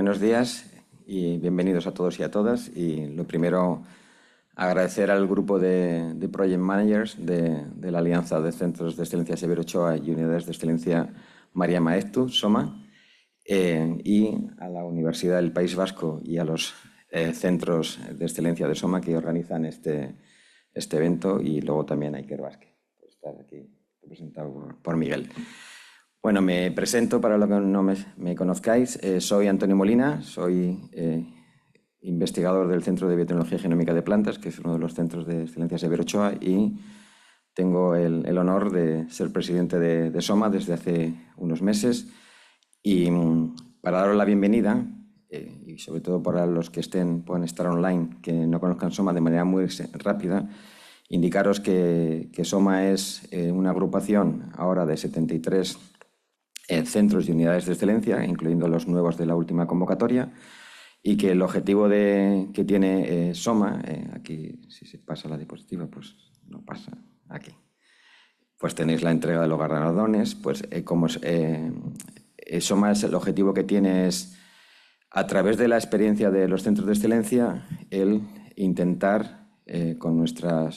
Buenos días y bienvenidos a todos y a todas. Y lo primero, agradecer al grupo de Project Managers de la Alianza de Centros de Excelencia Severo, Ochoa y Unidades de Excelencia María, Maeztu, SOMMa, y a la Universidad del País Vasco y a los centros de excelencia de SOMMa que organizan este evento, y luego también a Iker Vázquez, por estar aquí representado por Miguel. Bueno, me presento para los que no me conozcáis. Soy Antonio Molina, soy investigador del Centro de Biotecnología Genómica de Plantas, que es uno de los centros de excelencia Severo, Ochoa, y tengo el honor de ser presidente de SOMMa desde hace unos meses. Y para daros la bienvenida, y sobre todo para los que puedan estar online, que no conozcan SOMMa, de manera muy rápida, indicaros que SOMMa es una agrupación ahora de 73 centros y unidades de excelencia, incluyendo los nuevos de la última convocatoria, y que el objetivo que tiene SOMMa, aquí si se pasa la diapositiva, pues no pasa, aquí, pues tenéis la entrega de los galardones, pues SOMMa es el objetivo que tiene es, a través de la experiencia de los centros de excelencia, el intentar, con nuestra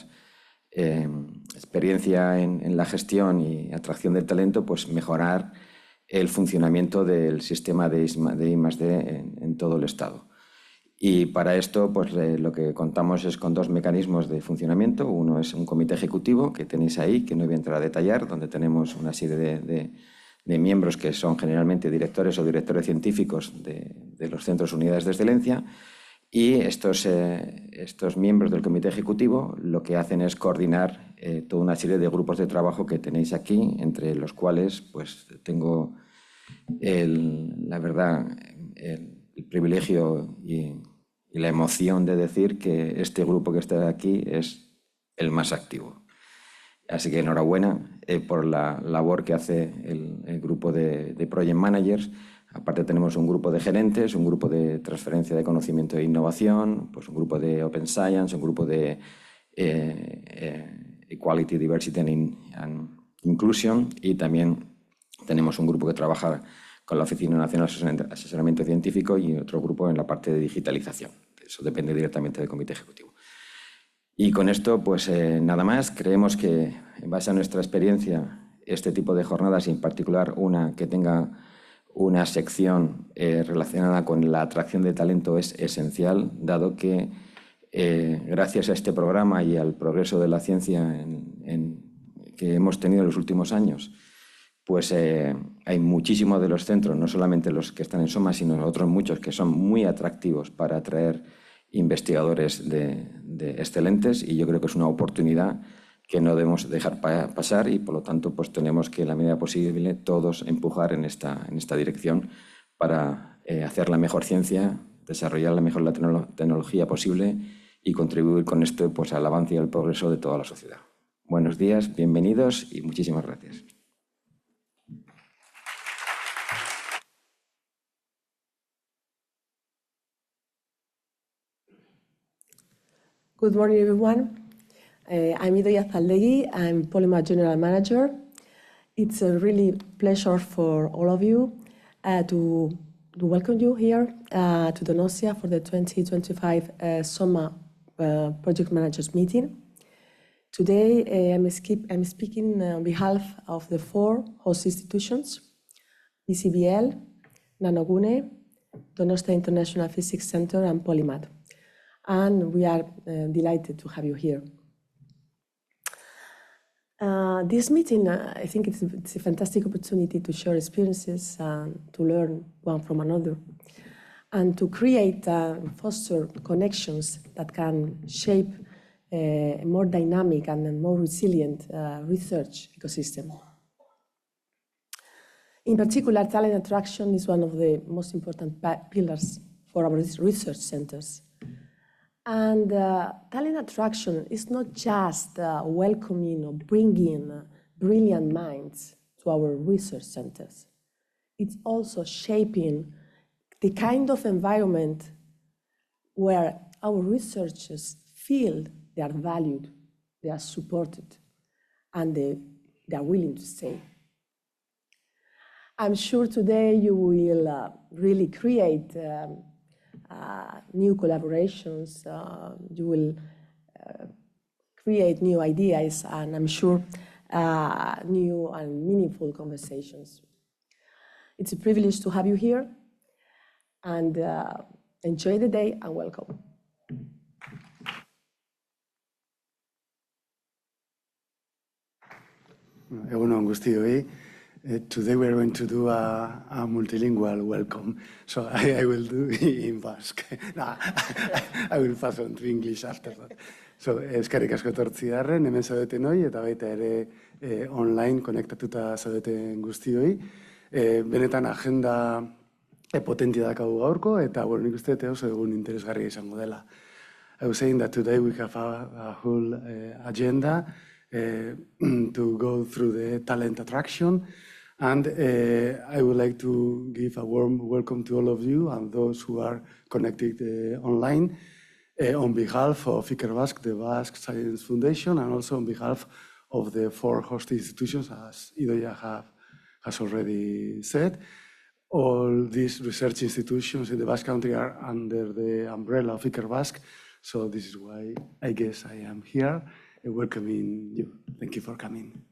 experiencia en la gestión y atracción del talento, pues mejorar el funcionamiento del sistema de I+D en todo el Estado. Y para esto, pues lo que contamos es con dos mecanismos de funcionamiento. Uno es un comité ejecutivo, que tenéis ahí, que no voy a entrar a detallar, donde tenemos una serie de miembros que son generalmente directores o directores científicos de los centros unidades de excelencia. Y estos miembros del comité ejecutivo lo que hacen es coordinar toda una serie de grupos de trabajo que tenéis aquí, entre los cuales pues tengo la verdad el privilegio y la emoción de decir que este grupo que está aquí es el más activo. Así que enhorabuena por la labor que hace el grupo de Project Managers. Aparte tenemos un grupo de gerentes, un grupo de transferencia de conocimiento e innovación, pues un grupo de Open Science, un grupo de Equality, Diversity and Inclusion, y también tenemos un grupo que trabaja con la Oficina Nacional de Asesoramiento Científico y otro grupo en la parte de digitalización. Eso depende directamente del comité ejecutivo. Y con esto, pues nada más. Creemos que, en base a nuestra experiencia, este tipo de jornadas, y en particular una que tenga una sección relacionada con la atracción de talento, es esencial, dado que gracias a este programa y al progreso de la ciencia que hemos tenido en los últimos años, pues hay muchísimos de los centros, no solamente los que están en SOMMa, sino otros muchos que son muy atractivos para atraer investigadores excelentes, y yo creo que es una oportunidad que no debemos dejar pasar, y por lo tanto pues tenemos que, en la medida posible, todos empujar en esta dirección para hacer la mejor ciencia, desarrollar la mejor tecnología posible y contribuir con esto pues al avance y al progreso de toda la sociedad. Buenos días, bienvenidos y muchísimas gracias. Good morning, everyone. I'm María, I'm Polymath General Manager. It's a really pleasure for all of you to welcome you here to Donostia for the 2025 SOMMa Project Managers Meeting. Today, I'm speaking on behalf of the 4 host institutions: BCBL, Nanogune, Donostia International Physics Center, and Polymath. And we are delighted to have you here. This meeting, I think it's a fantastic opportunity to share experiences and to learn one from another, and to create and foster connections that can shape a more dynamic and a more resilient research ecosystem. In particular, talent attraction is one of the most important pillars for our research centers. And talent attraction is not just welcoming or bringing brilliant minds to our research centers. It's also shaping the kind of environment where our researchers feel they are valued, they are supported, and they are willing to stay. I'm sure today you will really create new collaborations. You will create new ideas, and I'm sure new and meaningful conversations. It's a privilege to have you here, and enjoy the day and welcome. Egun on guztioi. Today we are going to do a multilingual welcome. So I will do in Basque. No, I will pass on to English after that. So eskerrik asko etortzi arren, hemen zaudeten hoi, eta baita ere online konektatuta zaudeten guztioi. Benetan agenda potentia dakagu gaurko, eta nik uste oso egun interesgarria izango dela. I was saying that today we have a whole agenda to go through the talent attraction. And I would like to give a warm welcome to all of you and those who are connected online on behalf of Iker Basque, the Basque Science Foundation, and also on behalf of the 4 host institutions, as Idoia has already said. All these research institutions in the Basque Country are under the umbrella of Iker Basque, so this is why I guess I am here welcoming you. Thank you for coming.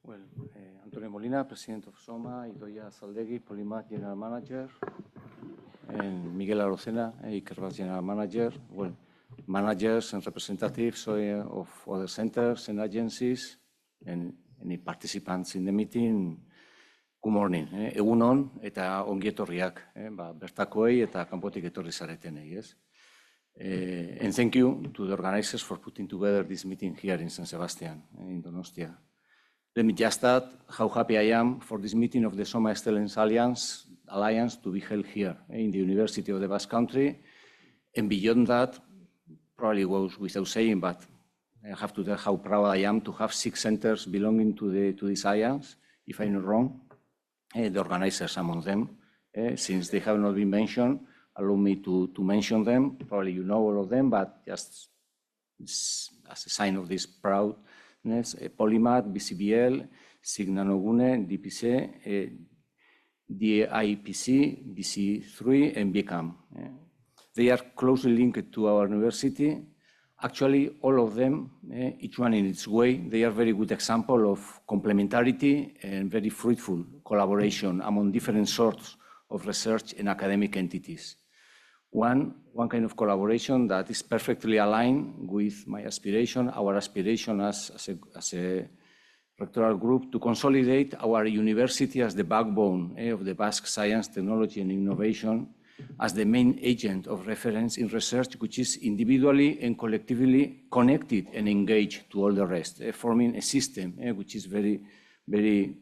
Well, Antonio Molina, president of SOMMa, Idoia Zaldegui, Polymath general manager, and Miguel Arocena, Iker Basque general manager. Well, managers and representatives of other centers and agencies, and any participants in the meeting. Good morning. Egun on eta ongi etorriak, bertakoei eta kanpotik etorri zaretenei, yes? And thank you to the organizers for putting together this meeting here in San Sebastián, in Donostia. Let me just add how happy I am for this meeting of the SOMMa Excellence Alliance to be held here in the University of the Basque Country. And beyond that, probably goes without saying, but I have to tell how proud I am to have 6 centers belonging to this alliance, if I'm not wrong. The organizers among them, since they have not been mentioned, allow me to mention them. Probably you know all of them, but just as a sign of this proudness, Polymath, BCBL, Signa Nogune, DPC, DIPC, BC3, and BCAM. They are closely linked to our university. Actually, all of them, each one in its way, they are very good example of complementarity and very fruitful collaboration among different sorts of research and academic entities. One kind of collaboration that is perfectly aligned with my aspiration, our aspiration as a rectoral group to consolidate our university as the backbone of the Basque science, technology, and innovation, as the main agent of reference in research, which is individually and collectively connected and engaged to all the rest, forming a system which is very, very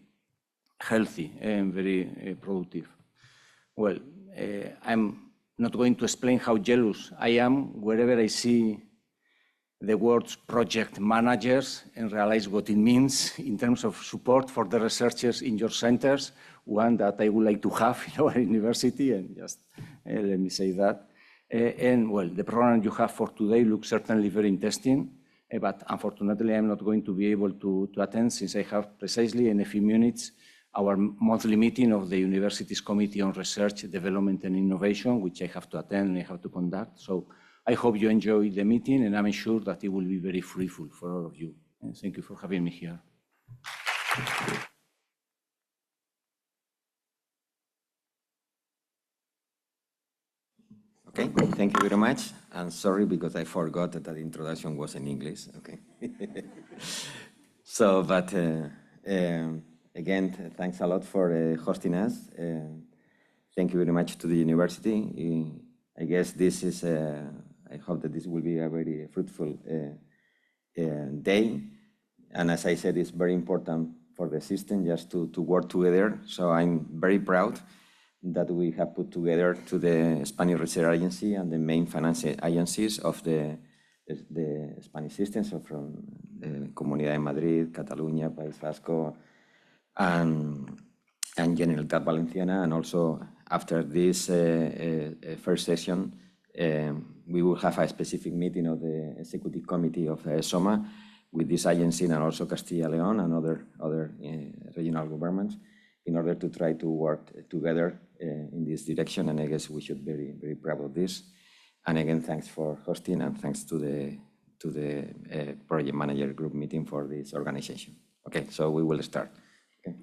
healthy and very productive. Well, I'm not going to explain how jealous I am wherever I see the words project managers and realize what it means in terms of support for the researchers in your centers, one that I would like to have in our university, and just let me say that. And well, the program you have for today looks certainly very interesting, but unfortunately I'm not going to be able to attend since I have precisely in a few minutes our monthly meeting of the university's Committee on Research, Development and Innovation, which I have to attend and I have to conduct. So I hope you enjoy the meeting, and I'm sure that it will be very fruitful for all of you. And thank you for having me here. Okay, thank you very much. And sorry because I forgot that the introduction was in English. Okay. So, but again, thanks a lot for hosting us. Thank you very much to the university. I guess this is, I hope that this will be a very fruitful day. And as I said, it's very important for the system just to work together. So I'm very proud that we have put together to the Spanish Research Agency and the main financial agencies of the Spanish system, so from the Comunidad de Madrid, Catalunya, País Vasco, and Generalitat Valenciana, and also after this first session, we will have a specific meeting of the executive committee of SOMMa with this agency and also Castilla y León and other regional governments in order to try to work together in this direction. And I guess we should be very proud of this. And again, thanks for hosting and thanks to the project manager group meeting for this organization. Okay, so we will start. Okay.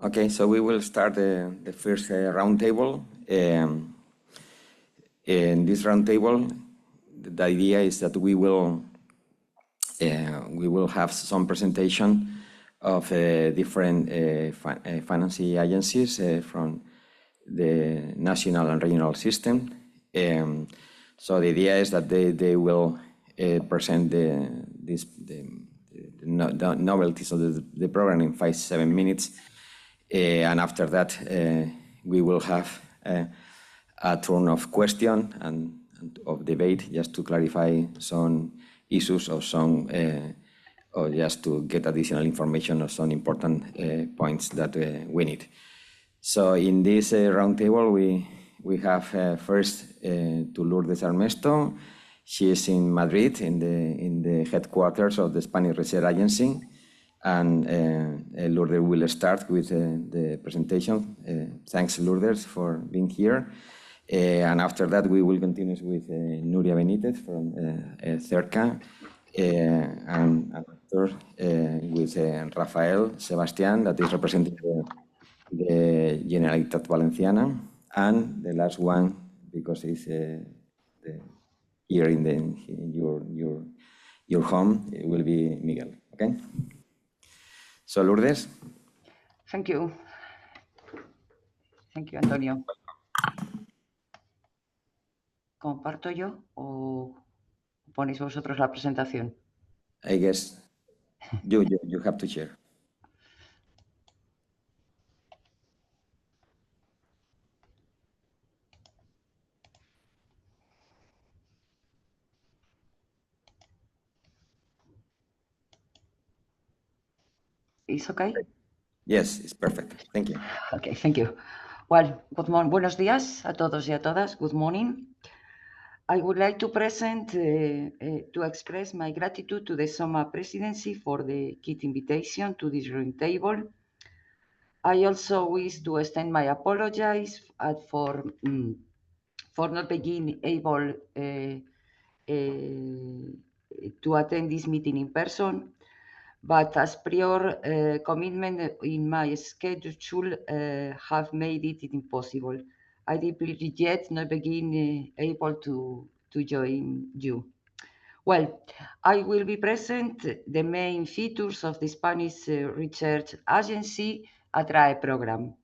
Okay, so we will start the first roundtable. In this roundtable, the idea is that we will have some presentation of different financing agencies from the national and regional system. So the idea is that they will present the novelties of the program in 5-7 minutes. And after that, we will have a turn of question and of debate just to clarify some issues or or just to get additional information on some important points that we need. So in this roundtable, we have first to Lourdes Armesto. She is in Madrid in the headquarters of the Spanish Research Agency. And Lourdes will start with the presentation. Thanks, Lourdes, for being here. And after that, we will continue with Nuria Benítez from Cerca, and after with Rafael Sebastián, that is representing the Generalitat Valenciana. And the last one, because it's here in your home, it will be Miguel. Okay. So, Lourdes. Thank you. Thank you, Antonio. ¿Comparto yo o ponéis vosotros la presentación? I guess you have to share. Is okay? Yes, it's perfect. Thank you. Okay, thank you. Well, good morning. Buenos días a todos y a todas. Good morning. I would like to present, to express my gratitude to the SOMMa presidency for the key invitation to this roundtable. I also wish to extend my apologies for not being able to attend this meeting in person. But as prior commitment in my schedule have made it impossible. I deeply regret not being able to join you. Well, I will be present the main features of the Spanish research agency Atracción program.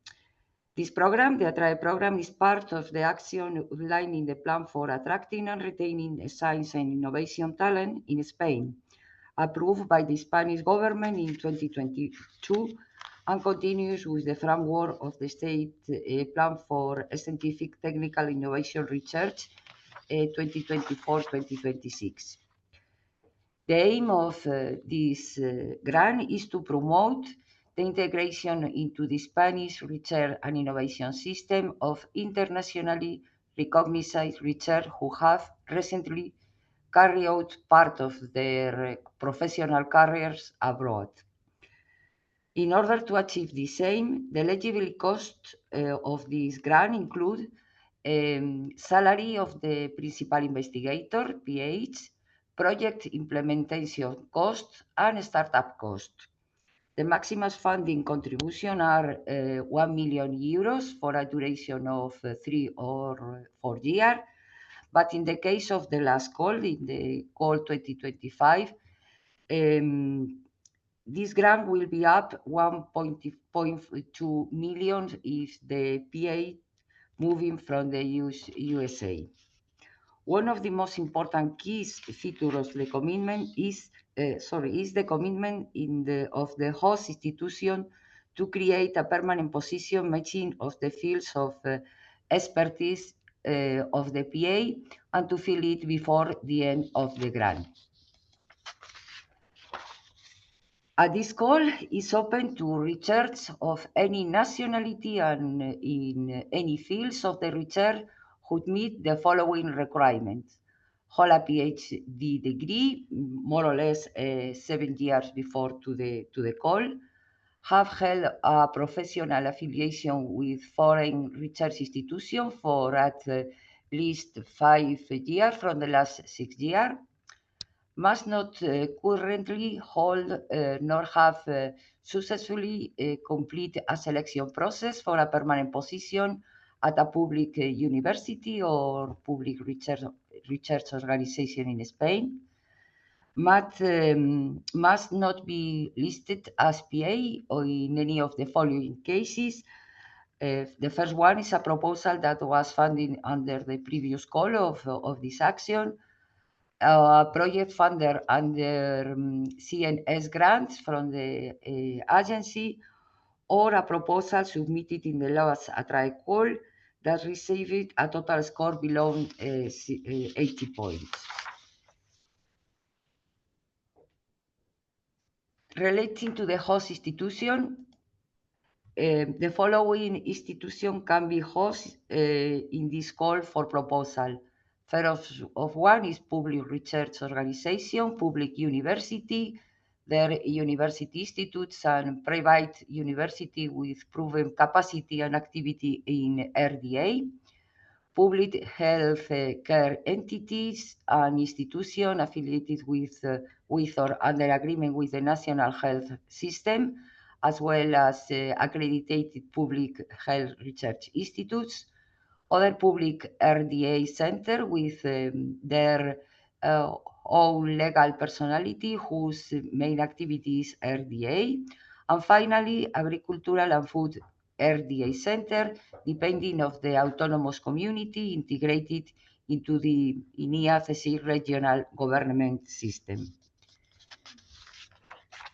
This program, the Atracción program, is part of the action outlined in the plan for attracting and retaining science and innovation talent in Spain, approved by the Spanish government in 2022 and continues with the framework of the state plan for scientific technical innovation research 2024-2026. The aim of this grant is to promote the integration into the Spanish research and innovation system of internationally recognized researchers who have recently carry out part of their professional careers abroad. In order to achieve this aim, the eligible costs of this grant include salary of the principal investigator, PH, project implementation cost, and startup cost. The maximum funding contribution are 1 million euros for a duration of 3 or 4 years. But in the case of the last call, in the call 2025, this grant will be up 1.2 million if the PA moving from the USA. One of the most important key features of the commitment is the commitment of the host institution to create a permanent position matching of the fields of expertise of the PA and to fill it before the end of the grant. This call is open to research of any nationality and in any fields of the research who meet the following requirements. Hold a PhD degree, more or less 7 years before to the call. Have held a professional affiliation with foreign research institution for at least 5 years from the last 6 years. Must not currently hold nor have successfully complete a selection process for a permanent position at a public university or public research organization in Spain. Must not be listed as PA or in any of the following cases. The first one is a proposal that was funded under the previous call of this action. A project funder under CNS grants from the agency, or a proposal submitted in the last Atracción call that received a total score below 80 points. Relating to the host institution, the following institution can be host in this call for proposal. First of one is public research organization, public university, their university institutes and private university with proven capacity and activity in RDA, public health care entities and institutions affiliated with or under agreement with the National Health System, as well as accredited public health research institutes, other public RDA center with their own legal personality whose main activity is RDA, and finally agricultural and food RDA center, depending of the autonomous community integrated into the INEA-CSIC regional government system.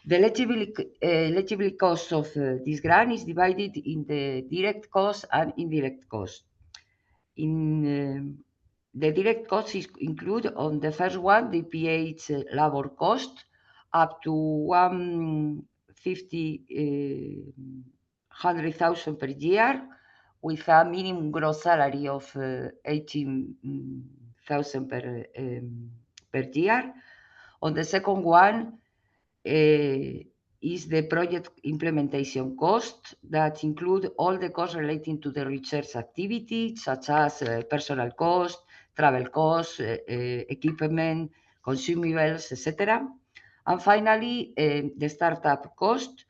The eligibility cost of this grant is divided in the direct cost and indirect cost. In the direct costs include on the first one the PH labor cost up to 100,000 per year with a minimum gross salary of 18,000 per year. On the second one is the project implementation cost that include all the costs relating to the research activity, such as personal cost, travel costs, equipment, consumables, etc. And finally, the startup cost.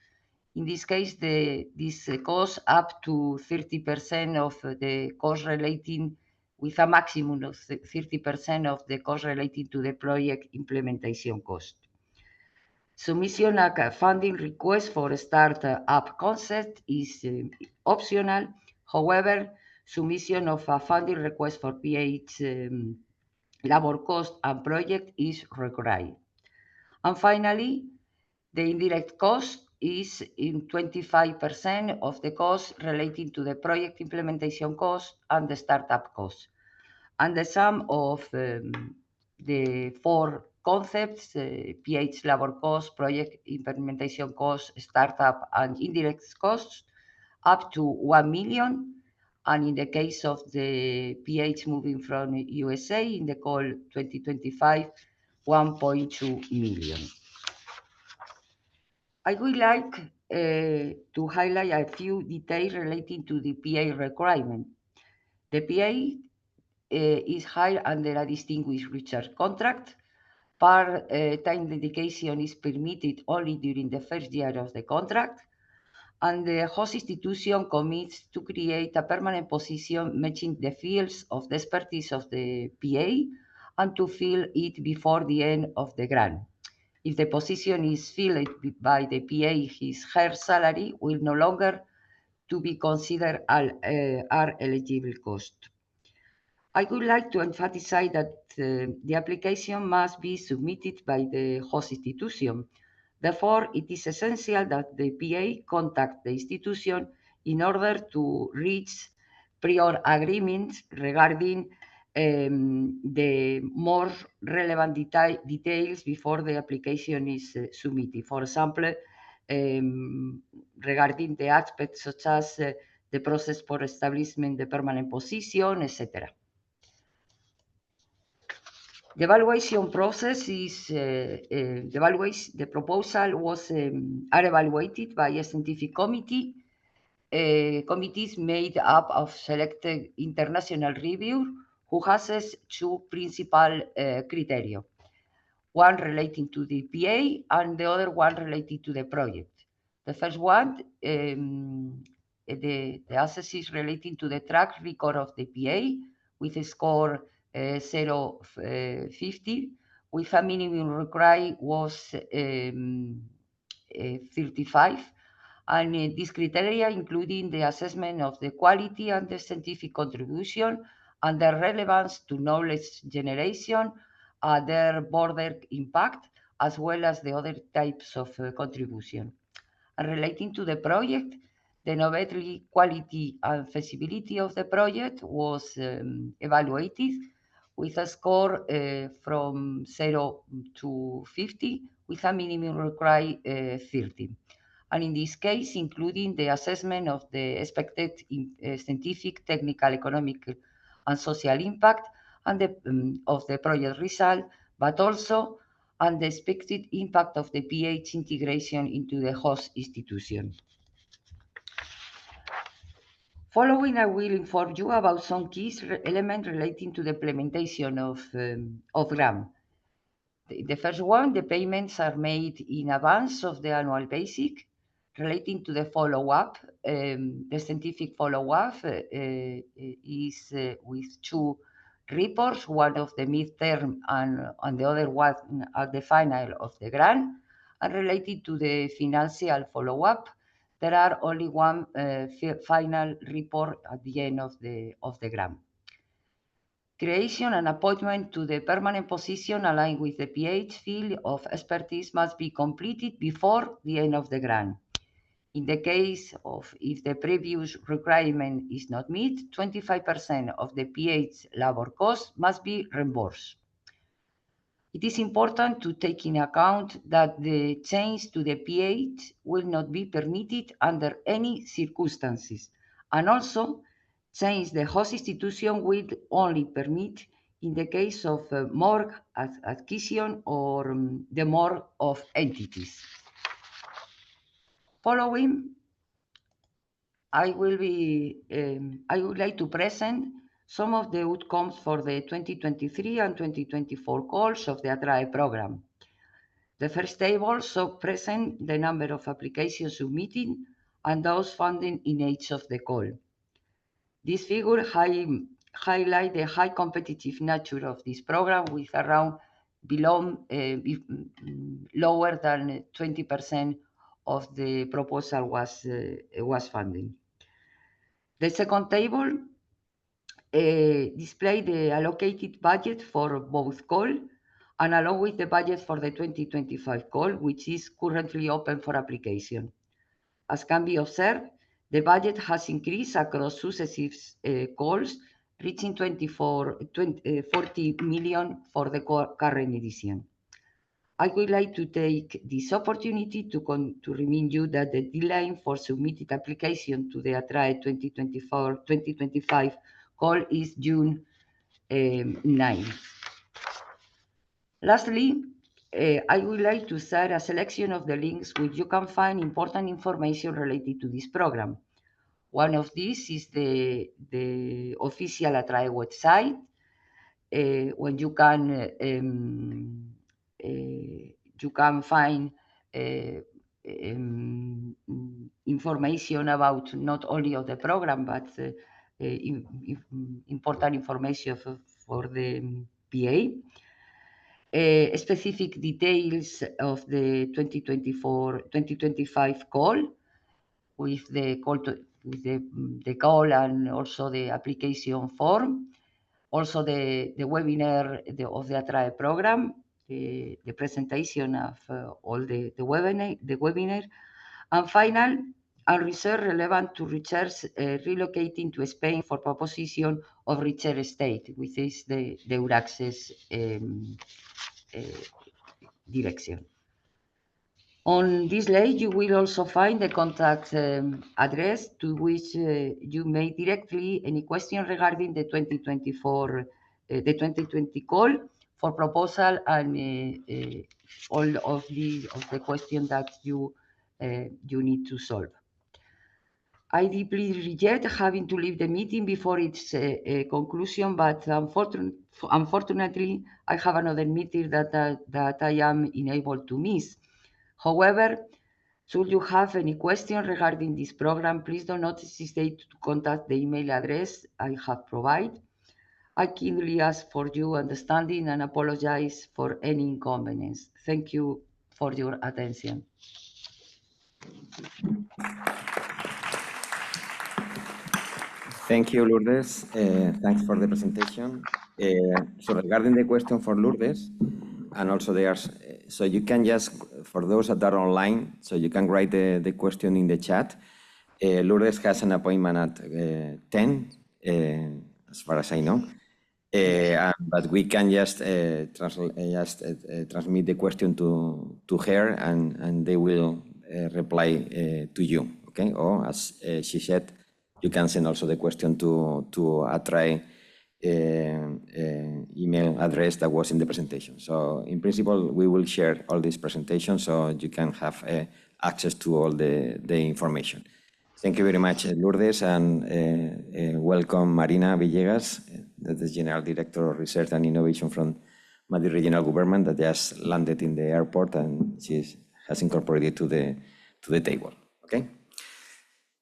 In this case, this cost up to 30% of the cost relating with a maximum of 30% of the cost relating to the project implementation cost. Submission of a funding request for a startup concept is optional. However, submission of a funding request for PH labor cost and project is required. And finally, the indirect cost is in 25% of the cost relating to the project implementation cost and the startup cost. And the sum of the four concepts, PH labor cost, project implementation cost, startup and indirect costs, up to 1 million. And in the case of the PH moving from USA, in the call 2025, 1.2 million. I would like to highlight a few details relating to the PA requirement. The PA is hired under a distinguished research contract Part-time dedication is permitted only during the first year of the contract, and the host institution commits to create a permanent position matching the fields of the expertise of the PA and to fill it before the end of the grant. If the position is filled by the PA, her salary will no longer to be considered our eligible cost. I would like to emphasize that the application must be submitted by the host institution. Therefore, it is essential that the PA contact the institution in order to reach prior agreements regarding the more relevant details before the application is submitted. For example, regarding the aspects such as the process for establishment the permanent position, etc. The evaluation process is, the proposal was are evaluated by a scientific committee. Committees made up of selected international review who has two principal criteria, one relating to the PA and the other one related to the project. The first one, the assess is relating to the track record of the PA with a score 0.50, with a minimum required was 35. And these criteria including the assessment of the quality and the scientific contribution and the relevance to knowledge generation, their border impact, as well as the other types of contribution. And relating to the project, the novelty, quality, and feasibility of the project was evaluated with a score from 0 to 50, with a minimum required 30. And in this case, including the assessment of the expected scientific, technical, economic, and social impact and of the project result, but also and the expected impact of the PH integration into the host institution. Following, I will inform you about some key elements relating to the implementation of GRAM. The first one, the payments are made in advance of the annual basic. Relating to the follow-up, the scientific follow-up is with two reports, one of the midterm and the other one at the final of the grant. And related to the financial follow-up, there are only one final report at the end of the grant. Creation and appointment to the permanent position aligned with the PH field of expertise must be completed before the end of the grant. In the case of if the previous requirement is not met, 25% of the PH labor cost must be reimbursed. It is important to take into account that the change to the PH will not be permitted under any circumstances, and also change the host institution will only permit in the case of more acquisition or the more of entities. Following, I would like to present some of the outcomes for the 2023 and 2024 calls of the Atracción program. The first table presents the number of applications submitted and those funding in each of the call. This figure highlights the high competitive nature of this program, with around lower than 20% of the proposal was funding. The second table displays the allocated budget for both calls, and along with the budget for the 2025 call, which is currently open for application. As can be observed, the budget has increased across successive calls, reaching 40 million for the current edition. I would like to take this opportunity to remind you that the deadline for submitted application to the Atracción 2024-2025 call is June 9. Lastly, I would like to share a selection of the links which you can find important information related to this program. One of these is the official Atracción website, when you can you can find information about not only of the program, but important information for the PA. Specific details of the 2024-2025 call, with the call and also the application form. Also the webinar of the Atracción program, the presentation of all the webinar. And final, and research relevant to research relocating to Spain for proposition of research state, which is the Euraccess direction. On this slide, you will also find the contact address to which you may directly any question regarding the 2024, the 2020 call for proposal and all of the questions that you need to solve. I deeply regret having to leave the meeting before its conclusion, but unfortunately, I have another meeting that I am unable to miss. However, should you have any questions regarding this program, please do not hesitate to contact the email address I have provided. I kindly ask for your understanding and apologize for any inconvenience. Thank you for your attention. Thank you, Lourdes. Thanks for the presentation. So regarding the question for Lourdes, and also there's, so you can just, for those that are online, so you can write the question in the chat. Lourdes has an appointment at 10, as far as I know. But we can just transmit the question to her, and they will reply to you, okay? Or as she said, you can send also the question to Atracción email address that was in the presentation. So in principle, we will share all this presentation so you can have access to all the information. Thank you very much, Lourdes, and welcome Marina Villegas, that is General Director of Research and Innovation from Madrid Regional Government, that just landed in the airport, and she has incorporated to the table. Okay.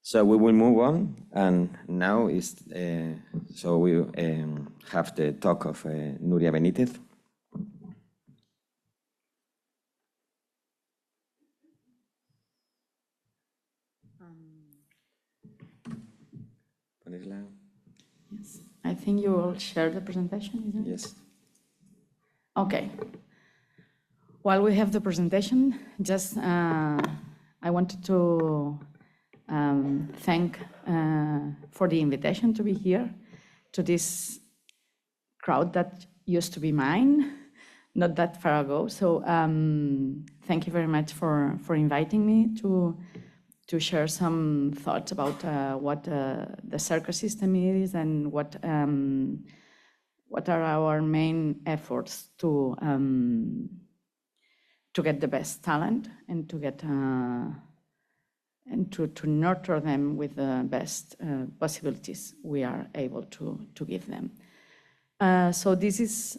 So we will move on, and now is so we have the talk of Nuria Benítez. Yes, I think you will share the presentation, isn't it? Yes. Okay. While we have the presentation, just I wanted to thank for the invitation to be here to this crowd that used to be mine not that far ago. So thank you very much for inviting me to share some thoughts about what the circle system is and what are our main efforts to get the best talent and to get and to nurture them with the best possibilities we are able to give them. So this is,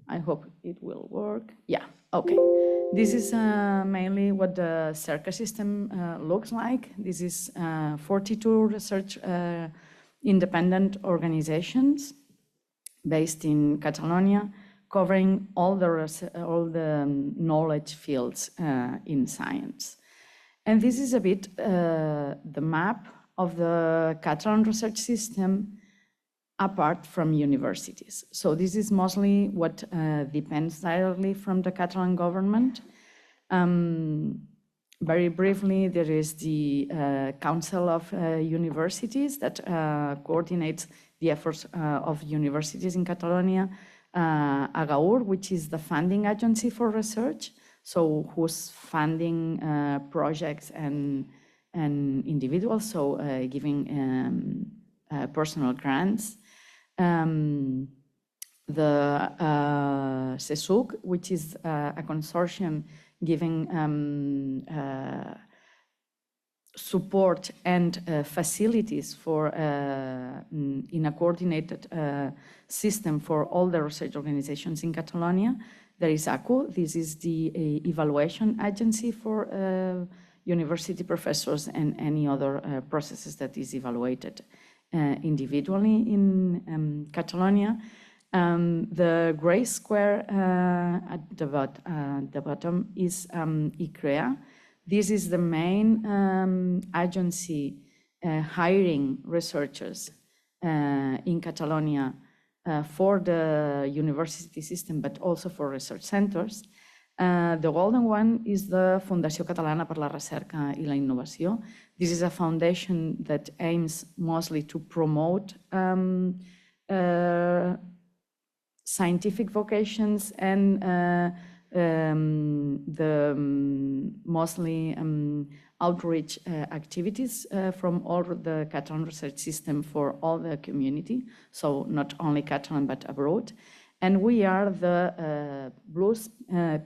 I hope it will work. Yeah, okay. This is mainly what the circle system looks like. This is 42 research independent organizations based in Catalonia, covering all the knowledge fields in science. And this is a bit the map of the Catalan research system apart from universities. So this is mostly what depends directly from the Catalan government. Very briefly, there is the Council of Universities that coordinates the efforts of universities in Catalonia, AGAUR, which is the funding agency for research, so who's funding projects and individuals, so giving personal grants. The CESUC, which is a consortium giving support and facilities for in a coordinated system for all the research organizations in Catalonia. There is ACU. This is the evaluation agency for university professors and any other processes that is evaluated individually in Catalonia. The gray square at the bottom is ICREA. This is the main agency hiring researchers in Catalonia for the university system, but also for research centers. The golden one is the Fundació Catalana per la Recerca i la Innovació. This is a foundation that aims mostly to promote scientific vocations and mostly outreach activities from all the Catalan research system for all the community, so not only Catalan but abroad. And we are the blue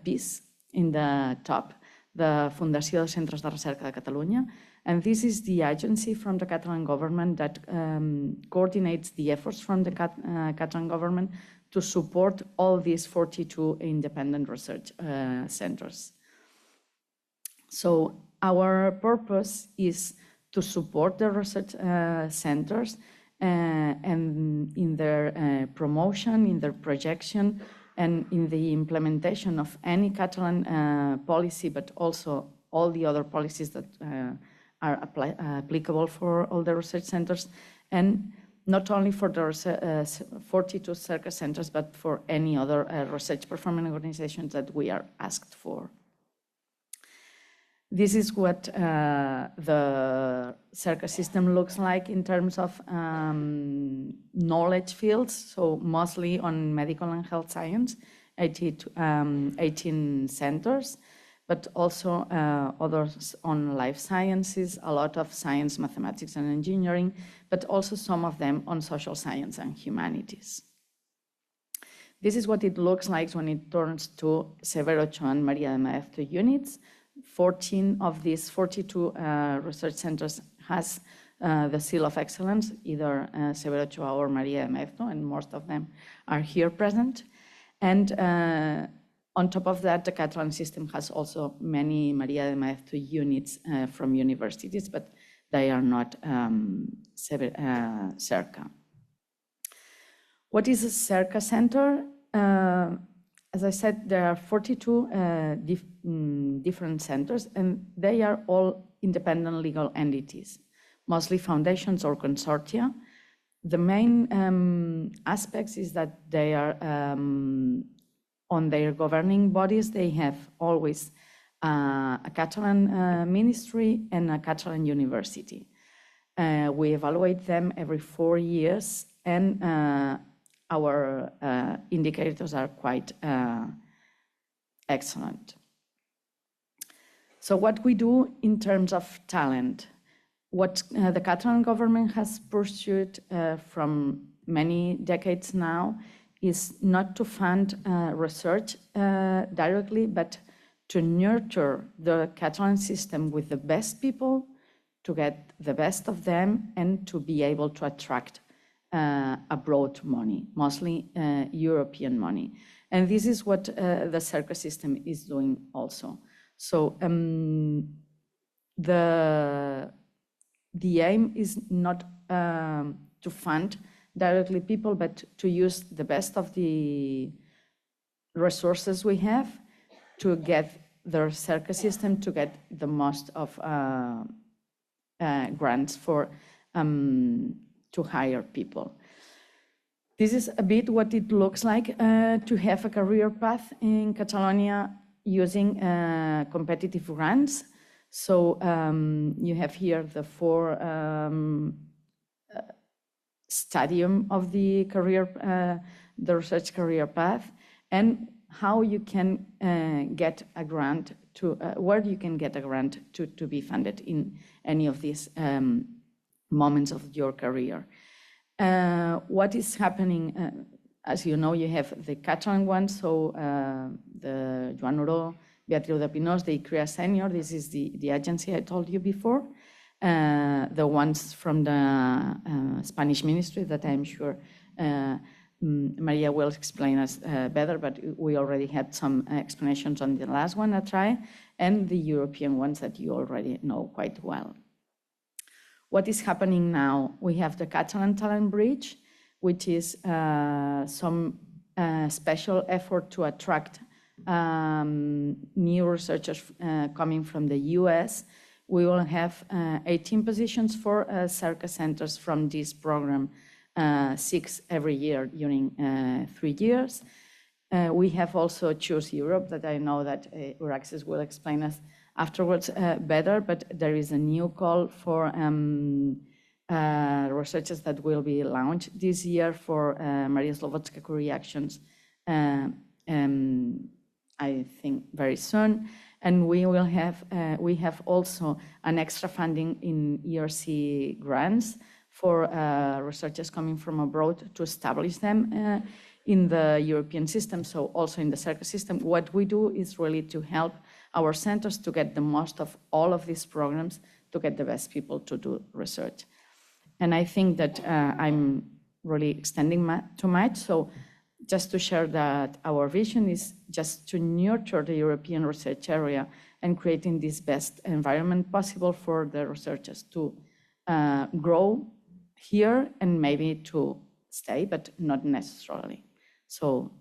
piece in the top, the Fundació de Centros de Recerca de Catalunya. And this is the agency from the Catalan government that coordinates the efforts from the Catalan government to support all these 42 independent research centers. So our purpose is to support the research centers and in their promotion, in their projection, and in the implementation of any Catalan policy, but also all the other policies that are applicable for all the research centers, and not only for the 42 CERCA centers, but for any other research performing organizations that we are asked for. This is what the CERCA system looks like in terms of knowledge fields, so mostly on medical and health science, 18 centers, but also others on life sciences, a lot of science, mathematics, and engineering, but also some of them on social science and humanities. This is what it looks like when it turns to Severo, Ochoa, and María de Maeztu units. 14 of these 42 research centers has the seal of excellence, either Severo, Ochoa, or María de Maeztu, and most of them are here present. And on top of that, the Catalan system has also many María de Maeztu units from universities, but they are not CERCA. What is a CERCA center? As I said, there are 42 different centers, and they are all independent legal entities, mostly foundations or consortia. The main aspects is that they are on their governing bodies. They have always a Catalan ministry and a Catalan university. We evaluate them every 4 years, and our indicators are quite excellent. So what we do in terms of talent, what the Catalan government has pursued from many decades now is not to fund research directly, but to nurture the Catalan system with the best people, to get the best of them, and to be able to attract abroad money, mostly European money. And this is what the CERCA system is doing also. So the aim is not to fund directly people, but to use the best of the resources we have to get the CERCA system to get the most of grants for to hire people. This is a bit what it looks like to have a career path in Catalonia using competitive grants. So you have here the 4 stadium of the career, the research career path, and how you can get a grant to, where you can get a grant to be funded in any of these moments of your career. What is happening, as you know, you have the Catalan one, so the Joan Oró, Beatriu de Pinós, the ICREA Senior, this is the agency I told you before. The ones from the Spanish ministry that I'm sure Maria will explain us better, but we already had some explanations on the last one, Atracción, and the European ones that you already know quite well. What is happening now? We have the Catalan Talent Bridge, which is some special effort to attract new researchers coming from the US. We will have 18 positions for CERCA centers from this program, 6 every year during 3 years. We have also Choose Europe that I know that Uraxis will explain us afterwards better, but there is a new call for researchers that will be launched this year for Maria Slobodska reactions, I think very soon. And we will have, we have also an extra funding in ERC grants for researchers coming from abroad to establish them in the European system, so also in the CERCA system. What we do is really to help our centers to get the most of all of these programs, to get the best people to do research. And I think that I'm really extending too much, so just to share that our vision is just to nurture the European research area and creating this best environment possible for the researchers to grow here and maybe to stay, but not necessarily. So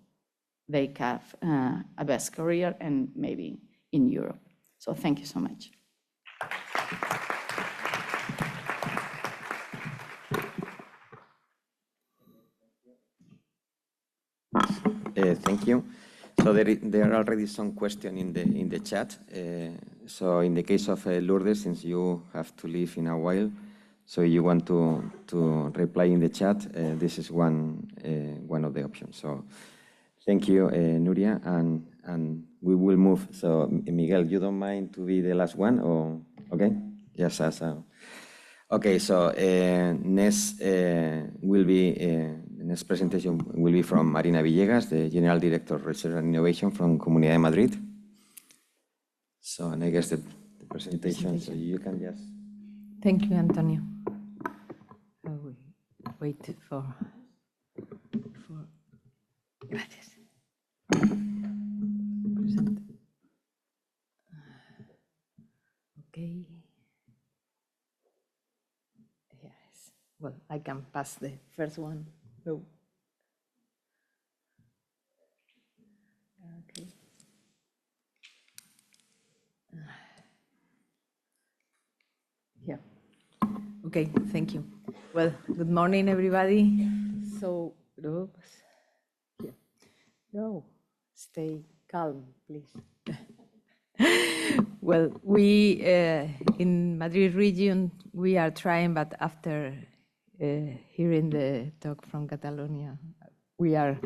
they have a best career and maybe in Europe. So thank you so much. Thank you. So there are already some questions in the chat. So in the case of Lourdes, since you have to leave in a while, so you want to reply in the chat, this is one of the options. So thank you, Nuria, and we will move. So Miguel, you don't mind to be the last one, or okay? Yes, okay. So next will be. The next presentation will be from Marina Villegas, the General Director of Research and Innovation from Comunidad de Madrid. So, and I guess the presentation, so you can just... Thank you, Antonio. I will wait for... Gracias. Present. Okay. Yes. Well, I can pass the first one. No. Okay. Yeah. Okay, thank you. Well, good morning, everybody. So, oops. Yeah. No, stay calm, please. Well, we in Madrid region, we are trying, but after hearing the talk from Catalonia, we are,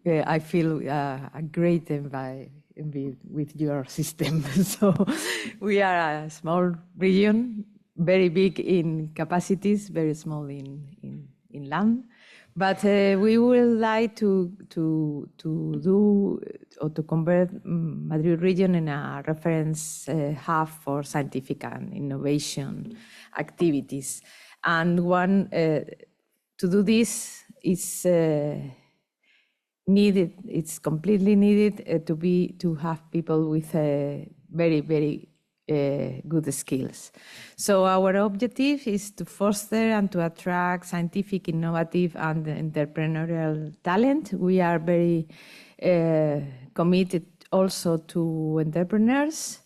I feel a great envy with your system. So we are a small region, very big in capacities, very small in land. But we would like to do or to convert Madrid region in a reference hub for scientific and innovation activities. And one to do this is needed. It's completely needed to have people with very good skills. So our objective is to foster and to attract scientific, innovative, and entrepreneurial talent. We are very committed also to entrepreneurs.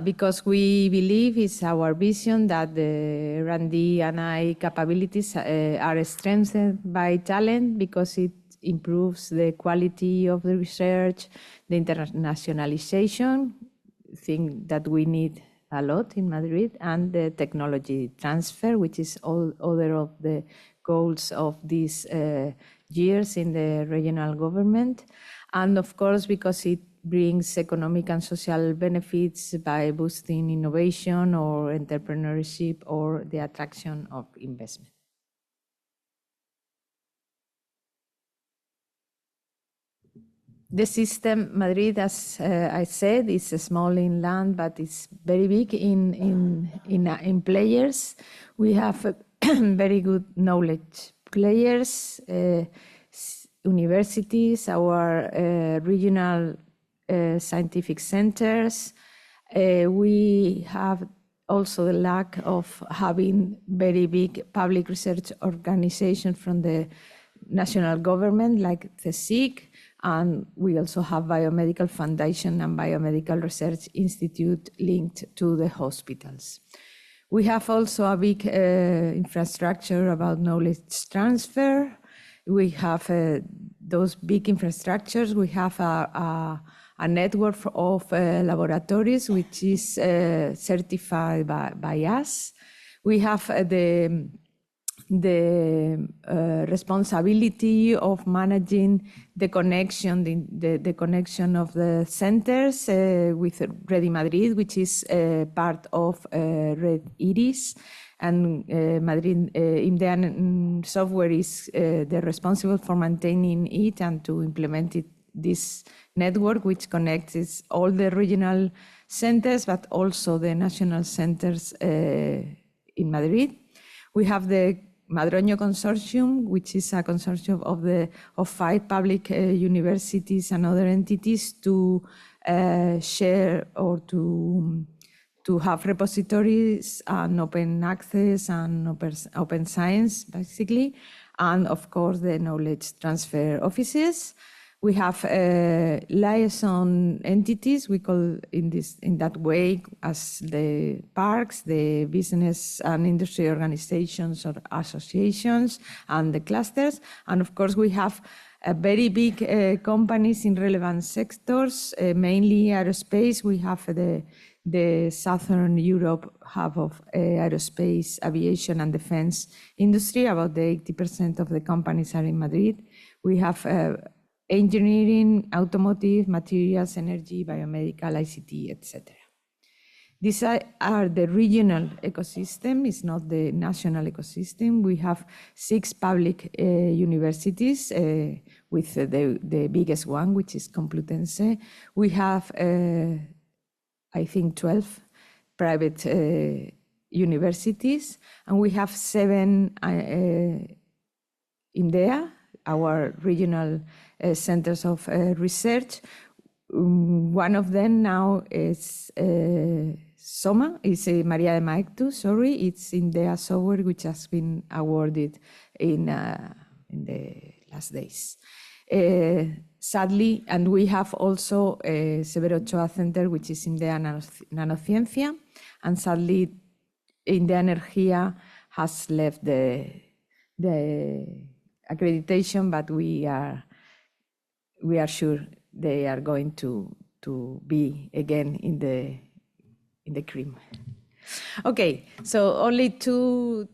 Because we believe it's our vision that the R&D and I capabilities are strengthened by talent because it improves the quality of the research, the internationalization, thing that we need a lot in Madrid, and the technology transfer, which is all other of the goals of these years in the regional government. And of course, because it brings economic and social benefits by boosting innovation or entrepreneurship or the attraction of investment. The system, Madrid, as I said, is small in land, but it's very big in players. We have very good knowledge players, universities, our regional scientific centers. We have also the lack of having very big public research organizations from the national government, like the SIG, and we also have Biomedical Foundation and Biomedical Research Institute linked to the hospitals. We have also a big infrastructure about knowledge transfer. We have those big infrastructures. We have a network of laboratories which is certified by us. We have the responsibility of managing the connection, the connection of the centers with Red Madrid, which is part of Red Iris, and Madrid Indian software is the responsible for maintaining it and to implement it. This network, which connects all the regional centers, but also the national centers in Madrid. We have the Madroño Consortium, which is a consortium of 5 public universities and other entities to share or to have repositories and open access and open science, basically, and of course the knowledge transfer offices. We have liaison entities, we call in that way, as the parks, the business and industry organizations or associations, and the clusters. And of course, we have very big companies in relevant sectors, mainly aerospace. We have the Southern Europe hub of aerospace, aviation, and defense industry. About the 80% of the companies are in Madrid. We have engineering, automotive, materials, energy, biomedical, ICT, etc. These are the regional ecosystem, it's not the national ecosystem. We have 6 public universities with the biggest one, which is Complutense. We have, I think, 12 private universities, and we have 7 INDEA, our regional centers of research. One of them now is SOMMa, is María de Maeztu, sorry, it's in the software which has been awarded in the last days. Sadly, and we have also a Severo Ochoa Center, which is in the nanociencia, and sadly, Indea Energía has left the accreditation, but we are sure they are going to be again in the cream. Okay, so only two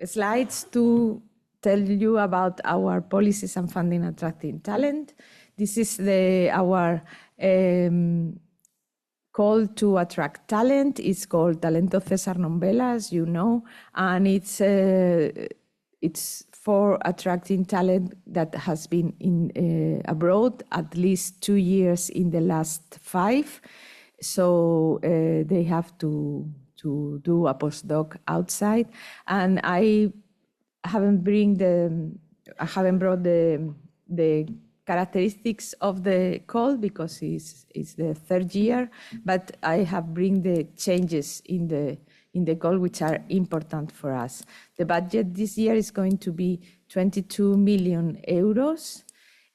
slides to tell you about our policies and funding attracting talent. This is our call to attract talent. It's called Talento César Nombela, as you know, and it's for attracting talent that has been abroad at least 2 years in the last 5. So they have to do a postdoc outside, and I haven't brought the characteristics of the call because it's the 3rd year, but I have bring the changes in the call which are important for us. The budget this year is going to be 22 million euros.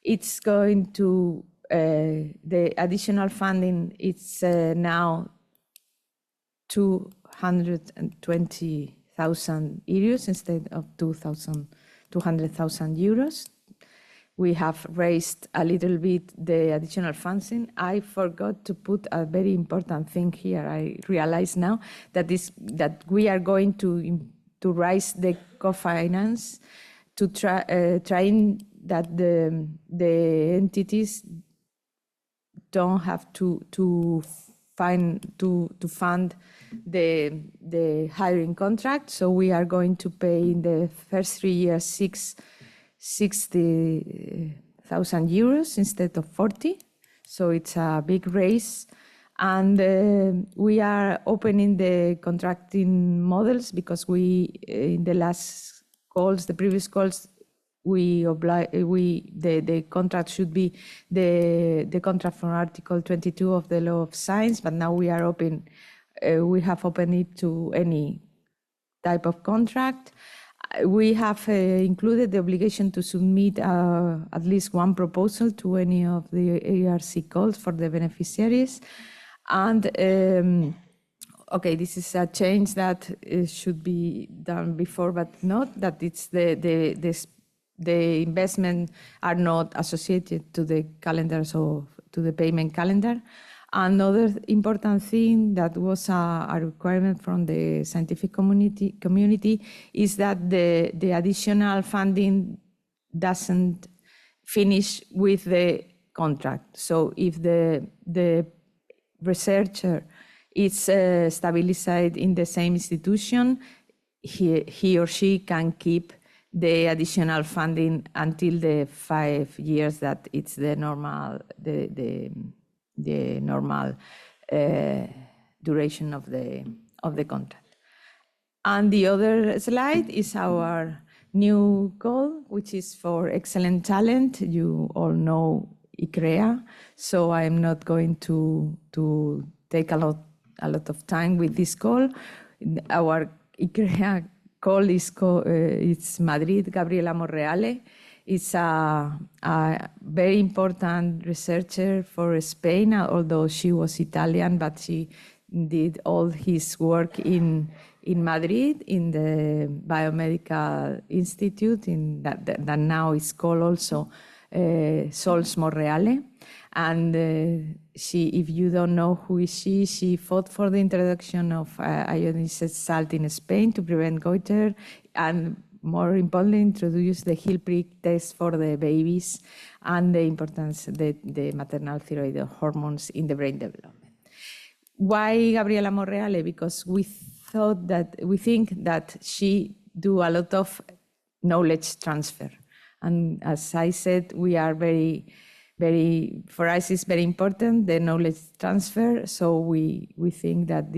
It's going to the additional funding, it's now 220,000 euros instead of 200,000 euros. We have raised a little bit the additional funding. I forgot to put a very important thing here. I realize now that we are going to raise the co-finance to trying that the entities don't have to fund the hiring contract. So we are going to pay in the first 3 years 60,000 euros instead of 40. So it's a big raise. And we are opening the contracting models because in the previous calls, the contract should be the contract from Article 22 of the Law of Science, but now we have opened it to any type of contract. We have included the obligation to submit at least one proposal to any of the ARC calls for the beneficiaries. And okay, this is a change that should be done before, but not that it's the investment are not associated to the calendars or to the payment calendar. Another important thing that was a requirement from the scientific community is that the additional funding doesn't finish with the contract. So if the researcher is stabilized in the same institution, he or she can keep the additional funding until the 5 years that it's the normal duration of the contract. And the other slide is our new goal, which is for excellent talent. You all know ICREA, so I'm not going to take a lot of time with this call. Our ICREA call is it's Madrid Gabriela Monreale. It's a very important researcher for Spain, although she was Italian, but she did all his work in Madrid, in the Biomedical Institute, that now is called also Sols Monreale. And she, if you don't know who is she fought for the introduction of iodized salt in Spain to prevent goiter, and more importantly, introduce the heel prick test for the babies and the importance of the maternal thyroid hormones in the brain development. Why Gabriela Monreale? Because we think that she do a lot of knowledge transfer. And as I said, we are for us it's very important, the knowledge transfer. So we think that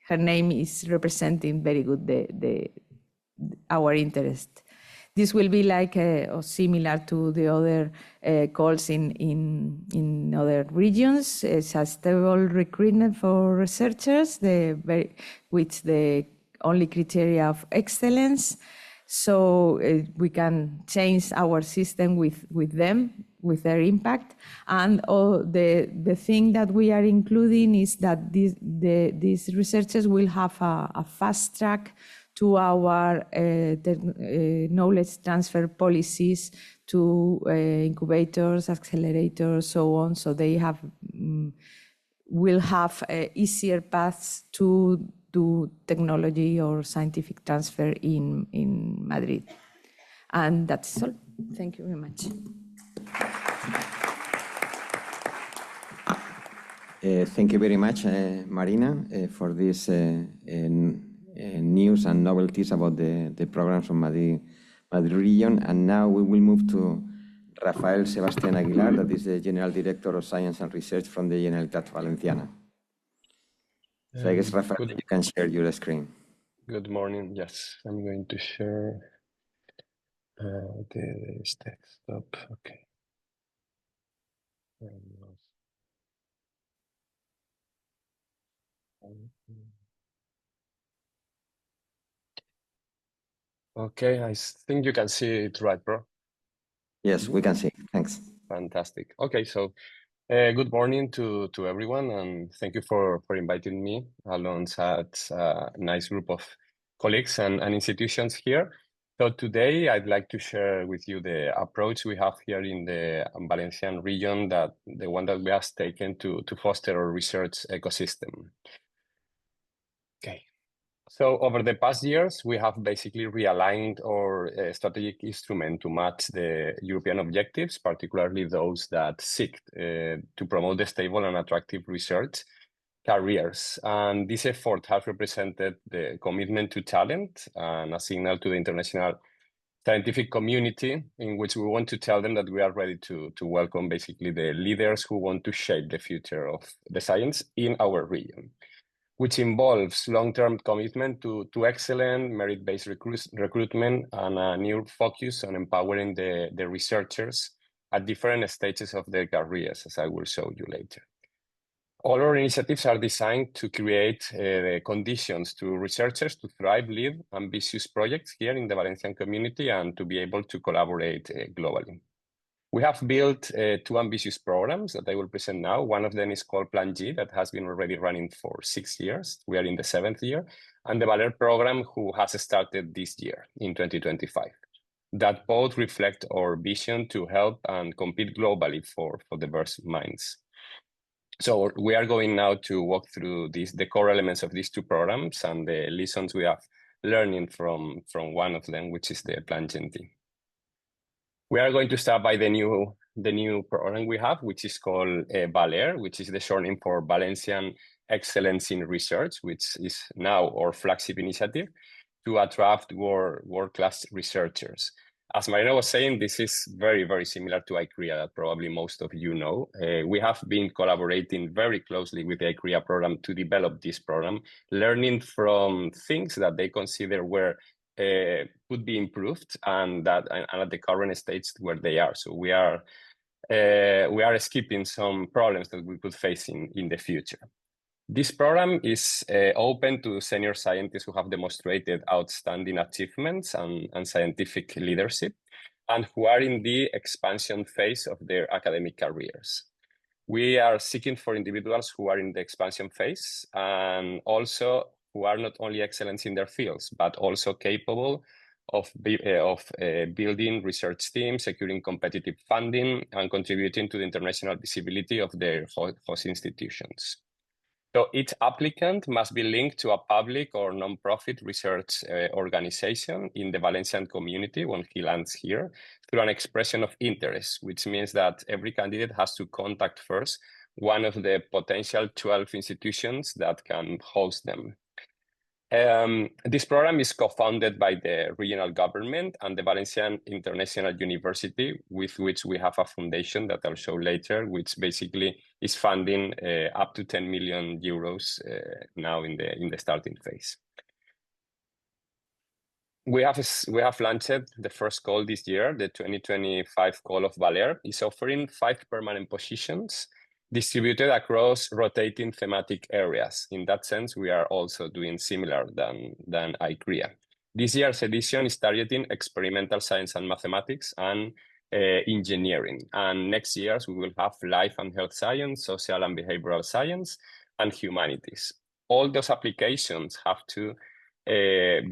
her name is representing very good our interest. This will be like or similar to the other calls in other regions. It's a stable recruitment for researchers, with the only criteria of excellence. So we can change our system with them, with their impact. And the thing that we are including is that these researchers will have a fast track to our knowledge transfer policies to incubators, accelerators, so on. So they will have easier paths to do technology or scientific transfer in Madrid. And that's all. Thank you very much. Thank you very much, Marina, for this news and novelties about the programs from Madrid region. And now we will move to Rafael Sebastián Aguilar, that is the General Director of Science and Research from the Generalitat Valenciana. So I guess, Rafael, you can share your screen. Good morning. Yes, I'm going to share this desktop. Okay. Okay, I think you can see it right, bro? Yes, we can see. Thanks. Fantastic. Okay, so good morning to everyone, and thank you for inviting me alongside a nice group of colleagues and institutions here. So today I'd like to share with you the approach we have here in the Valencian region, the one that we have taken to foster our research ecosystem. Okay. So over the past years, we have basically realigned our strategic instrument to match the European objectives, particularly those that seek to promote the stable and attractive research careers. And this effort has represented the commitment to talent and a signal to the international scientific community, in which we want to tell them that we are ready to welcome basically the leaders who want to shape the future of the science in our region. which involves long-term commitment to excellent merit-based recruitment and a new focus on empowering the researchers at different stages of their careers, as I will show you later. All our initiatives are designed to create the conditions to researchers to thrive, lead ambitious projects here in the Valencian community and to be able to collaborate globally. We have built 2 ambitious programs that I will present now. One of them is called Plan G, that has been already running for 6 years. We are in the 7th year. And the Valer program, who has started this year in 2025. That both reflect our vision to help and compete globally for diverse minds. So we are going now to walk through the core elements of these 2 programs and the lessons we have learning from one of them, which is the Plan G. We are going to start by the new program we have, which is called Valer, which is the short name for Valencian Excellence in Research, which is now our flagship initiative to attract world-class researchers. As María was saying, this is very, very similar to ICREA, that probably most of you know. We have been collaborating very closely with the ICREA program to develop this program, learning from things that they consider could be improved and at the current stage where they are. So we are skipping some problems that we could face in the future. This program is open to senior scientists who have demonstrated outstanding achievements and scientific leadership and who are in the expansion phase of their academic careers. We are seeking for individuals who are in the expansion phase and also who are not only excellent in their fields, but also capable of building research teams, securing competitive funding, and contributing to the international visibility of their host institutions. So each applicant must be linked to a public or non-profit research organization in the Valencian community when he lands here through an expression of interest, which means that every candidate has to contact first one of the potential 12 institutions that can host them. This program is co-founded by the regional government and the Valencian International University, with which we have a foundation that I'll show later, which basically is funding up to 10 million euros now in the starting phase. We have launched the first call this year. The 2025 call of Valer is offering 5 permanent positions distributed across rotating thematic areas. In that sense, we are also doing similar than ICREA. This year's edition is targeting experimental science and mathematics and engineering. And next year's we will have life and health science, social and behavioral science, and humanities. All those applications have to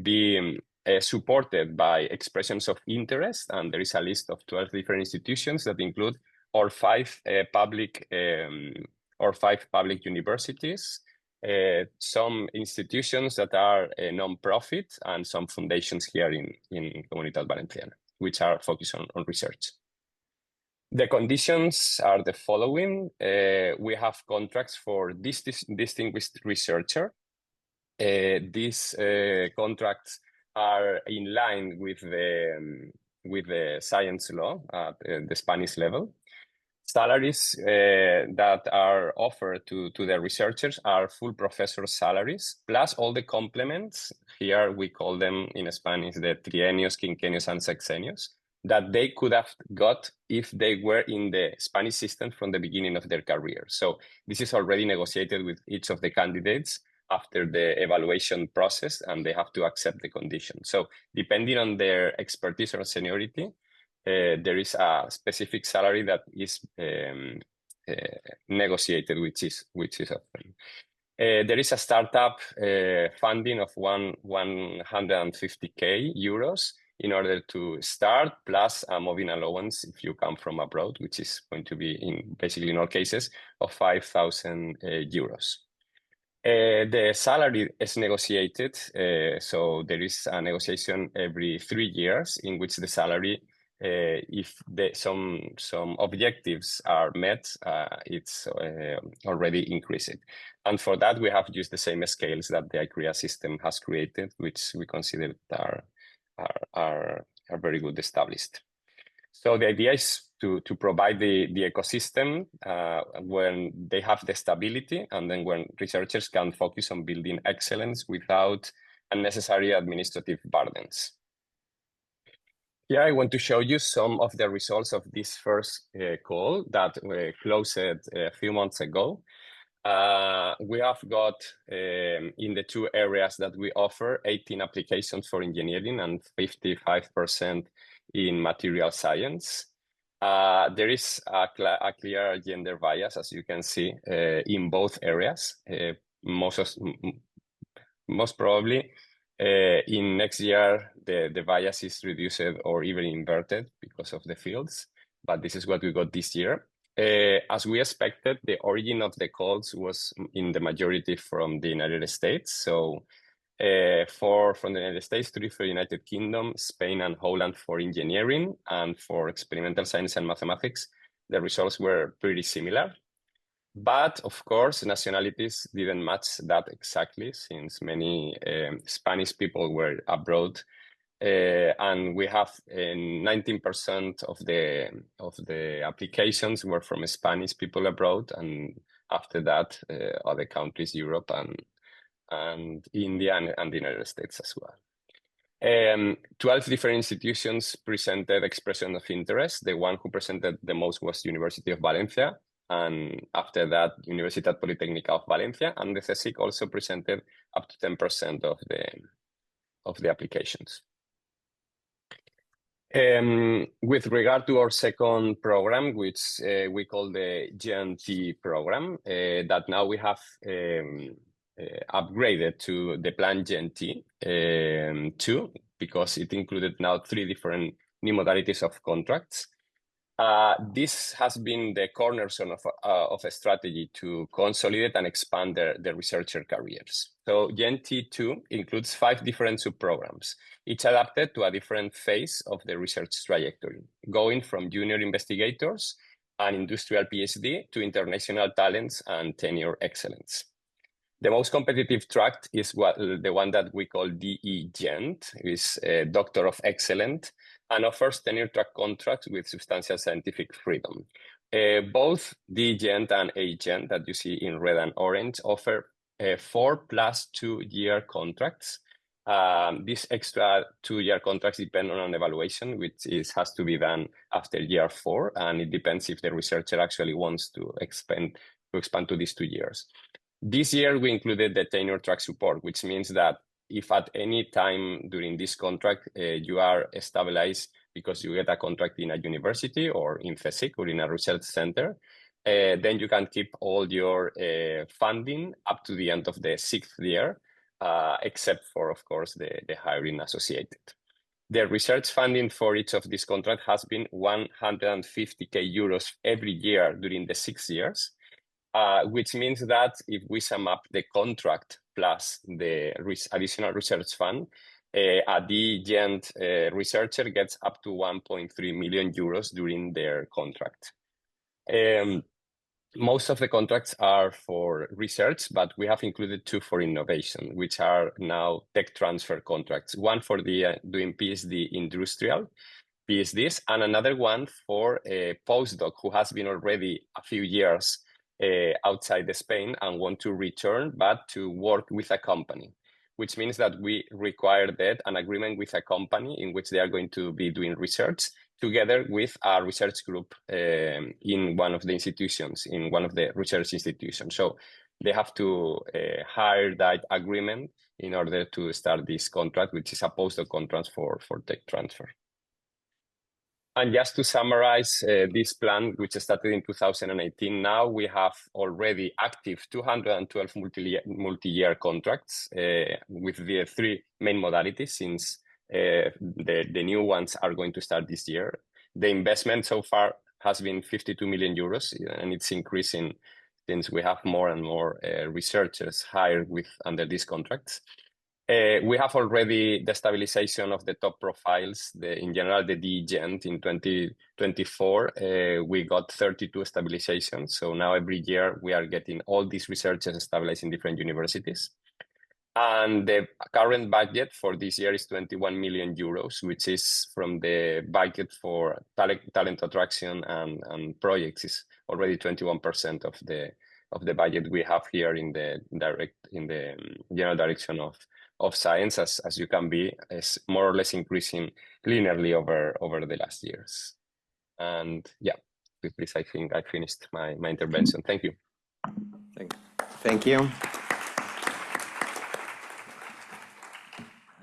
be supported by expressions of interest, and there is a list of 12 different institutions that include or 5 public universities, some institutions that are non-profit, and some foundations here in Comunitat Valenciana, which are focused on research. The conditions are the following. We have contracts for this distinguished researcher. These contracts are in line with the science law at the Spanish level. Salaries that are offered to the researchers are full professor salaries, plus all the complements. Here we call them in Spanish the trienios, quinquenios, and sexenios, that they could have got if they were in the Spanish system from the beginning of their career. So this is already negotiated with each of the candidates after the evaluation process, and they have to accept the conditions. So depending on their expertise or seniority, there is a specific salary that is negotiated, which is often. There is a startup funding of 150,000 euros in order to start, plus a moving allowance if you come from abroad, which is going to be basically in all cases of 5,000 euros. The salary is negotiated, so there is a negotiation every 3 years in which the salary, if some objectives are met, it's already increased. And for that, we have used the same scales that the ICREA system has created, which we consider are very good established. So the idea is to provide the ecosystem when they have the stability, and then when researchers can focus on building excellence without unnecessary administrative burdens. Here I want to show you some of the results of this first call that closed a few months ago. We have got in the two areas that we offer 18 applications for engineering and 55% in material science. There is a clear gender bias, as you can see, in both areas. Most probably, in next year, the bias is reduced or even inverted because of the fields, but this is what we got this year. As we expected, the origin of the calls was in the majority from the United States. So 4 from the United States, 3 for the United Kingdom, Spain and Holland for engineering, and for experimental science and mathematics, the results were pretty similar. But of course, nationalities didn't match that exactly, since many Spanish people were abroad. And we have 19% of the applications were from Spanish people abroad, and after that, other countries, Europe and India and the United States as well. 12 different institutions presented expression of interest. The one who presented the most was University of Valencia, and after that, Universidad Politécnica of Valencia, and the CSIC also presented up to 10% of the applications. With regard to our second program, which we call the GNT program, that now we have upgraded to the plan GNT 2, because it included now 3 different new modalities of contracts. This has been the cornerstone of a strategy to consolidate and expand the researcher careers. So GNT2 includes 5 different subprograms, each adapted to a different phase of the research trajectory, going from junior investigators and industrial PhD to international talents and tenure excellence. The most competitive track is the one that we call DE-GENT, is Doctor of Excellence, and offers tenure track contracts with substantial scientific freedom. Both DE-GENT and A-GENT that you see in red and orange offer 4 + 2 year contracts. These extra 2-year contracts depend on an evaluation, which has to be done after year 4, and it depends if the researcher actually wants to expand to these 2 years. This year, we included the tenure track support, which means that if at any time during this contract you are stabilized because you get a contract in a university or in CSIC or in a research center, then you can keep all your funding up to the end of the 6th year, except for, of course, the hiring associated. The research funding for each of these contracts has been 150,000 euros every year during the 6 years. Which means that if we sum up the contract plus the additional research fund, a DE-GENT researcher gets up to 1.3 million euros during their contract. Most of the contracts are for research, but we have included 2 for innovation, which are now tech transfer contracts. One for doing PhD industrial PhDs, and another one for a postdoc who has been already a few years outside Spain and want to return, but to work with a company, which means that we require that an agreement with a company in which they are going to be doing research together with a research group in one of the institutions, in one of the research institutions. So they have to hire that agreement in order to start this contract, which is a postdoc contract for tech transfer. And just to summarize this plan, which started in 2018, now we have already active 212 multi-year contracts with the 3 main modalities, since the new ones are going to start this year. The investment so far has been 52 million euros, and it's increasing since we have more and more researchers hired under these contracts. We have already the stabilization of the top profiles. In general, the DE-GENT in 2024, we got 32 stabilizations. So now every year we are getting all these researchers stabilized in different universities. And the current budget for this year is 21 million euros, which is from the budget for talent attraction and projects is already 21% of the budget we have here in the general direction of science, as you can be, is more or less increasing linearly over the last years. And yeah, with this, I think I finished my intervention. Thank you. Thank you.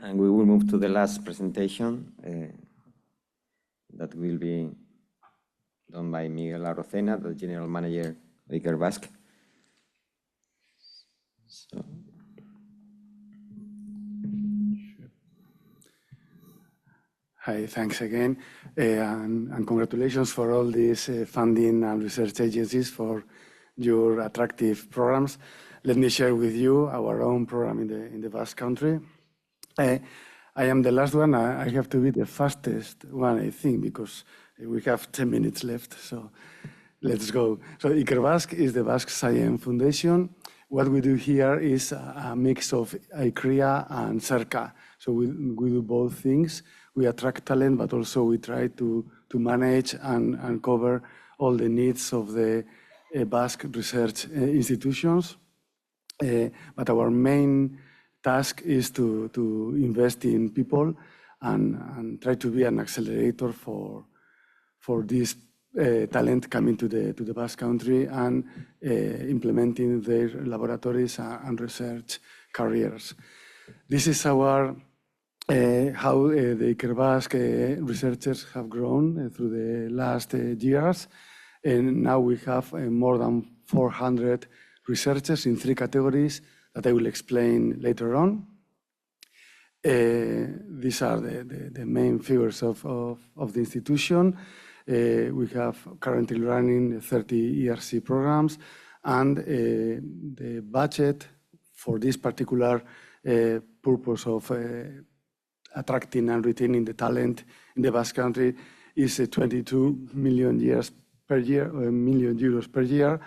And we will move to the last presentation that will be done by Miguel Arocena, the General Manager of Iker Basque. So. Hi, thanks again. And congratulations for all these funding and research agencies for your attractive programs. Let me share with you our own program in the Basque Country. I am the last one. I have to be the fastest one, I think, because we have 10 minutes left. So let's go. So Iker Basque is the Basque Science Foundation. What we do here is a mix of ICRIA and CERCA. So we do both things. We attract talent, but also we try to manage and cover all the needs of the Basque research institutions. But our main task is to invest in people and try to be an accelerator for this talent coming to the Basque Country and implementing their laboratories and research careers. This is our how the Iker Basque researchers have grown through the last years. And now we have more than 400 researchers in 3 categories that I will explain later on. These are the main figures of the institution. We have currently running 30 ERC programs, and the budget for this particular purpose of attracting and retaining the talent in the Basque Country is 22 million euros per year.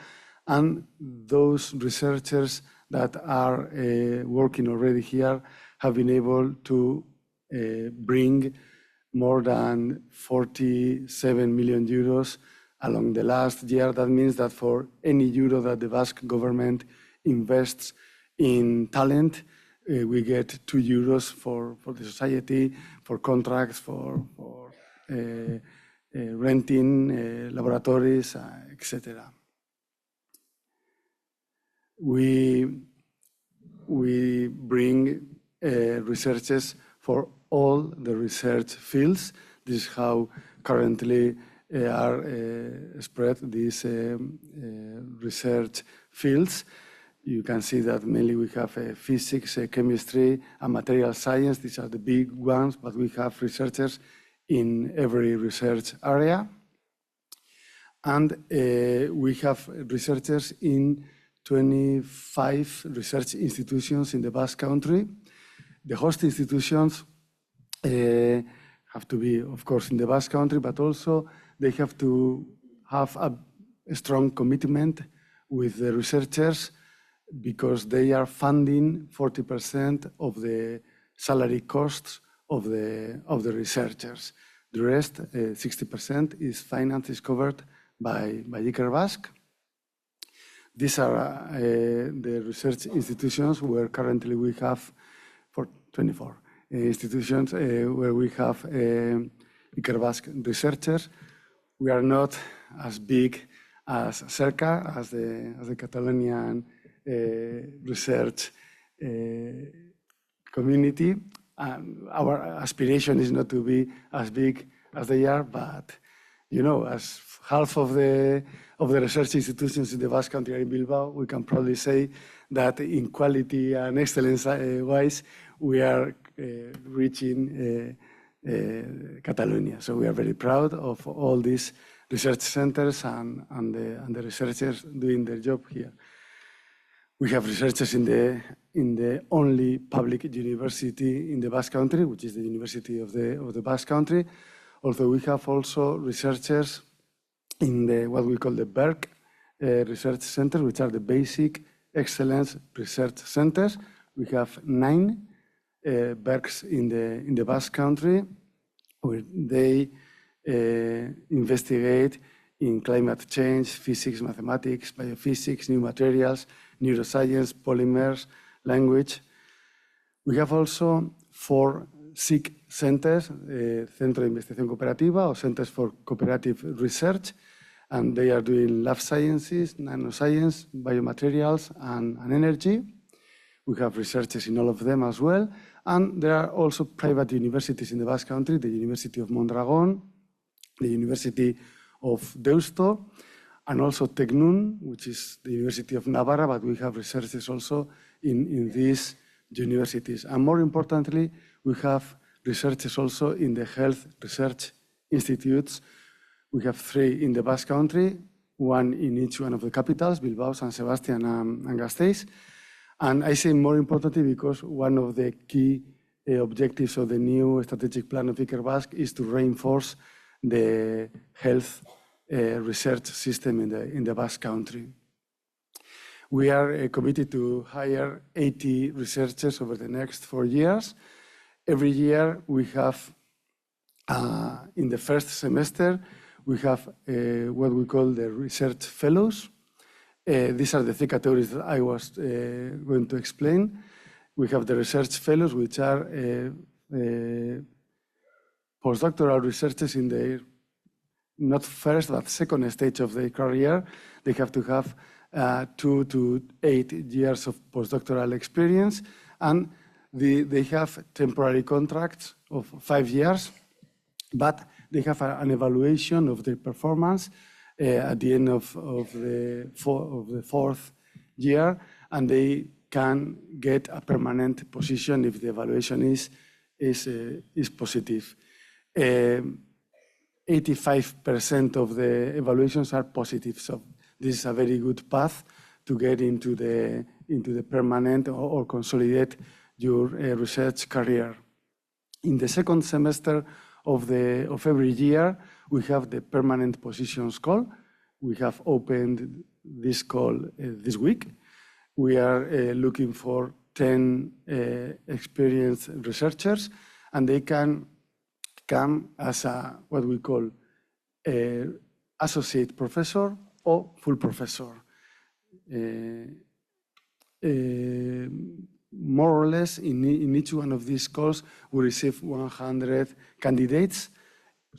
And those researchers that are working already here have been able to bring more than 47 million euros along the last year. That means that for any euro that the Basque government invests in talent, we get 2 euros for the society, for contracts, for renting laboratories, etc. We bring researchers for all the research fields. This is how currently are spread these research fields. You can see that mainly we have physics, chemistry, and material science. These are the big ones, but we have researchers in every research area. And we have researchers in 25 research institutions in the Basque Country. The host institutions have to be, of course, in the Basque Country, but also they have to have a strong commitment with the researchers, because they are funding 40% of the salary costs of the researchers. The rest, 60%, is covered by Iker Basque. These are the research institutions where currently we have 24 institutions where we have Iker Basque researchers. We are not as big as CERCA, as the Catalonian research community. Our aspiration is not to be as big as they are, but you know, as half of the research institutions in the Basque Country are in Bilbao, we can probably say that in quality and excellence wise, we are reaching Catalonia. So we are very proud of all these research centers and the researchers doing their job here. We have researchers in the only public university in the Basque Country, which is the University of the Basque Country. Although we have also researchers in what we call the BERC research centers, which are the basic excellence research centers We have 9 works in the Basque Country where they investigate in climate change, physics, mathematics, biophysics, new materials, neuroscience, polymers, language. We have also 4 SIC centers, Centro de Investigación Cooperativa or Centers for Cooperative Research, and they are doing life sciences, nanoscience, biomaterials, and energy. We have researchers in all of them as well. And there are also private universities in the Basque Country, the University of Mondragon, the University of Deusto, and also Tecnun, which is the University of Navarra, but we have researchers also in these universities. And more importantly, we have researchers also in the health research institutes. We have 3 in the Basque Country, 1 in each one of the capitals, Bilbao, San Sebastián, and Gasteiz. And I say more importantly because one of the key objectives of the new strategic plan of Iker Basque is to reinforce the health research system in the Basque Country. We are committed to hire 80 researchers over the next 4 years. Every year we have, in the first semester, we have what we call the research fellows. These are the 3 categories that I was going to explain. We have the research fellows, which are postdoctoral researchers in their not first but second stage of their career. They have to have 2 to 8 years of postdoctoral experience, and they have temporary contracts of 5 years, but they have an evaluation of their performance at the end of the 4th year, and they can get a permanent position if the evaluation is positive. 85% of the evaluations are positive, so this is a very good path to get into the permanent or consolidate your research career. In the second semester of every year, we have the permanent positions call. We have opened this call this week. We are looking for 10 experienced researchers, and they can come as what we call associate professor or full professor. More or less, in each one of these calls, we receive 100 candidates.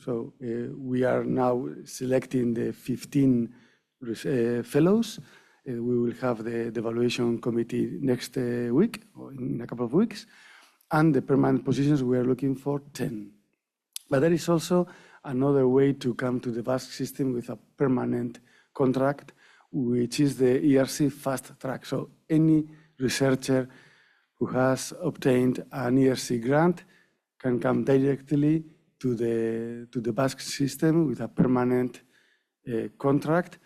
So we are now selecting the 15 fellows. We will have the evaluation committee next week, or in a couple of weeks. And the permanent positions, we are looking for 10. But there is also another way to come to the Basque system with a permanent contract, which is the ERC fast track. So any researcher who has obtained an ERC grant can come directly to the Basque system with a permanent contract,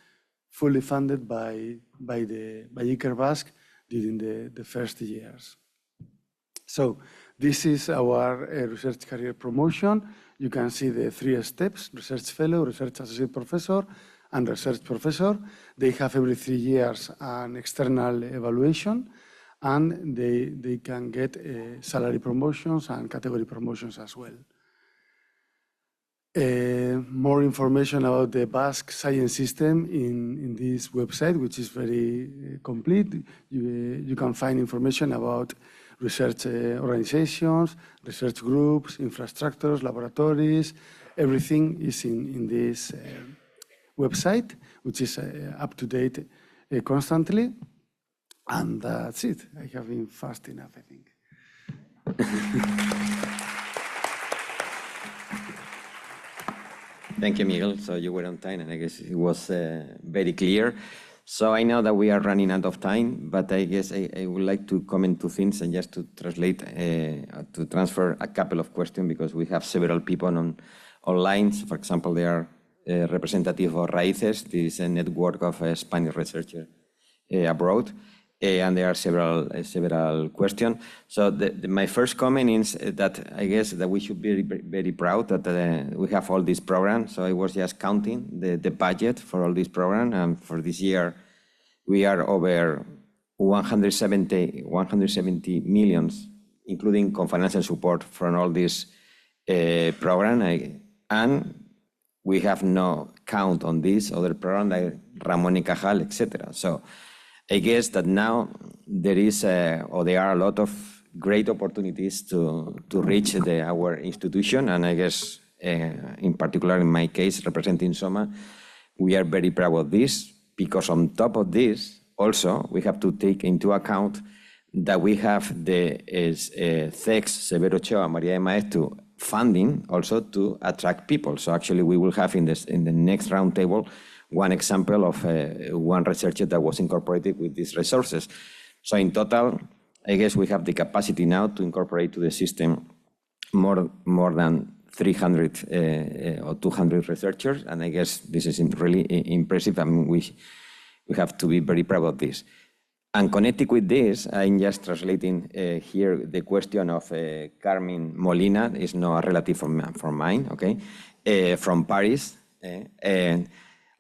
fully funded by Iker Basque during the first years. So this is our research career promotion. You can see the 3 steps: research fellow, research associate professor, and research professor. They have every 3 years an external evaluation, and they can get salary promotions and category promotions as well. More information about the Basque science system in this website, which is very complete. You can find information about research organizations, research groups, infrastructures, laboratories. Everything is in this website, which is up to date constantly. And that's it. I have been fast enough, I think. Thank you, Miguel. So you were on time, and I guess it was very clear. So I know that we are running out of time, but I guess I would like to comment 2 things and just to translate, to transfer a couple of questions, because we have several people online. So for example, they are representative of Raíces. This is a network of Spanish researchers abroad. And there are several questions. So my first comment is that I guess that we should be very proud that we have all these programs. So I was just counting the budget for all these programs, and for this year we are over 170 millions, including financial support from all this program, and we have no count on this other program like Ramón y Cajal, etc. So I guess that now there is or there are a lot of great opportunities to reach our institution, and I guess in particular in my case representing SOMMa, we are very proud of this, because on top of this also we have to take into account that we have the CEX, Severo, Ochoa, María and Maeztu funding also to attract people. So actually we will have in the next roundtable one example of one researcher that was incorporated with these resources. So in total, I guess we have the capacity now to incorporate to the system more than 300 or 200 researchers, and I guess this is really impressive. I mean, we have to be very proud of this. And connected with this, I'm just translating here the question of Carmen Molina, is not a relative from mine, okay, from Paris.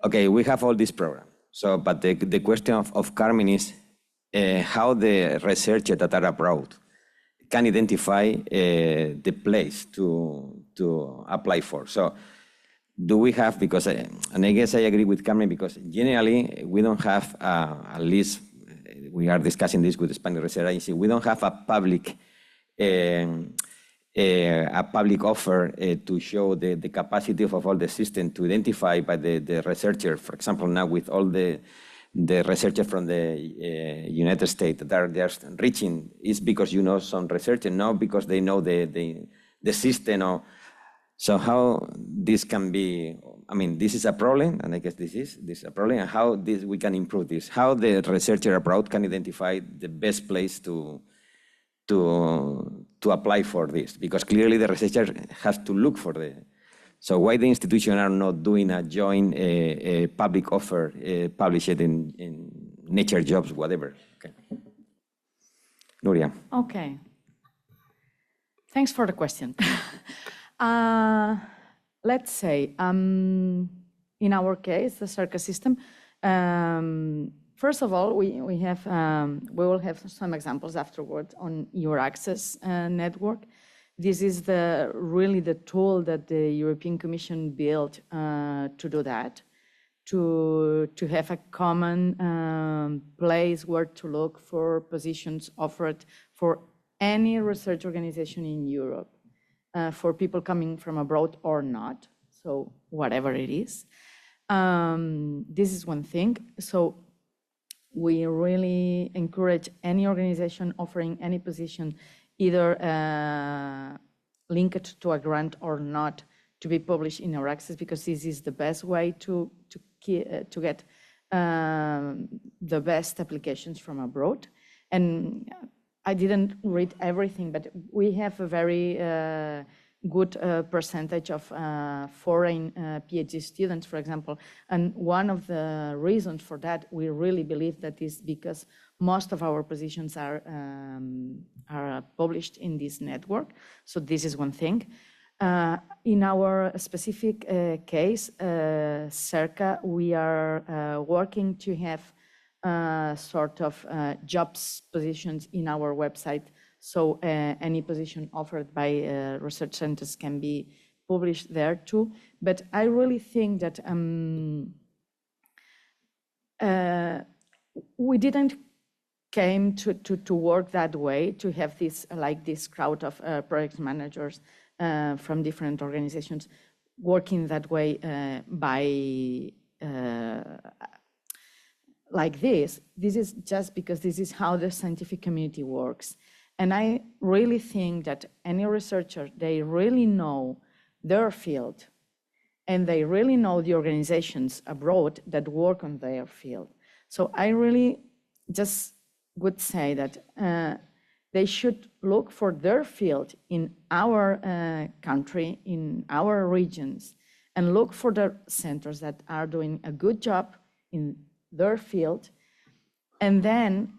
Okay, we have all this program. So, but the question of Carmen is how the researchers that are abroad can identify the place to apply for. So, do we have, because, and I guess I agree with Carmen, because generally we don't have, at least we are discussing this with the Spanish Research Agency, we don't have a public offer to show the capacity of all the system to identify by the researcher. For example, now with all the researchers from the United States that are just reaching, is because you know some researchers, not because they know the system. Or, so how this can be, I mean, this is a problem, and I guess this is a problem, and how we can improve this, how the researcher abroad can identify the best place to apply for this, because clearly the researcher has to look for so why the institutions are not doing a joint public offer, publish it in Nature Jobs, whatever. Okay. Nuria. Okay. Thanks for the question. Let's say, in our case, the CERCA system, first of all, we will have some examples afterwards on your access network. This is really the tool that the European Commission built to do that, to have a common place where to look for positions offered for any research organization in Europe, for people coming from abroad or not, so whatever it is. This is one thing. So we really encourage any organization offering any position, either linked to a grant or not, to be published in our access, because this is the best way to get the best applications from abroad. And I didn't read everything, but we have a very good percentage of foreign PhD students, for example. And one of the reasons for that, we really believe that is because most of our positions are published in this network. So this is one thing. In our specific case, CERCA, we are working to have sort of jobs positions in our website. So any position offered by research centers can be published there too. But I really think that we didn't came to work that way, to have this crowd of project managers from different organizations working that way like this. This is just because this is how the scientific community works. And I really think that any researcher, they really know their field, and they really know the organizations abroad that work on their field. So I really just would say that they should look for their field in our country, in our regions, and look for the centers that are doing a good job in their field. And then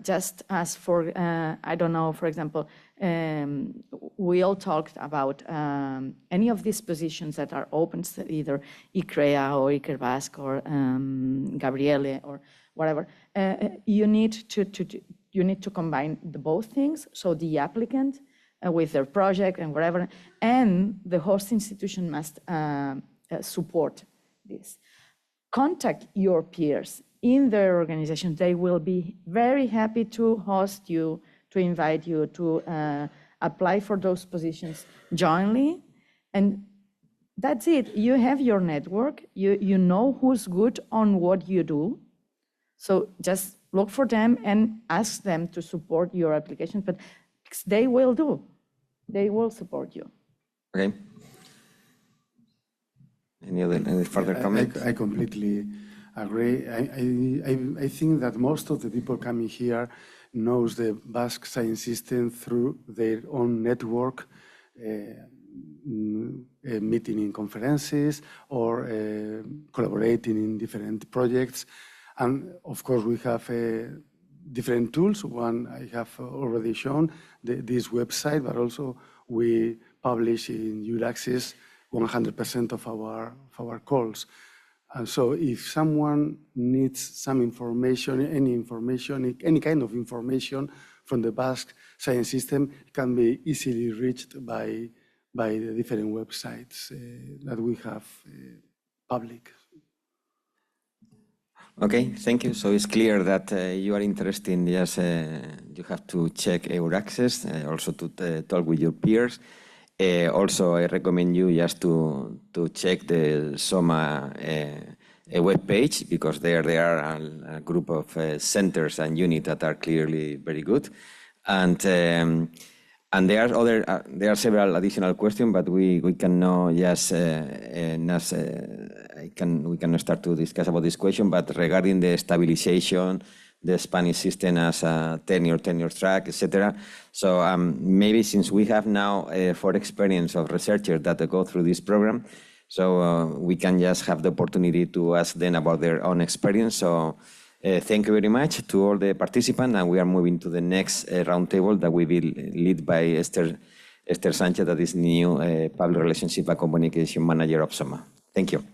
just as for, I don't know, for example, we all talked about any of these positions that are open, either ICREA or Iker Basque or Gabriele or whatever. You need to combine both things. So the applicant with their project and whatever, and the host institution must support this. Contact your peers in their organization. They will be very happy to host you, to invite you to apply for those positions jointly. And that's it. You have your network. You know who's good on what you do. So just look for them and ask them to support your application. But they will do. They will support you. Okay. Any further comments? I completely agree. I think that most of the people coming here knows the Basque science system through their own network, meeting in conferences or collaborating in different projects. And of course, we have different tools. One I have already shown, this website, but also we publish in your access 100% of our calls. And so if someone needs some information, any kind of information from the Basque science system, it can be easily reached by the different websites that we have public. Okay, thank you. So it's clear that you are interested in yes, you have to check your access, also to talk with your peers. Also, I recommend you just to check the SOMMa web page, because there are a group of centers and units that are clearly very good. And there are several additional questions, but we can now just we can start to discuss about this question. But regarding the stabilization, the Spanish system as a tenure track, etc. So maybe since we have now 4 experience of researchers that go through this program, so we can just have the opportunity to ask them about their own experience. So thank you very much to all the participants, and we are moving to the next roundtable that will be led by Esther Sanchez, that is new Public Relationship and Communication Manager of SOMMa. Thank you.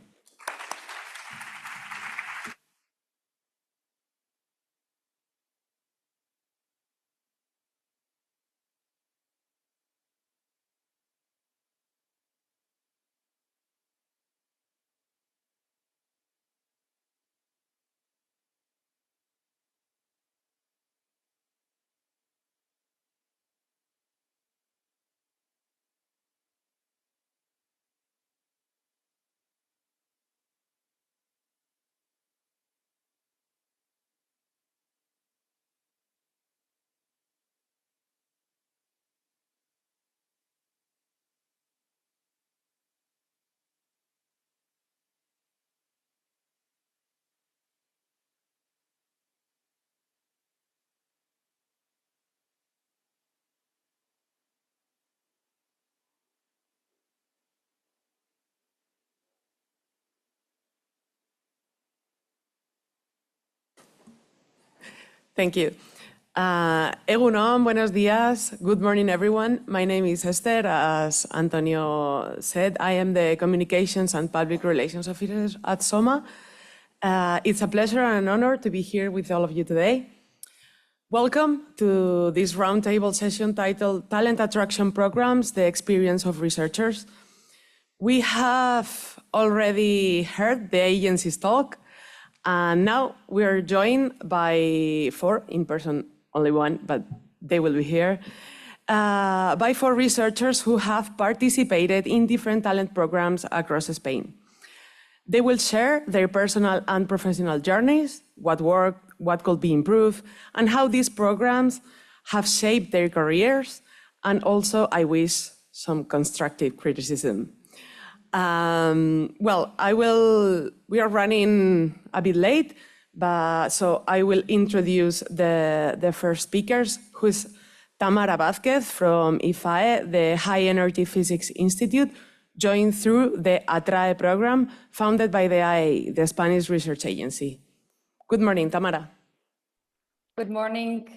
Thank you. Egunon, buenos días. Good morning, everyone. My name is Esther. As Antonio said, I am the Communications and Public Relations Officer at SOMMa. It's a pleasure and an honor to be here with all of you today. Welcome to this roundtable session titled Talent Attraction Programs, the Experience of Researchers. We have already heard the agency's talk, and now we are joined by 4, in person only 1, but they will be here, by 4 researchers who have participated in different talent programs across Spain. They will share their personal and professional journeys, what worked, what could be improved, and how these programs have shaped their careers, and also, I wish, some constructive criticism. We are running a bit late, so I will introduce the first speakers, who is Tamara Vázquez from IFAE, the High Energy Physics Institute, joined through the Atracción program founded by the IAE, the Spanish research agency. Good morning, Tamara. Good morning.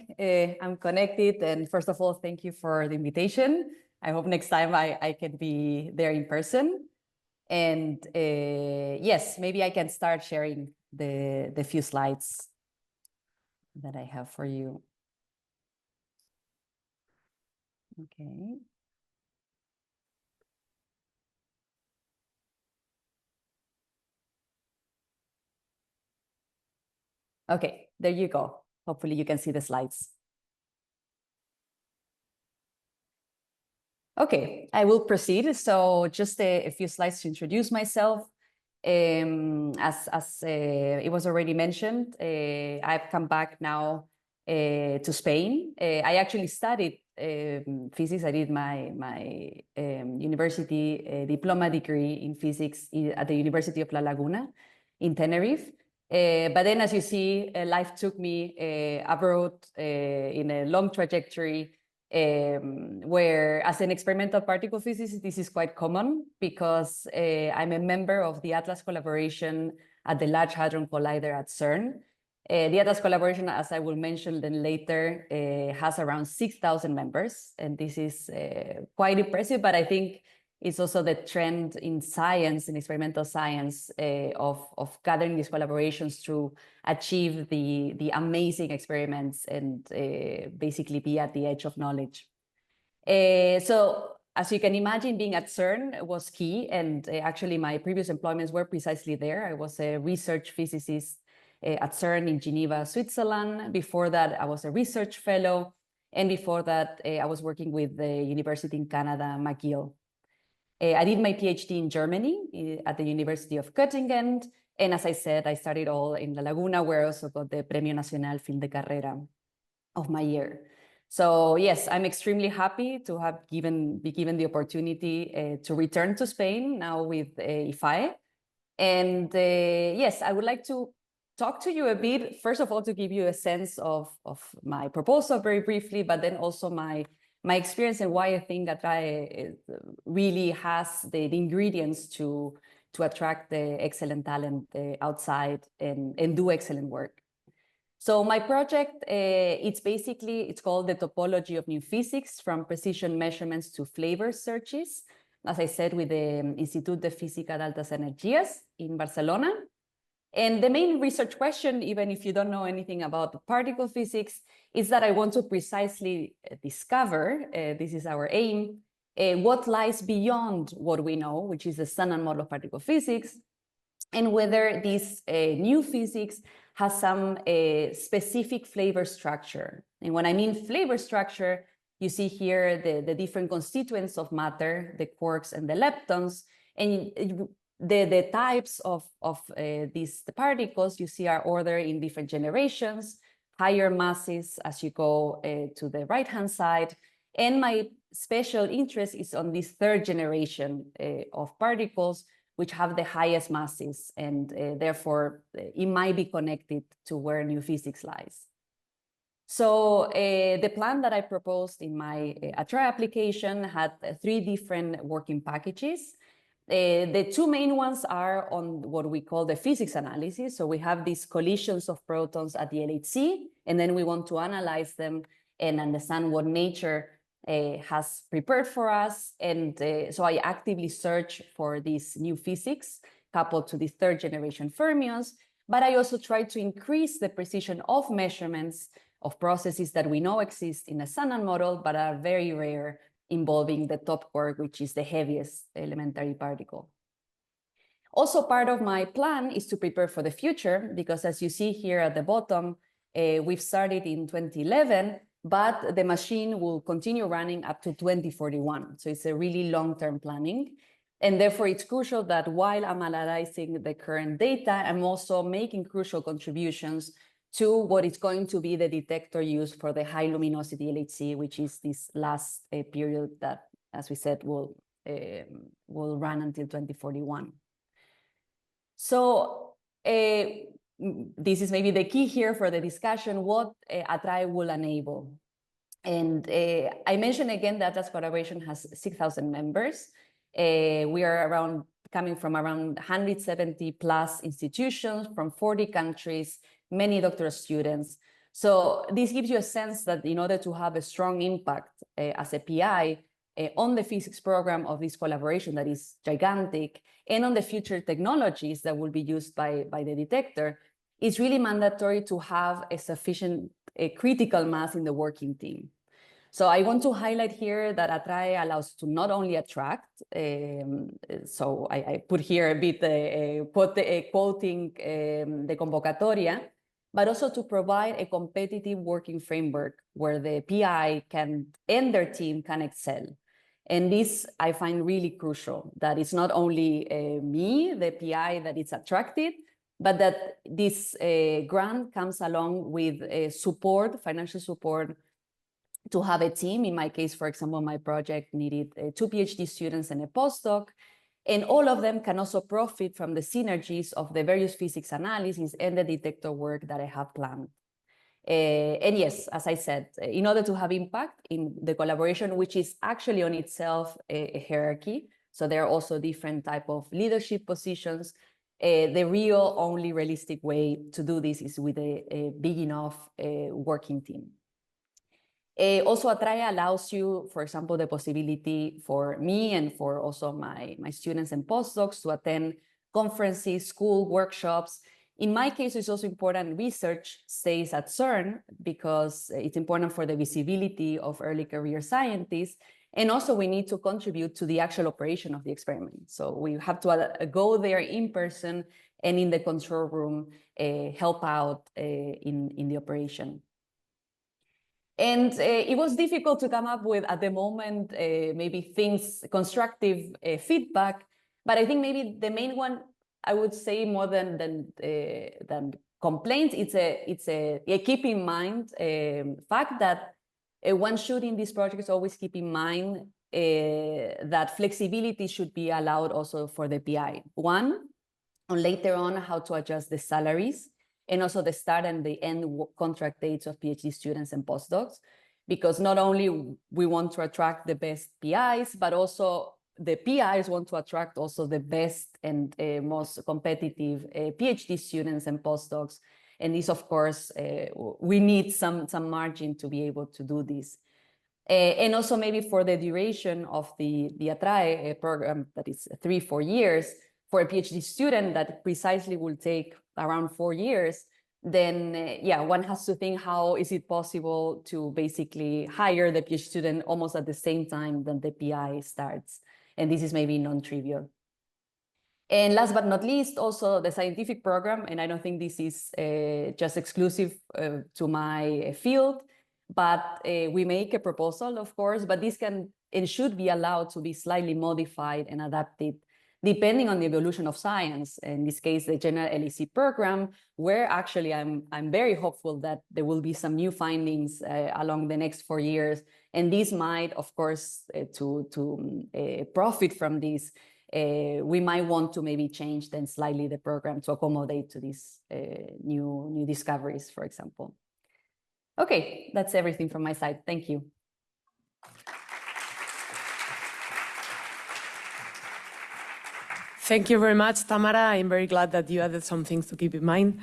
I'm connected, and first of all, thank you for the invitation. I hope next time I can be there in person. And yes, maybe I can start sharing the few slides that I have for you. Okay. Okay, there you go. Hopefully you can see the slides. Okay, I will proceed. So just a few slides to introduce myself. As it was already mentioned, I've come back now to Spain. I actually studied physics. I did my university diploma degree in physics at the University of La Laguna in Tenerife. But then, as you see, life took me abroad in a long trajectory where, as an experimental particle physicist, this is quite common because I'm a member of the Atlas collaboration at the Large Hadron Collider at CERN. The Atlas collaboration, as I will mention then later, has around 6,000 members, and this is quite impressive, but I think it's also the trend in science, in experimental science, of gathering these collaborations to achieve the amazing experiments and basically be at the edge of knowledge. So as you can imagine, being at CERN was key, and actually my previous employments were precisely there. I was a research physicist at CERN in Geneva, Switzerland. Before that, I was a research fellow, and before that, I was working with the university in Canada, McGill. I did my PhD in Germany at the University of Göttingen. And as I said, I studied all in La Laguna, where I also got the Premio Nacional Fin de Carrera of my year. So yes, I'm extremely happy to have be given the opportunity to return to Spain now with IFAE. And yes, I would like to talk to you a bit, first of all, to give you a sense of my proposal very briefly, but then also my experience and why I think Atrae really has the ingredients to attract the excellent talent outside and do excellent work. So my project, it's called the topology of new physics, from precision measurements to flavor searches, as I said, with the Institut de Física de Altas Energías in Barcelona. And the main research question, even if you don't know anything about particle physics, is that I want to precisely discover, this is our aim, what lies beyond what we know, which is the standard model of particle physics, and whether this new physics has some specific flavor structure. And when I mean flavor structure, you see here the different constituents of matter, the quarks and the leptons, and the types of these particles you see are ordered in different generations, higher masses as you go to the right-hand side. And my special interest is on this third generation of particles, which have the highest masses, and therefore it might be connected to where new physics lies. So the plan that I proposed in my Atrae application had 3 different working packages. The 2 main ones are on what we call the physics analysis. So we have these collisions of protons at the LHC, and then we want to analyze them and understand what nature has prepared for us. And so I actively search for this new physics coupled to the 3rd generation fermions, but I also try to increase the precision of measurements of processes that we know exist in a standard model, but are very rare, involving the top quark, which is the heaviest elementary particle. Also, part of my plan is to prepare for the future, because as you see here at the bottom, we've started in 2011, but the machine will continue running up to 2041. So it's a really long-term planning. And therefore, it's crucial that while I'm analyzing the current data, I'm also making crucial contributions to what is going to be the detector used for the high luminosity LHC, which is this last period that, as we said, will run until 2041. So this is maybe the key here for the discussion, what Atrae will enable. And I mentioned again that Atlas collaboration has 6,000 members. We are coming from around 170 plus institutions from 40 countries, many doctoral students. So this gives you a sense that in order to have a strong impact as a PI on the physics program of this collaboration that is gigantic, and on the future technologies that will be used by the detector, it's really mandatory to have a sufficient critical mass in the working team. So I want to highlight here that Atrae allows to not only attract, so I put here a bit quoting the convocatoria, but also to provide a competitive working framework where the PI and their team can excel. And this I find really crucial, that it's not only me, the PI, that it's attracted, but that this grant comes along with support, financial support, to have a team. In my case, for example, my project needed 2 PhD students and a postdoc, and all of them can also profit from the synergies of the various physics analysis and the detector work that I have planned. And yes, as I said, in order to have impact in the collaboration, which is actually on itself a hierarchy, so there are also different type of leadership positions, the real only realistic way to do this is with a big enough working team. Also, Atrae allows you, for example, the possibility for me and for also my students and postdocs to attend conferences, school workshops. In my case, it's also important research stays at CERN because it's important for the visibility of early career scientists. And also we need to contribute to the actual operation of the experiment. So we have to go there in person and in the control room, help out in the operation. And it was difficult to come up with, at the moment, maybe constructive feedback. But I think maybe the main one, I would say more than complaints, it's a keep in mind fact that one should in these projects always keep in mind that flexibility should be allowed also for the PI. One, and later on how to adjust the salaries, and also the start and the end contract dates of PhD students and postdocs, because not only we want to attract the best PIs, but also the PIs want to attract also the best and most competitive PhD students and postdocs. And this, of course, we need some margin to be able to do this. And also maybe for the duration of the Atrae program, that is 3-4 years, for a PhD student that precisely will take around 4 years, then yeah, one has to think how is it possible to basically hire the PhD student almost at the same time that the PI starts. And this is maybe non-trivial. And last but not least, also the scientific program, and I don't think this is just exclusive to my field, but we make a proposal, of course, but this can and should be allowed to be slightly modified and adapted depending on the evolution of science. In this case, the general LEC program, where actually I'm very hopeful that there will be some new findings along the next 4 years. And this might, of course, to profit from this, we might want to maybe change then slightly the program to accommodate to these new discoveries, for example. Okay, that's everything from my side. Thank you. Thank you very much, Tamara. I'm very glad that you added some things to keep in mind.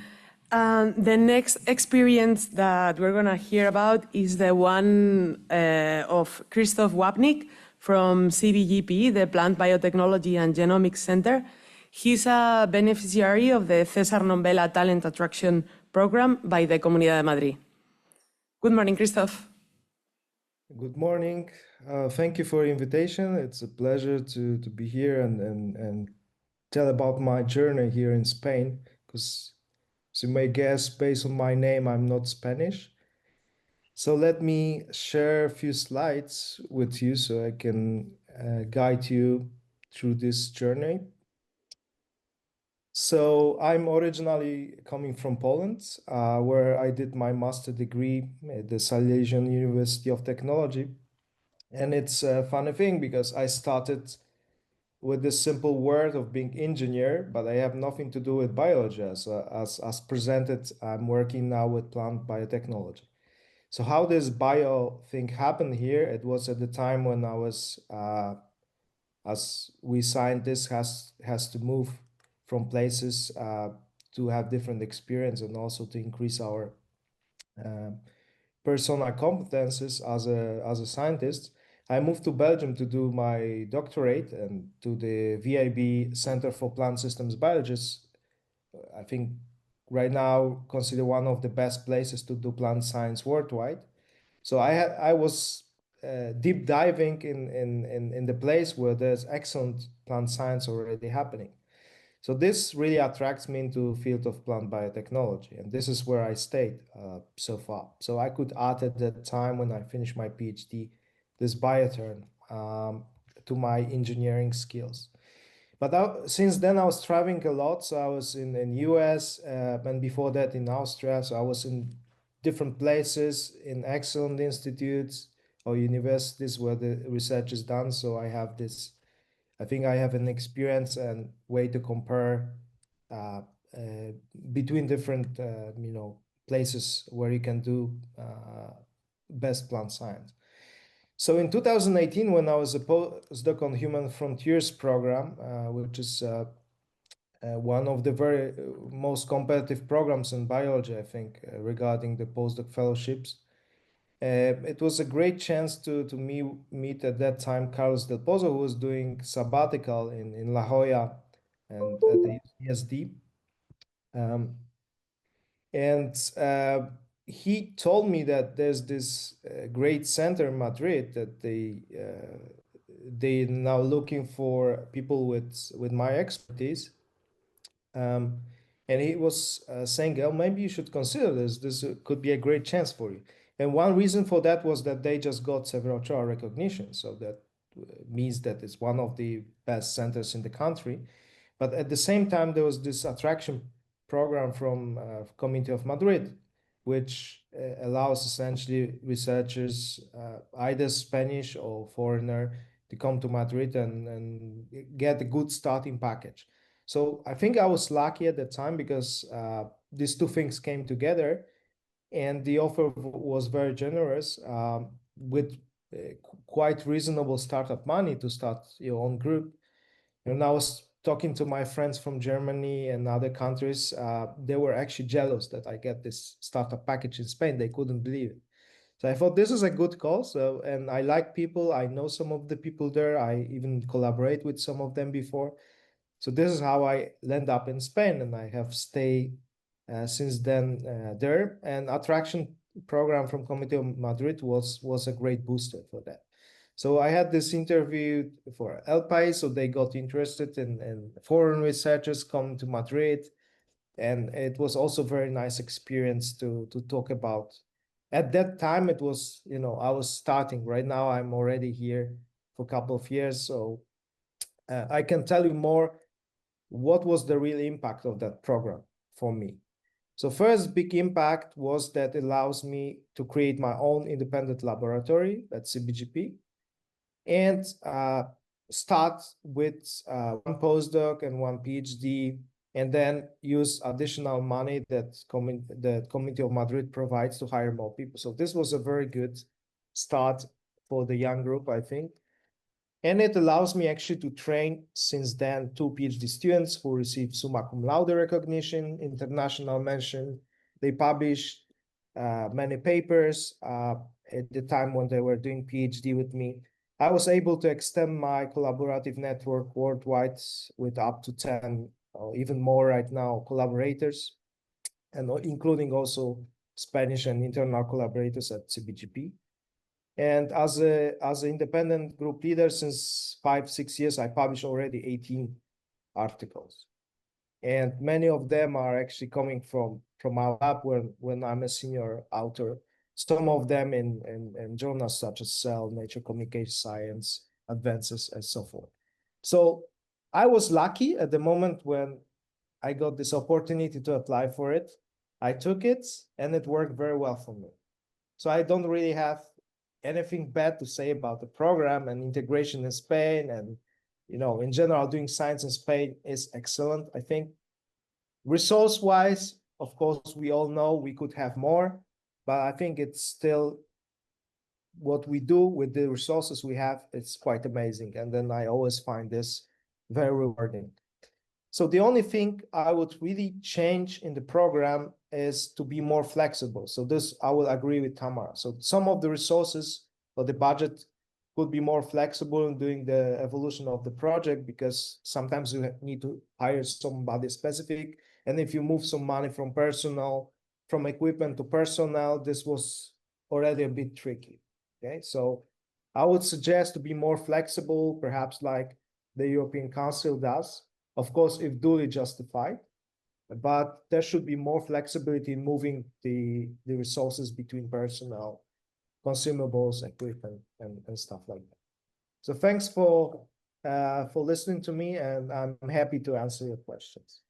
The next experience that we're going to hear about is the one of Krzysztof Łapnik from CBGP, the Plant Biotechnology and Genomics Center. He's a beneficiary of the César Nombela Talent Atracción program by the Comunidad de Madrid. Good morning, Krzysztof. Good morning. Thank you for the invitation. It's a pleasure to be here and tell about my journey here in Spain, because as you may guess, based on my name, I'm not Spanish. So let me share a few slides with you so I can guide you through this journey. So I'm originally coming from Poland, where I did my master degree at the Silesian University of Technology. And it's a funny thing because I started with the simple word of being engineer, but I have nothing to do with biology. As presented, I'm working now with plant biotechnology. So how this bio thing happened here, it was at the time when I was, as we scientists has to move from places to have different experience and also to increase our personal competences as a scientist. I moved to Belgium to do my doctorate and to the VIB Center for Plant Systems Biologists, I think right now considered one of the best places to do plant science worldwide. So I was deep diving in the place where there's excellent plant science already happening. So this really attracts me into field of plant biotechnology, and this is where I stayed so far. So I could add at that time when I finished my PhD this bioturn to my engineering skills. But since then I was traveling a lot. So I was in US and before that in Austria. So I was in different places, in excellent institutes or universities where the research is done. So I think I have an experience and way to compare between different, places where you can do best plant science. So in 2018, when I was a postdoc on Human Frontiers program, which is one of the very most competitive programs in biology, I think, regarding the postdoc fellowships, it was a great chance to meet at that time Carlos Del Pozo, who was doing sabbatical in La Jolla and at the ESD. He told me that there's this great center in Madrid that they now looking for people with my expertise. And he was saying, "Oh, maybe you should consider this. This could be a great chance for you." And one reason for that was that they just got Severo Ochoa recognition, so that means that it's one of the best centers in the country. But at the same time, there was this Atracción program from Community of Madrid, which allows essentially researchers, either Spanish or foreigner, to come to Madrid and get a good starting package. So I think I was lucky at the time because these two things came together, and the offer was very generous with quite reasonable startup money to start your own group. And I was talking to my friends from Germany and other countries. They were actually jealous that I get this startup package in Spain. They couldn't believe it. So I thought this is a good call. So, and I like people. I know some of the people there. I even collaborate with some of them before. So this is how I land up in Spain, and I have stayed since then there. And Atracción program from Comité of Madrid was a great booster for that. So I had this interview for El País, so they got interested in foreign researchers coming to Madrid, and it was also a very nice experience to talk about. At that time, it was, I was starting. Right now, I'm already here for a couple of years, so I can tell you more what was the real impact of that program for me. So first big impact was that it allows me to create my own independent laboratory at CBGP and start with one postdoc and one PhD, and then use additional money that the Community of Madrid provides to hire more people. So this was a very good start for the young group, I think. And it allows me actually to train since then 2 PhD students who receive summa cum laude recognition, international mention. They published many papers at the time when they were doing PhD with me. I was able to extend my collaborative network worldwide with up to 10 or even more right now collaborators, and including also Spanish and internal collaborators at CBGP. And as an independent group leader since 5-6 years, I published already 18 articles. And many of them are actually coming from our lab when I'm a senior author. Some of them in journals such as Cell, Nature Communication Science, Advances, and so forth. So I was lucky at the moment when I got this opportunity to apply for it. I took it, and it worked very well for me. So I don't really have anything bad to say about the program and integration in Spain. And, in general, doing science in Spain is excellent, I think. Resource-wise, of course, we all know we could have more, but I think it's still what we do with the resources we have. It's quite amazing. And then I always find this very rewarding. So the only thing I would really change in the program is to be more flexible. So this, I will agree with Tamara. So some of the resources or the budget could be more flexible in doing the evolution of the project, because sometimes you need to hire somebody specific And if you move some money from equipment to personnel, this was already a bit tricky. Okay, so I would suggest to be more flexible, perhaps like the European Council does, of course, if duly justified, but there should be more flexibility in moving the resources between personnel, consumables, equipment, and stuff like that. So thanks for listening to me, and I'm happy to answer your questions.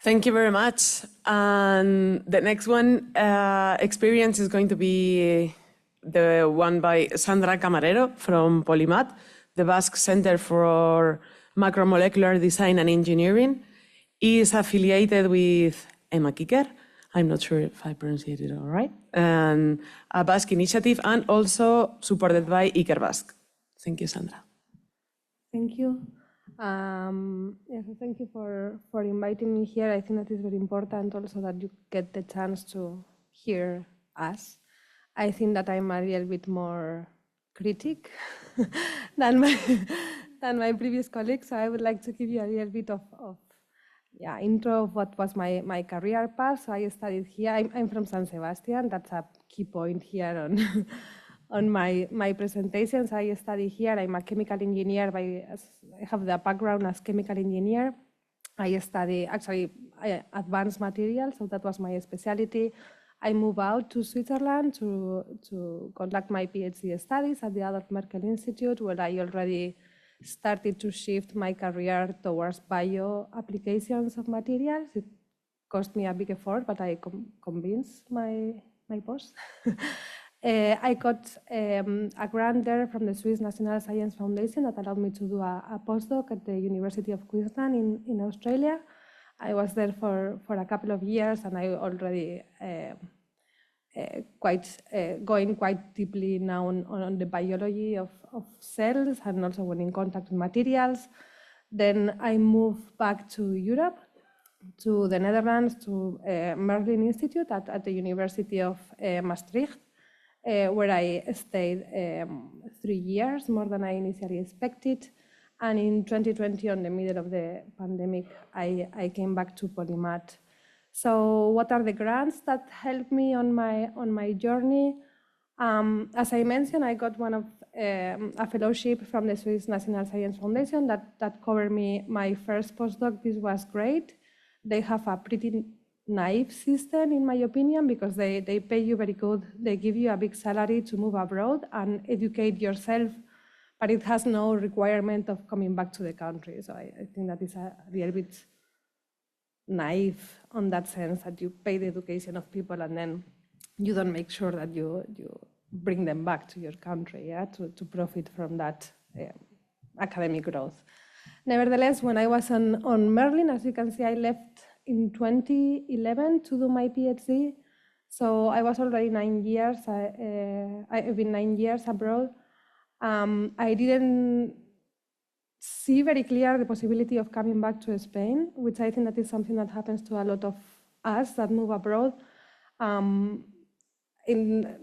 Thank you very much. And the next one experience is going to be the one by Sandra Camarero from Polymath, the Basque Center for Macromolecular Design and Engineering. Is affiliated with Emma Kicker, I'm not sure if I pronounced it all right, and a Basque initiative, and also supported by Iker Basque. Thank you, Sandra. Thank you. Yes, thank you for inviting me here. I think that is very important also that you get the chance to hear us. I think that I'm a little bit more critic than my previous colleagues, so I would like to give you a little bit of intro of what was my career path. So I studied here. I'm from San Sebastián. That's a key point here on my presentations. I study here. I'm a chemical engineer. I have the background as chemical engineer. I study advanced materials, so that was my specialty. I moved out to Switzerland to conduct my PhD studies at the Adolf Merkel Institute, where I already started to shift my career towards bio applications of materials. It cost me a big effort, but I convinced my boss. I got a grant there from the Swiss National Science Foundation that allowed me to do a postdoc at the University of Queensland in Australia. I was there for a couple of years, and I already going quite deeply now on the biology of cells, and also when in contact with materials. Then I moved back to Europe, to the Netherlands, to Merlin Institute at the University of Maastricht, where I stayed 3 years, more than I initially expected. And in 2020, on the middle of the pandemic, I came back to Polymath. So what are the grants that helped me on my journey? As I mentioned, I got one of a fellowship from the Swiss National Science Foundation that covered me my first postdoc. This was great. They have a pretty naive system, in my opinion, because they pay you very good. They give you a big salary to move abroad and educate yourself, but it has no requirement of coming back to the country. So I think that is a little bit naive on that sense, that you pay the education of people and then you don't make sure that you bring them back to your country, to profit from that academic growth. Nevertheless, when I was on Merlin, as you can see, I left in 2011 to do my PhD. So I was already 9 years. I've been 9 years abroad. I didn't see very clear the possibility of coming back to Spain, which I think that is something that happens to a lot of us that move abroad. In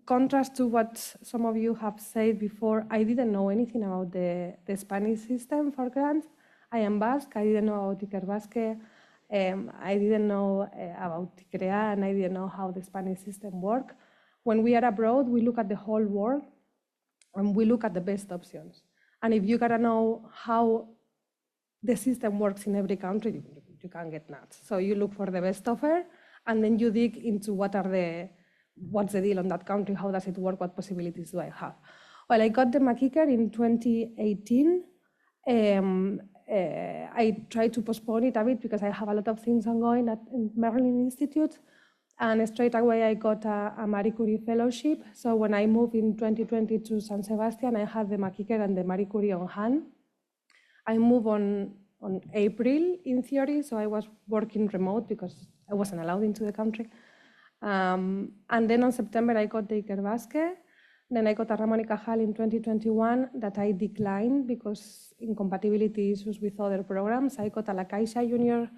contrast to what some of you have said before, I didn't know anything about the Spanish system for grants. I am Basque. I didn't know about Iker Basque. I didn't know about TICREA, and I didn't know how the Spanish system works. When we are abroad, we look at the whole world and we look at the best options. And if you gotta know how the system works in every country, you can get nuts. So you look for the best offer, and then you dig into what's the deal on that country, how does it work, what possibilities do I have? Well, I got the McKicker in 2018. I tried to postpone it a bit because I have a lot of things ongoing at Merlin Institute. And straight away, I got a Marie Curie fellowship. So when I moved in 2020 to San Sebastián, I had the McKicker and the Marie Curie on hand. I moved on April, in theory, so I was working remote because I wasn't allowed into the country. And then on September, I got the Iker Basque. Then I got a Ramón y Cajal in 2021 that I declined because incompatibility issues with other programs. I got a La Caixa Junior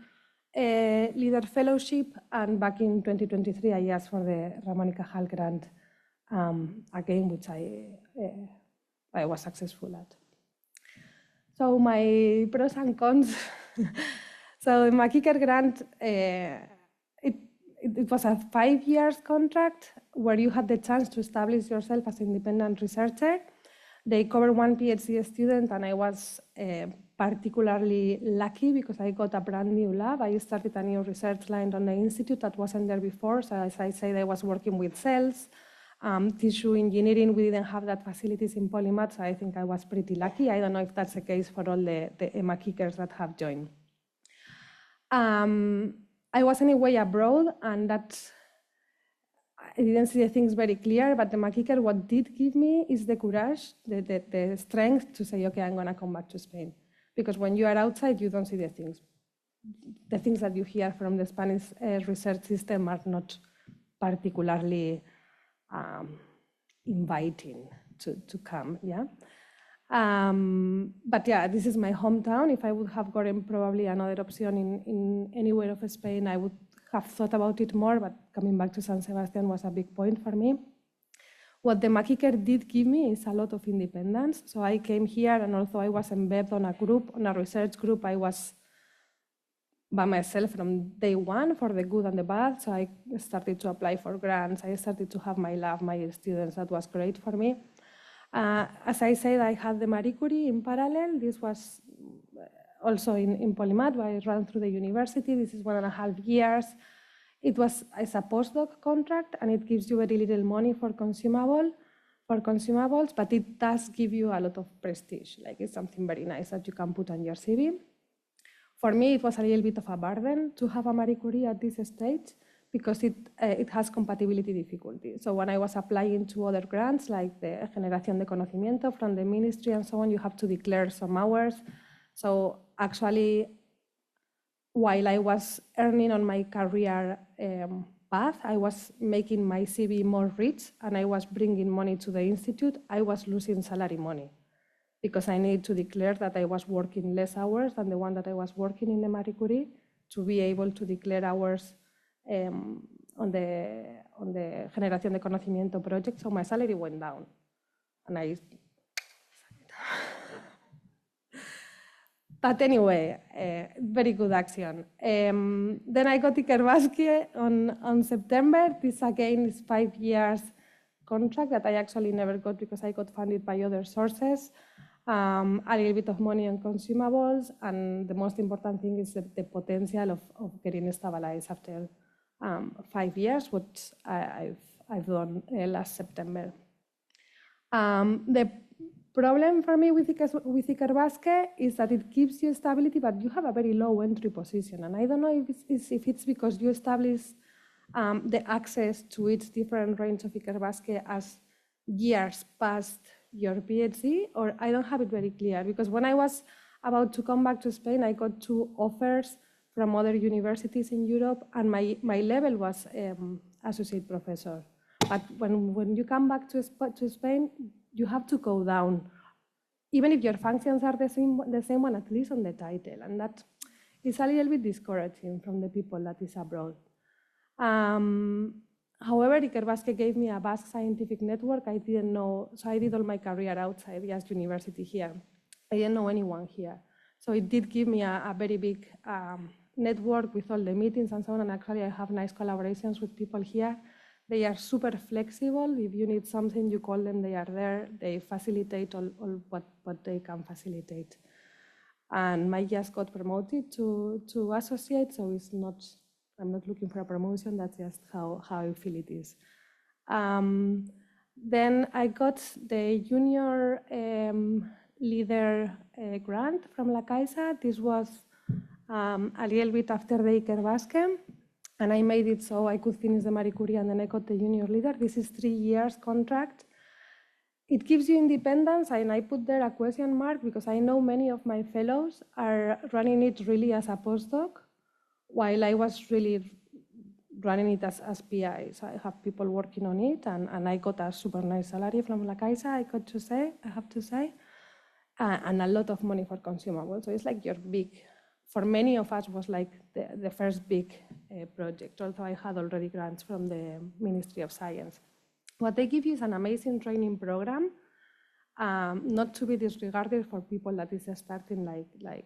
Leader Fellowship, and back in 2023, I asked for the Ramón y Cajal grant again, which I I was successful at. So my pros and cons. So the Makiker grant, it was a 5 years contract where you had the chance to establish yourself as an independent researcher. They covered one PhD student, and I was particularly lucky because I got a brand new lab. I started a new research line on the institute that wasn't there before. So as I said, I was working with cells, tissue engineering. We didn't have that facilities in Polymath, so I think I was pretty lucky. I don't know if that's the case for all the EMA kickers that have joined. I was anyway abroad, and I didn't see the things very clear, but the Makiker, what did give me is the courage, the strength to say, okay, I'm gonna come back to Spain. Because when you are outside, you don't see the things. The things that you hear from the Spanish research system are not particularly inviting to come, yeah? But yeah, this is my hometown. If I would have gotten probably another option in anywhere of Spain, I would have thought about it more, but coming back to San Sebastián was a big point for me. What the Makiker did give me is a lot of independence. So I came here, and although I was embedded on a research group, I was by myself from day one for the good and the bad. So I started to apply for grants. I started to have my lab, my students. That was great for me. As I said, I had the Marie Curie in parallel. This was also in Polymath, where I ran through the university. This is 1.5 years. It was as a postdoc contract, and it gives you very little money for consumables, but it does give you a lot of prestige. Like, it's something very nice that you can put on your CV. For me, it was a little bit of a burden to have a Marie Curie at this stage because it has compatibility difficulties. So when I was applying to other grants, like the Generación de Conocimiento from the ministry and so on, you have to declare some hours. So actually, while I was earning on my career path, I was making my CV more rich, and I was bringing money to the institute. I was losing salary money because I needed to declare that I was working less hours than the one that I was working in the Marie Curie to be able to declare hours on the Generación de Conocimiento project. So my salary went down, and But anyway, very good action. Then I got Ikerbasque on September. This again is 5 years contract that I actually never got because I got funded by other sources. A little bit of money on consumables, and the most important thing is the potential of getting stabilized after 5 years, which I've done last September. The problem for me with Ikerbasque is that it gives you stability, but you have a very low entry position. And I don't know if it's because you establish the access to its different range of Ikerbasque as years past your PhD, or I don't have it very clear. Because when I was about to come back to Spain, I got 2 offers from other universities in Europe, and my level was associate professor. But when you come back to Spain, you have to go down, even if your functions are the same one, at least on the title. And that is a little bit discouraging from the people that is abroad. However, Ikerbasque gave me a vast scientific network. I didn't know, so I did all my career outside just university here. I didn't know anyone here. So it did give me a very big network with all the meetings and so on. And actually, I have nice collaborations with people here. They are super flexible. If you need something, you call them, they are there. They facilitate all what they can facilitate. And Mike just got promoted to associate, so it's not, I'm not looking for a promotion, that's just how I feel it is. Then I got the junior leader grant from La Caixa. This was a little bit after the Ikerbasque. And I made it so I could finish the Marie Curie, and then I got the junior leader. This is 3 years contract. It gives you independence, and I put there a question mark because I know many of my fellows are running it really as a postdoc, while I was really running it as PI. So I have people working on it, and I got a super nice salary from La Caixa, I have to say, and a lot of money for consumables. So it's like your big, for many of us, was like the first big project, although I had already grants from the Ministry of Science. What they give you is an amazing training program. not to be disregarded for people that is starting like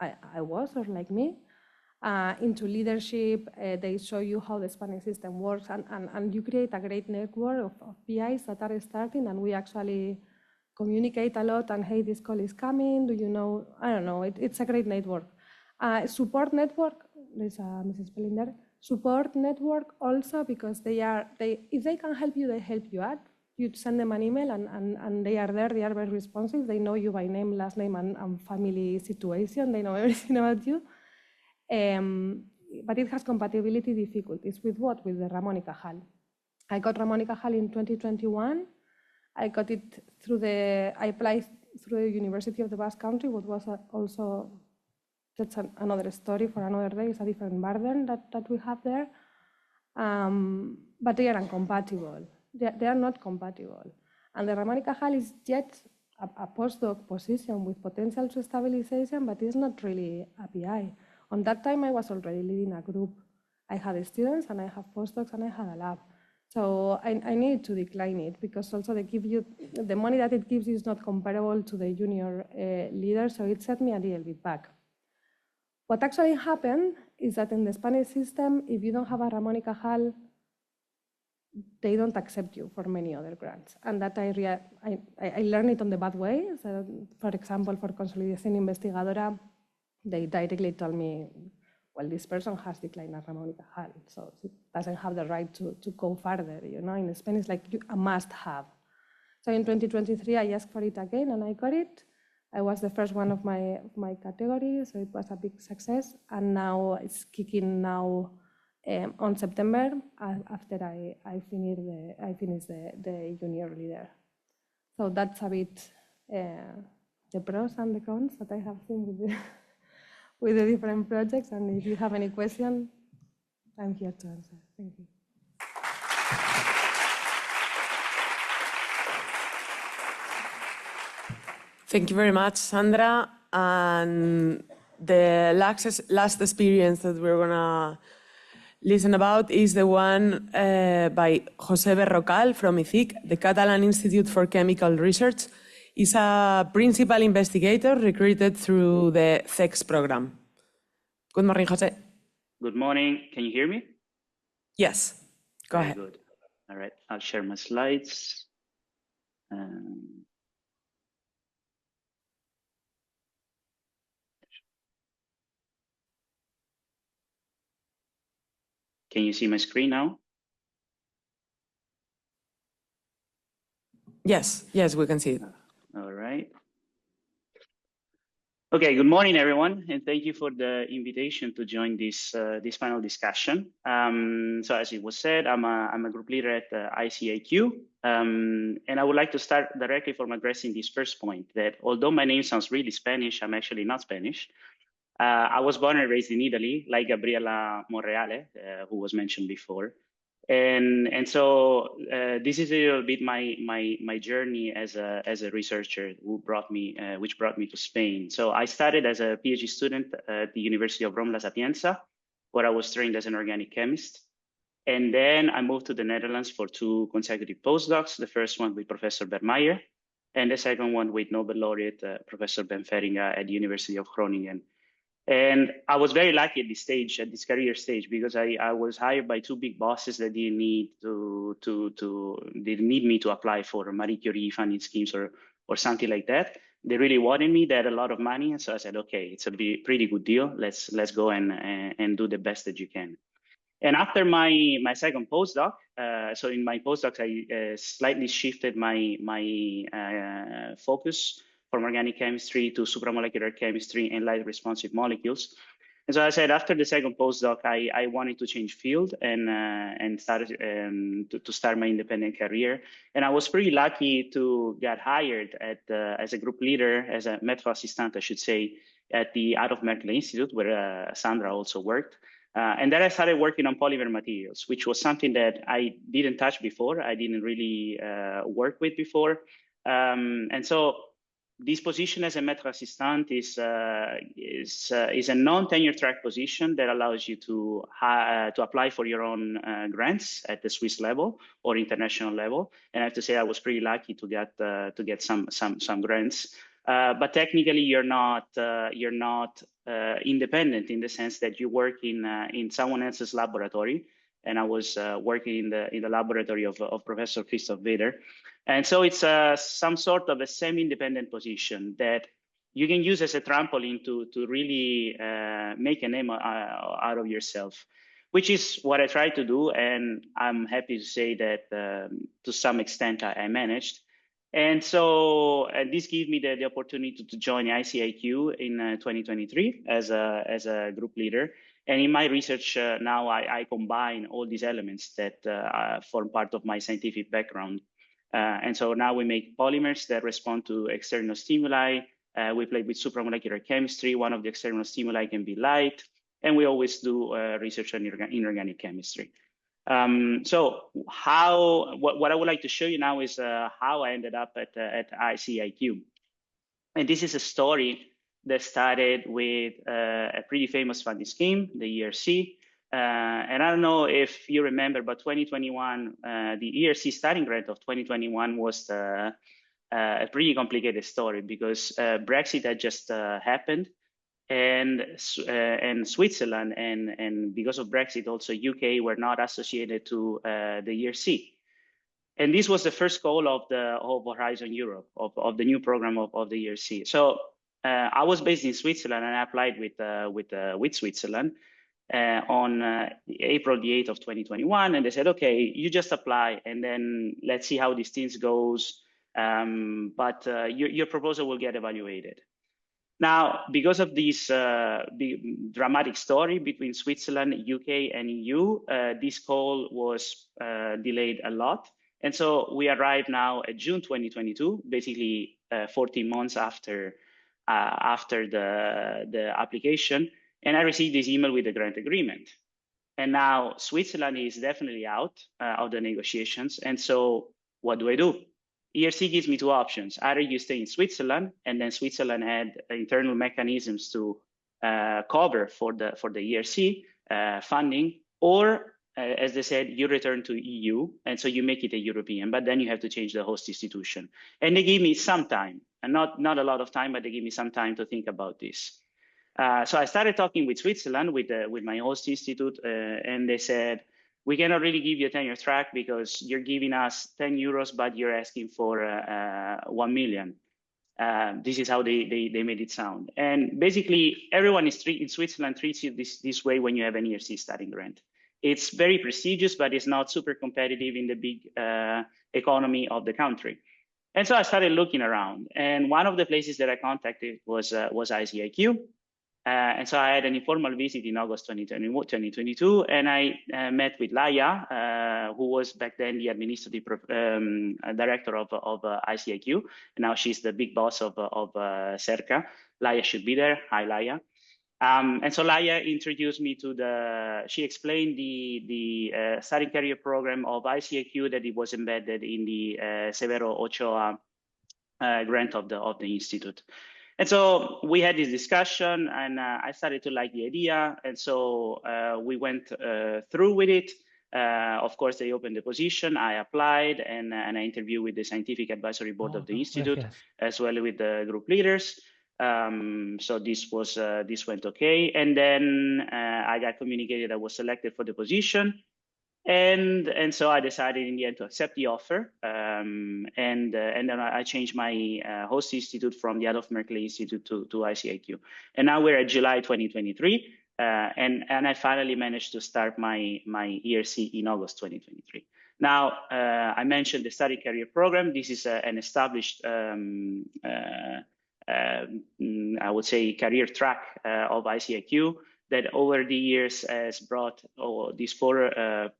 I was, or like me, into leadership. They show you how the Spanish system works, and you create a great network of PIs that are starting, and we actually communicate a lot, and hey, this call is coming, do you know, I don't know, it's a great network. Support network, there's Mrs. Belinder, support network also, because if they can help you, they help you out. You send them an email and they are there, they are very responsive, they know you by name, last name, and family situation, they know everything about you. But it has compatibility difficulties. With what? With the Ramón y Cajal. I got Ramón y Cajal in 2021. I got it I applied through the University of the Basque Country, what was also, that's another story for another day. It's a different burden that we have there. But they are incompatible. They are not compatible. And the Ramón y Cajal is yet a postdoc position with potential to stabilization, but it's not really a PI. On that time, I was already leading a group. I had students and I have postdocs and I had a lab. So I needed to decline it, because also they give you, the money that it gives you is not comparable to the junior leader, so it set me a little bit back. What actually happened is that in the Spanish system, if you don't have a Ramón y Cajal, they don't accept you for many other grants. And that I learned it on the bad way. So, for example, for Consolidación Investigadora, they directly told me, well, this person has declined a Ramón y Cajal, so it doesn't have the right to go further. You know, in Spain, it's like a must have. So in 2023, I asked for it again and I got it. I was the first one of my category, so it was a big success. And now it's kicking now on September, after I finished the junior leader. So that's a bit the pros and the cons that I have seen with the different projects. And if you have any question, I'm here to answer. Thank you. Thank you very much, Sandra. And the last experience that we're gonna listen about is the one by José Berrocal from ICIC, the Catalan Institute for Chemical Research. He's a principal investigator recruited through the CEX program. Good morning, José. Good morning. Can you hear me? Yes, go Very ahead. good. All right, I'll share my slides. Can you see my screen now? Yes, we can see it. All right. Okay, good morning, everyone, and thank you for the invitation to join this panel discussion. So as it was said, I'm a group leader at ICIQ, and I would like to start directly from addressing this first point, that although my name sounds really Spanish, I'm actually not Spanish. I was born and raised in Italy, like Gabriela Monreale, who was mentioned before. And so this is a little bit my journey as a researcher which brought me to Spain. So I started as a PhD student at the University of Rome La Sapienza, where I was trained as an organic chemist. And then I moved to the Netherlands for 2 consecutive postdocs, the first one with Professor Bermeyer, and the second one with Nobel laureate Professor Ben Feringa at the University of Groningen. And I was very lucky at this stage, at this career stage, because I was hired by 2 big bosses that didn't need me to apply for Marie Curie funding schemes or something like that. They really wanted me. They had a lot of money, and so I said, okay, it's a pretty good deal. Let's go and do the best that you can. And after my second postdoc, so in my postdocs, I slightly shifted my focus from organic chemistry to supramolecular chemistry and light responsive molecules. And so I said, after the second postdoc, I wanted to change field and started to start my independent career. And I was pretty lucky to get hired as a group leader, as a medical assistant, I should say, at the Adolf Merkel Institute, where Sandra also worked. And then I started working on polymer materials, which was something that I didn't touch before. I didn't really work with before. And so this position as a maître assistant is a non-tenure track position that allows you to apply for your own grants at the Swiss level or international level. And I have to say I was pretty lucky to get some grants. But technically, you're not independent in the sense that you work in someone else's laboratory. And I was working in the laboratory of Professor Christoph Weder. And so it's some sort of a semi-independent position that you can use as a trampoline to really make a name out of yourself, which is what I tried to do. And I'm happy to say that to some extent I managed. And so this gave me the opportunity to join ICIQ in 2023 as a group leader. And in my research now, I combine all these elements that form part of my scientific background. And so now we make polymers that respond to external stimuli. We play with supramolecular chemistry. One of the external stimuli can be light. And we always do research on inorganic chemistry. So what I would like to show you now is how I ended up at ICIQ. And this is a story that started with a pretty famous funding scheme, the ERC. And I don't know if you remember, but 2021, the ERC starting grant of 2021 was a pretty complicated story because Brexit had just happened. And Switzerland and because of Brexit, also UK were not associated to the ERC. And this was the first call of Horizon Europe, of the new program of the ERC. So I was based in Switzerland and I applied with Switzerland on April the 8th of 2021. And they said, okay, you just apply and then let's see how these things goes. But your proposal will get evaluated. Now, because of this dramatic story between Switzerland, UK, and EU, this call was delayed a lot. And so we arrived now at June 2022, basically 14 months after the application. And I received this email with the grant agreement. And now Switzerland is definitely out of the negotiations. And so what do? ERC gives me two options. Either you stay in Switzerland, and then Switzerland had internal mechanisms to cover for the ERC funding, or as they said, you return to EU, and so you make it a European, but then you have to change the host institution. And they gave me some time, and not a lot of time, but they gave me some time to think about this. So I started talking with Switzerland, with my host institute, and they said, we cannot really give you a tenure track because you're giving us 10 euros, but you're asking for 1 million. This is how they made it sound. And basically, everyone in Switzerland treats you this way when you have an ERC starting grant. It's very prestigious, but it's not super competitive in the big economy of the country. And so I started looking around. And one of the places that I contacted was ICIQ. And so I had an informal visit in August 2022, and I met with Laia, who was back then the administrative director of ICIQ. And now she's the big boss of CERCA. Laia should be there. Hi, Laia. And so Laia introduced me to she explained the starting career program of ICIQ, that it was embedded in the Severo Ochoa grant of the institute. And so we had this discussion, and I started to like the idea. And so we went through with it. Of course, they opened the position. I applied, and I interviewed with the scientific advisory board of the institute, as well with the group leaders. So this went okay. And then I got communicated I was selected for the position. And so I decided in the end to accept the offer, and then I changed my host institute from the Adolf Merkel Institute to ICIQ. And now we're at July 2023, and I finally managed to start my ERC in August 2023. Now, I mentioned the study career program. This is an established, I would say, career track of ICIQ, that over the years has brought these 4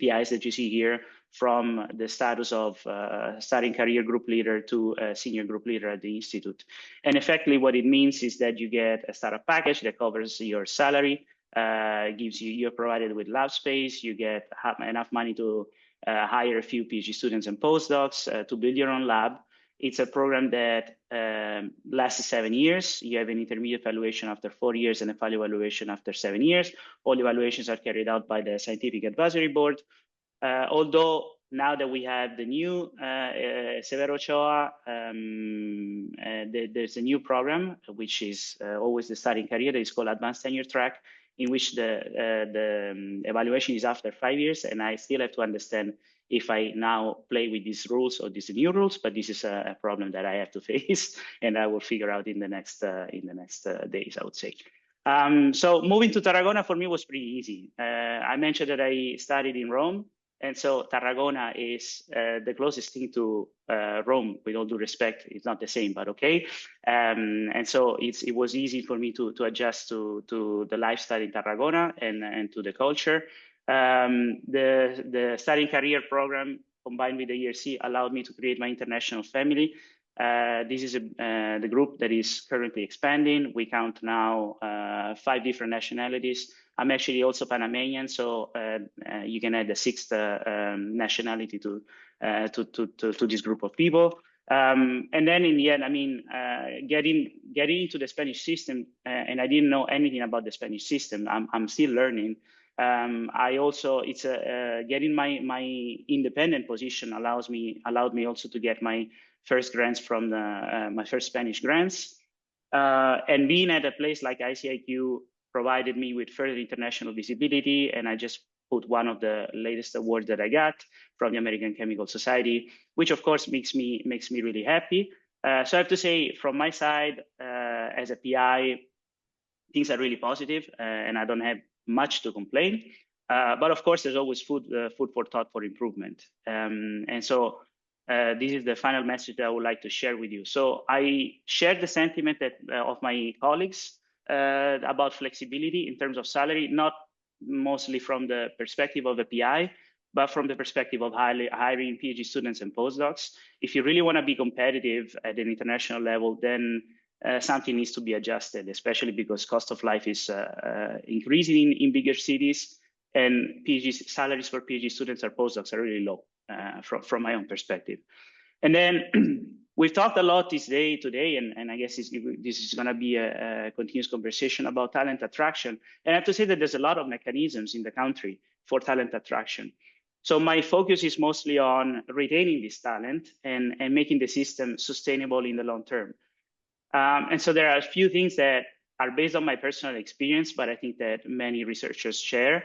PIs that you see here from the status of starting career group leader to senior group leader at the institute. And effectively what it means is that you get a startup package that covers your salary, you're provided with lab space, you get enough money to hire a few PhD students and postdocs, to build your own lab. It's a program that lasts 7 years. You have an intermediate evaluation after 4 years and a final evaluation after 7 years. All evaluations are carried out by the Scientific Advisory Board. Although now that we have the new Severo Ochoa, there's a new program, which is always the starting career, that is called Advanced Tenure Track, in which the evaluation is after 5 years, and I still have to understand if I now play with these rules or these new rules, but this is a problem that I have to face, and I will figure out in the next days, I would say. So moving to Tarragona for me was pretty easy. I mentioned that I studied in Rome, and so Tarragona is the closest thing to Rome, with all due respect. It's not the same, but okay. And so it was easy for me to adjust to the lifestyle in Tarragona and to the culture. The studying career program combined with the ERC allowed me to create my international family. This is the group that is currently expanding. We count now 5 different nationalities. I'm actually also Panamanian, so you can add a 6th nationality to this group of people. And then in the end, I mean, getting into the Spanish system, and I didn't know anything about the Spanish system. I'm still learning. I also, getting my independent position allowed me also to get my first grants from my first Spanish grants. And being at a place like ICIQ provided me with further international visibility, and I just put one of the latest awards that I got from the American Chemical Society, which of course makes me really happy. So I have to say, from my side, as a PI, things are really positive, and I don't have much to complain. But of course, there's always food for thought for improvement. And so this is the final message that I would like to share with you. So I share the sentiment of my colleagues about flexibility in terms of salary, not mostly from the perspective of a PI, but from the perspective of hiring PhD students and postdocs. If you really want to be competitive at an international level, then something needs to be adjusted, especially because cost of life is increasing in bigger cities, and salaries for PhD students or postdocs are really low from my own perspective. And then we've talked a lot today, and I guess this is going to be a continuous conversation about talent attraction. And I have to say that there's a lot of mechanisms in the country for talent attraction. So my focus is mostly on retaining this talent and making the system sustainable in the long term. And so there are a few things that are based on my personal experience, but I think that many researchers share.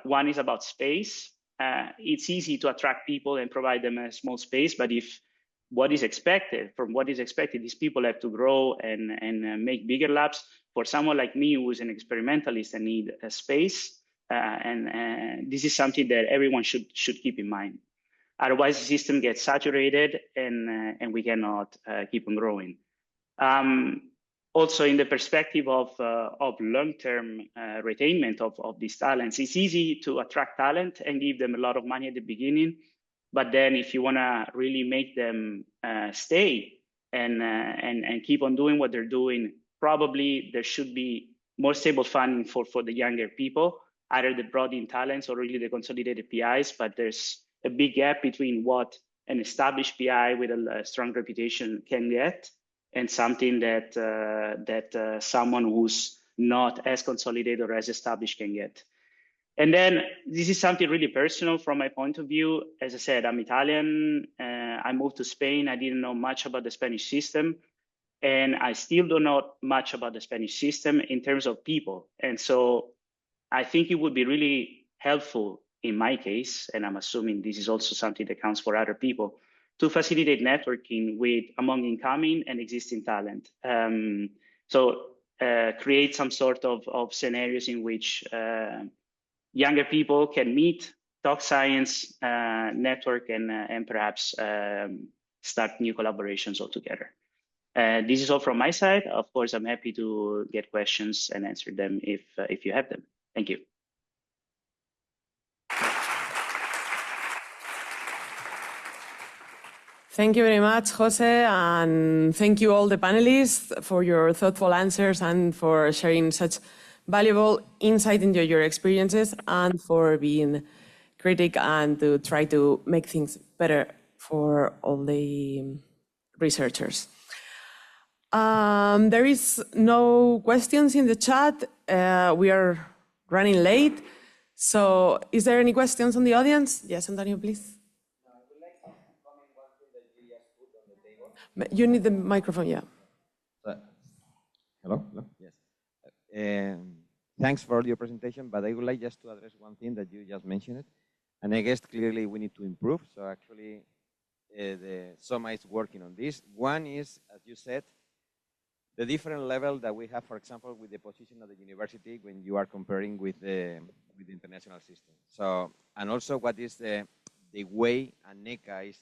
One is about space. It's easy to attract people and provide them a small space, but if what is expected, these people have to grow and make bigger labs. For someone like me, who is an experimentalist and need a space, and this is something that everyone should keep in mind. Otherwise, the system gets saturated and we cannot keep on growing. Also, in the perspective of long-term retainment of these talents, it's easy to attract talent and give them a lot of money at the beginning. But then if you want to really make them stay and keep on doing what they're doing, probably there should be more stable funding for the younger people, either the brought-in talents or really the consolidated PIs. But there's a big gap between what an established PI with a strong reputation can get and something that someone who's not as consolidated or as established can get. And then this is something really personal from my point of view. As I said, I'm Italian. I moved to Spain. I didn't know much about the Spanish system. And I still don't know much about the Spanish system in terms of people. And so I think it would be really helpful in my case, and I'm assuming this is also something that counts for other people, to facilitate networking among incoming and existing talent. So create some sort of scenarios in which younger people can meet, talk science, network, and perhaps start new collaborations altogether. This is all from my side. Of course, I'm happy to get questions and answer them if you have them. Thank you. Thank you very much, Jose, and thank you all the panelists for your thoughtful answers and for sharing such valuable insight into your experiences and for being critic and to try to make things better for all the researchers. There is no questions in the chat. We are running late. So is there any questions on the audience? Yes, Antonio, please. No, I would like to comment one thing that you just put on the table. You need the microphone, yeah. Hello? Yes. Thanks for your presentation, but I would like just to address one thing that you just mentioned. And I guess clearly we need to improve. So actually, the SOMMa is working on this. One is, as you said, the different level that we have, for example, with the position of the university when you are comparing with the international system. So, and also what is the way ANECA is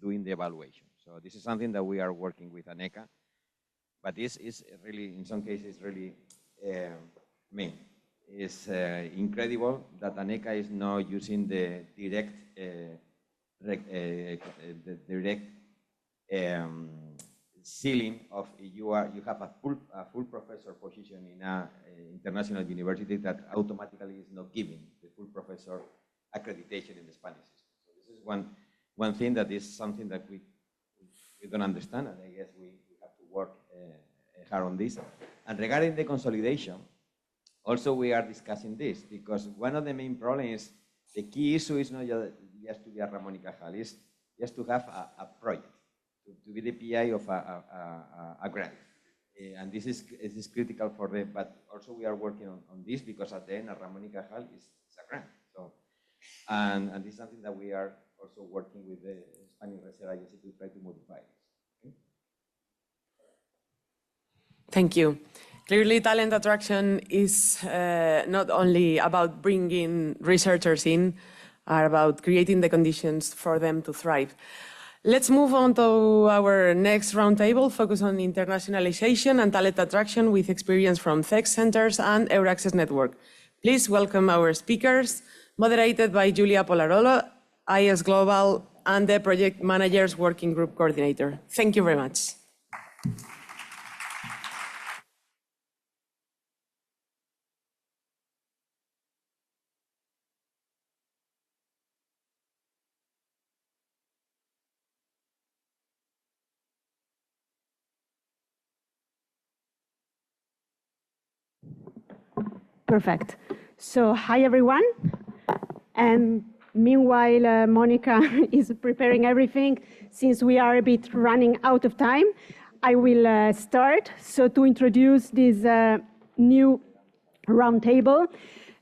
doing the evaluation. So this is something that we are working with ANECA, but this is really, in some cases, really, it's incredible that ANECA is now using the direct ceiling of you have a full professor position in an international university that automatically is not giving the full professor accreditation in the Spanish system. So this is one thing that is something that we don't understand, and I guess we have to work hard on this. And regarding the consolidation, also we are discussing this because one of the main problems is the key issue is not just to be a Ramón y Cajal, it's just to have a project. To be the PI of a grant. And this is critical for them, but also we are working on this because at the end, a Ramón y Cajal is a grant. So, and this is something that we are also working with the Spanish Research Agency to try to modify this. Okay? Thank you. Clearly, talent attraction is not only about bringing researchers in, are about creating the conditions for them to thrive. Let's move on to our next roundtable, focus on internationalization and talent attraction with experience from tech centers and Euraccess Network. Please welcome our speakers, moderated by Julia Polarolo, IS Global, and the Project Managers Working Group Coordinator. Thank you very much. Perfect. So, hi everyone. And meanwhile, Monica is preparing everything. Since we are a bit running out of time, I will start. So, to introduce this new roundtable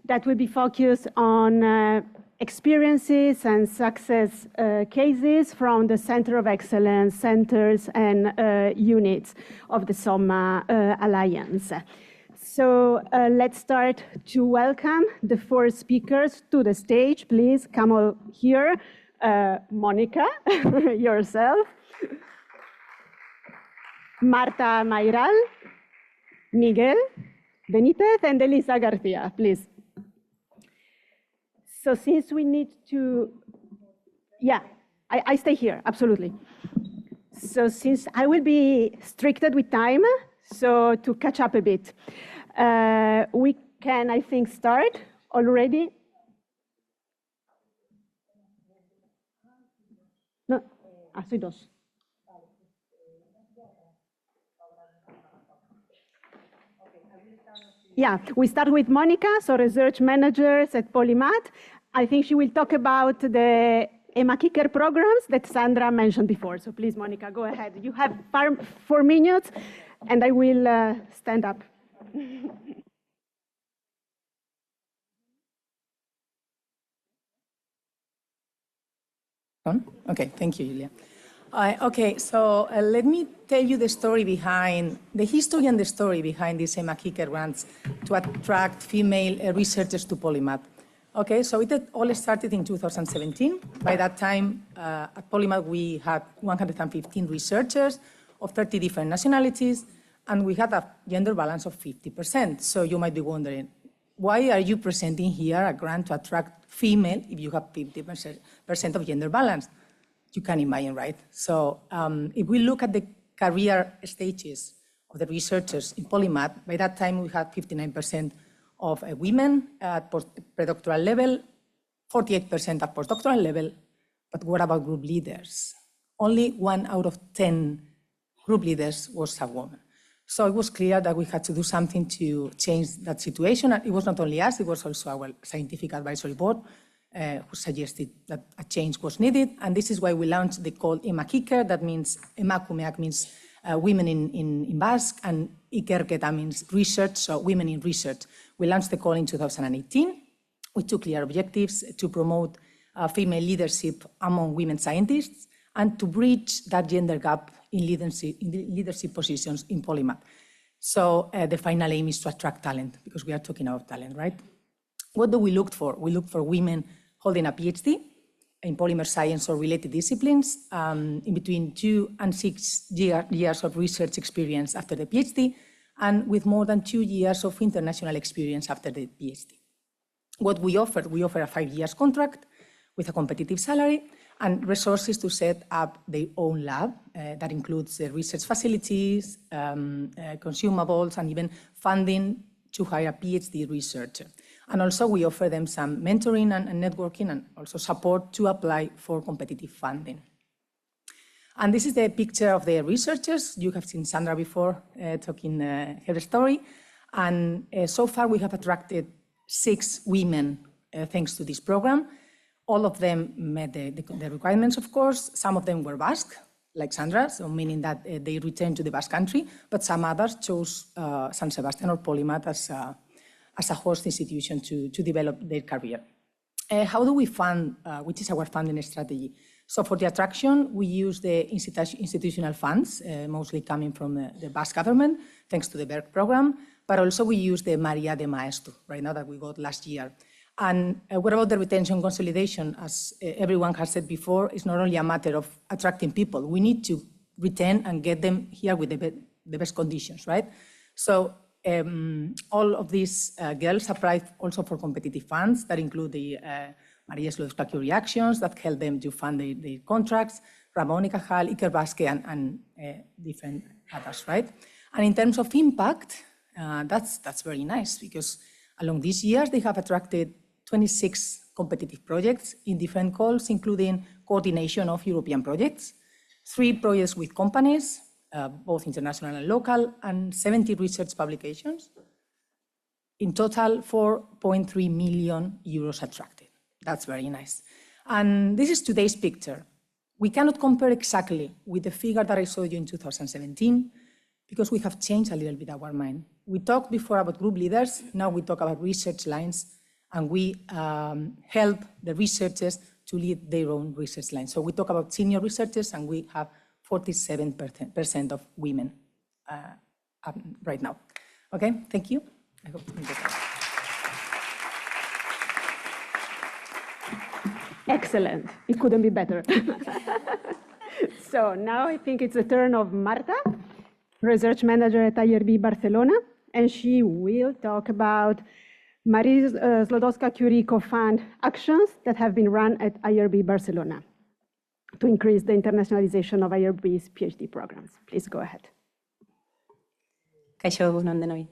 that will be focused on experiences and success cases from the Center of Excellence centers and units of the SOMMa Alliance. So let's start to welcome the four speakers to the stage. Please come all here. Monica, yourself. Marta Mayral, Miguel Benitez, and Elisa García, please. So since we need to, yeah, I stay here, absolutely. So since I will be stricted with time, so to catch up a bit. We can, I think, start already. No, soy dos. Yeah, we start with Monica, so research managers at Polymath. I think she will talk about the Emma Kicker programs that Sandra mentioned before. So please, Monica, go ahead. You have 4 minutes, and I will stand up. Okay, thank you, Julia. Okay, so let me tell you the story behind, the history and the story behind these Emma Kicker grants to attract female researchers to Polymath. Okay, so it all started in 2017. By that time, at Polymath, we had 115 researchers of 30 different nationalities, and we had a gender balance of 50%. So you might be wondering, why are you presenting here a grant to attract female if you have 50% of gender balance? You can imagine, right? So if we look at the career stages of the researchers in Polymath, by that time we had 59% of women at predoctoral level, 48% at postdoctoral level, but what about group leaders? only 1 out of 10 group leaders was a woman. So it was clear that we had to do something to change that situation. And it was not only us, it was also our scientific advisory board who suggested that a change was needed. And this is why we launched the call Emakiker, that means Emakumeak means women in Basque, and Ikerketa means research, so women in research. We launched the call in 2018 with 2 clear objectives: to promote female leadership among women scientists and to bridge that gender gap in leadership positions in Polymath. So the final aim is to attract talent, because we are talking about talent, right? What do we look for? We look for women holding a PhD in polymer science or related disciplines, in between 2 and 6 years of research experience after the PhD, and with more than 2 years of international experience after the PhD. What we offer a 5-year contract with a competitive salary and resources to set up their own lab that includes research facilities, consumables, and even funding to hire a PhD researcher. And also we offer them some mentoring and networking, and also support to apply for competitive funding. And this is the picture of the researchers. You have seen Sandra before talking her story. And so far we have attracted 6 women thanks to this program. All of them met the requirements, of course. Some of them were Basque, like Sandra, so meaning that they returned to the Basque country, but some others chose San Sebastián or Polymath as a host institution to develop their career. How do we fund, which is our funding strategy? So for the Atracción, we use the institutional funds, mostly coming from the Basque government, thanks to the BERC program, but also we use the María de Maeztu, right now, that we got last year. And what about the retention consolidation? As everyone has said before, it's not only a matter of attracting people. We need to retain and get them here with the best conditions, right? So all of these girls apply also for competitive funds that include the María Slodowska reactions that help them to fund their contracts, Ramón y Cajal, Iker Basque, and different others, right? And in terms of impact, that's very nice, because along these years, they have attracted 26 competitive projects in different calls, including coordination of European projects, 3 projects with companies, both international and local, and 70 research publications. In total, 4.3 million euros attracted. That's very nice. And this is today's picture. We cannot compare exactly with the figure that I showed you in 2017, because we have changed a little bit our mind. We talked before about group leaders, now we talk about research lines, and we help the researchers to lead their own research lines. So we talk about senior researchers, and we have 47% of women right now. Okay, thank you. I hope to Excellent, it couldn't be better. So now I think it's the turn of Marta, research manager at IRB Barcelona, and she will talk about María Slodowska Curie co-fund actions that have been run at IRB Barcelona to increase the internationalization of IRB's PhD programs. Please go ahead. Kaixo, egunon denoi.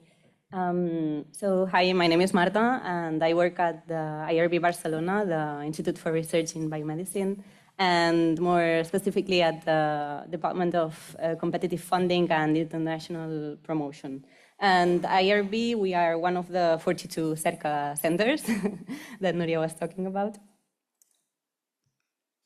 So hi, my name is Marta, and I work at the IRB Barcelona, the Institute for Research in Biomedicine, and more specifically at the Department of Competitive Funding and International Promotion. And IRB, we are one of the 42 CERCA centers that Nuria was talking about.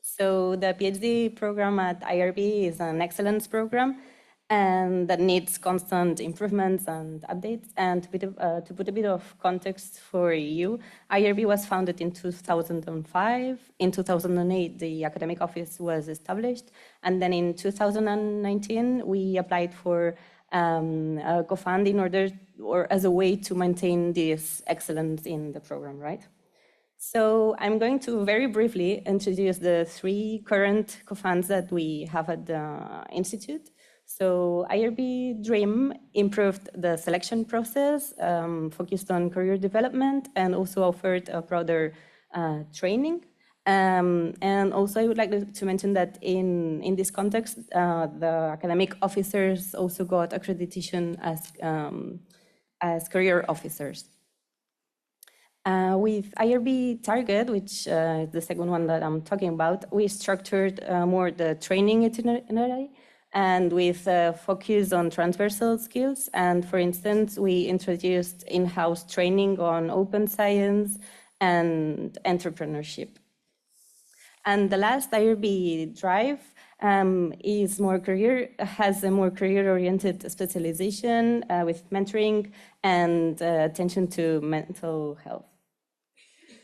So the PhD program at IRB is an excellence program, and that needs constant improvements and updates. And to put a bit of context for you, IRB was founded in 2005. In 2008, the academic office was established. And then in 2019, we applied for a co-fund in order, or as a way to maintain this excellence in the program, right? So I'm going to very briefly introduce the 3 current co-funds that we have at the Institute. So IRB DREAM improved the selection process, focused on career development, and also offered a broader training. And also I would like to mention that in this context, the academic officers also got accreditation as career officers. With IRB Target, which is the second one that I'm talking about, we structured more the training itinerary and with focus on transversal skills. And for instance, we introduced in-house training on open science and entrepreneurship. And the last IRB Drive has a more career-oriented specialization with mentoring and attention to mental health.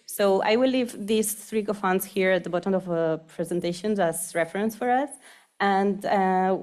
So I will leave these 3 co-funds here at the bottom of the presentations as reference for us. And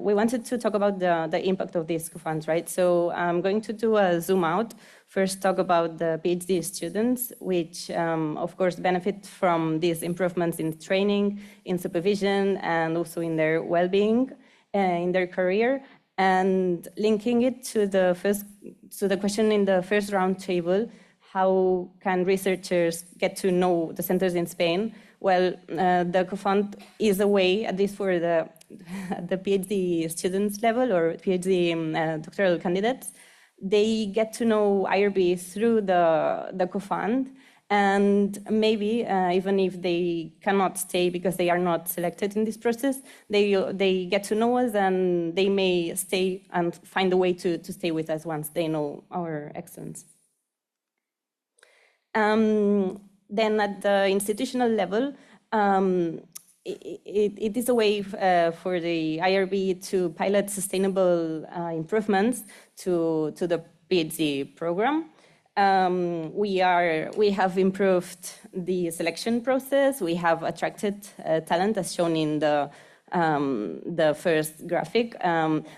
we wanted to talk about the impact of these co-funds, right? So I'm going to do a zoom out. First, talk about the PhD students, which of course benefit from these improvements in training, in supervision, and also in their well-being in their career. And linking it to the question in the first round table, how can researchers get to know the centers in Spain? Well, the co-fund is a way, at least for the PhD students level or PhD doctoral candidates, they get to know IRB through the co-fund, and maybe even if they cannot stay because they are not selected in this process, they get to know us and they may stay and find a way to stay with us once they know our excellence. Then at the institutional level, it is a way for the IRB to pilot sustainable improvements to the PhD program. We have improved the selection process. We have attracted talent, as shown in the first graphic.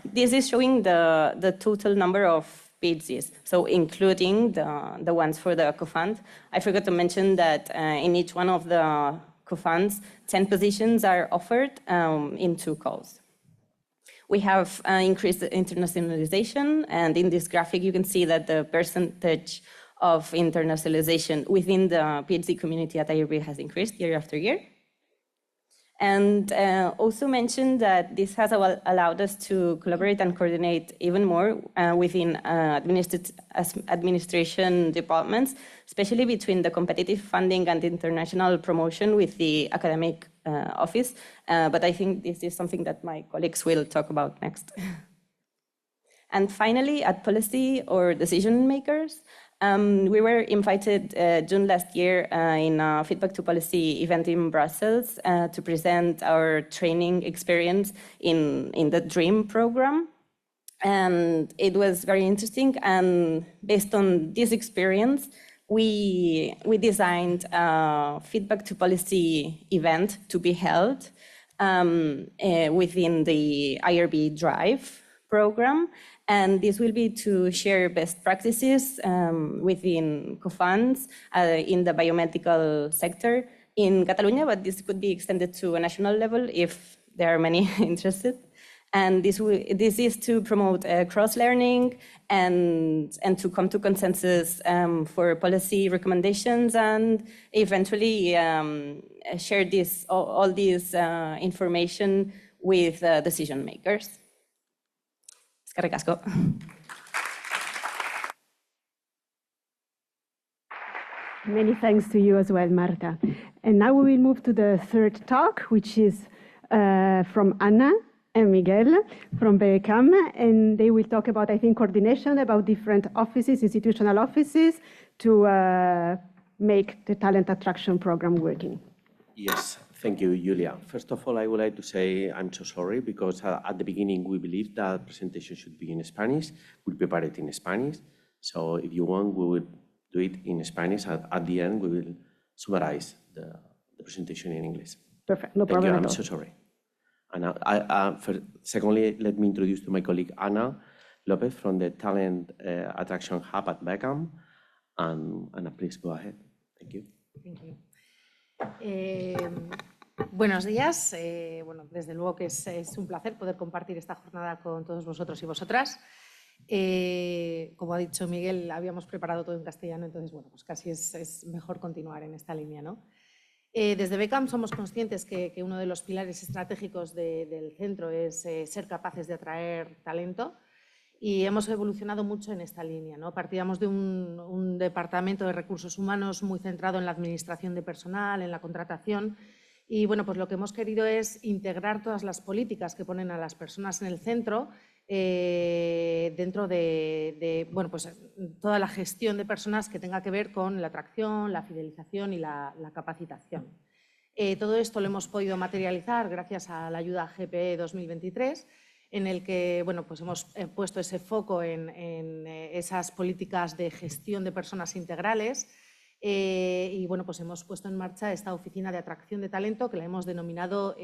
This is showing the total number of PhDs, so including the ones for the co-fund. I forgot to mention that in each one of the co-funds, 10 positions are offered in 2 calls. We have increased internationalization, and in this graphic you can see that the percentage of internationalization within the PhD community at IRB has increased year after year. And also mentioned that this has allowed us to collaborate and coordinate even more within administration departments, especially between the competitive funding and international promotion with the academic office. But I think this is something that my colleagues will talk about next. And finally, at policy or decision makers, we were invited June last year in a Feedback to Policy event in Brussels to present our training experience in the DREAM program. And it was very interesting. And based on this experience, we designed a Feedback to Policy event to be held within the IRB Drive program. And this will be to share best practices within co-funds in the biomedical sector in Catalonia, but this could be extended to a national level if there are many interested. And this is to promote cross-learning and to come to consensus for policy recommendations and eventually share all this information with decision makers. Many thanks to you as well, Marta. And now we will move to the third talk, which is from Anna and Miguel from BECAM, and they will talk about, I think, coordination about different offices, institutional offices, to make the talent attraction program working. Yes. Thank you, Julia. First of all, I would like to say I'm so sorry because at the beginning we believed that presentation should be in Spanish. We'll prepare it in Spanish. So if you want, we will do it in Spanish. At the end, we will summarize the presentation in English. Perfect, no problem at all. I'm so sorry. And secondly, let me introduce to my colleague Ana Lopez from the Talent Attraction Hub at BECAM. And Ana, please go ahead. Thank you. Thank you. Buenos días. Bueno, desde luego que es un placer poder compartir esta jornada con todos vosotros y vosotras. Como ha dicho Miguel, habíamos preparado todo en castellano, entonces, bueno, pues casi es mejor continuar en esta línea, ¿no? Desde BECAM somos conscientes que uno de los pilares estratégicos del centro es ser capaces de atraer talento y hemos evolucionado mucho en esta línea, ¿no? Partíamos de un departamento de recursos humanos muy centrado en la administración de personal, en la contratación, y bueno, pues lo que hemos querido es integrar todas las políticas que ponen a las personas en el centro dentro de bueno, pues toda la gestión de personas que tenga que ver con la atracción, la fidelización y la capacitación. Todo esto lo hemos podido materializar gracias a la ayuda GPE 2023, en el que bueno, pues hemos puesto ese foco en esas políticas de gestión de personas integrales y bueno, pues hemos puesto en marcha esta oficina de atracción de talento que la hemos denominado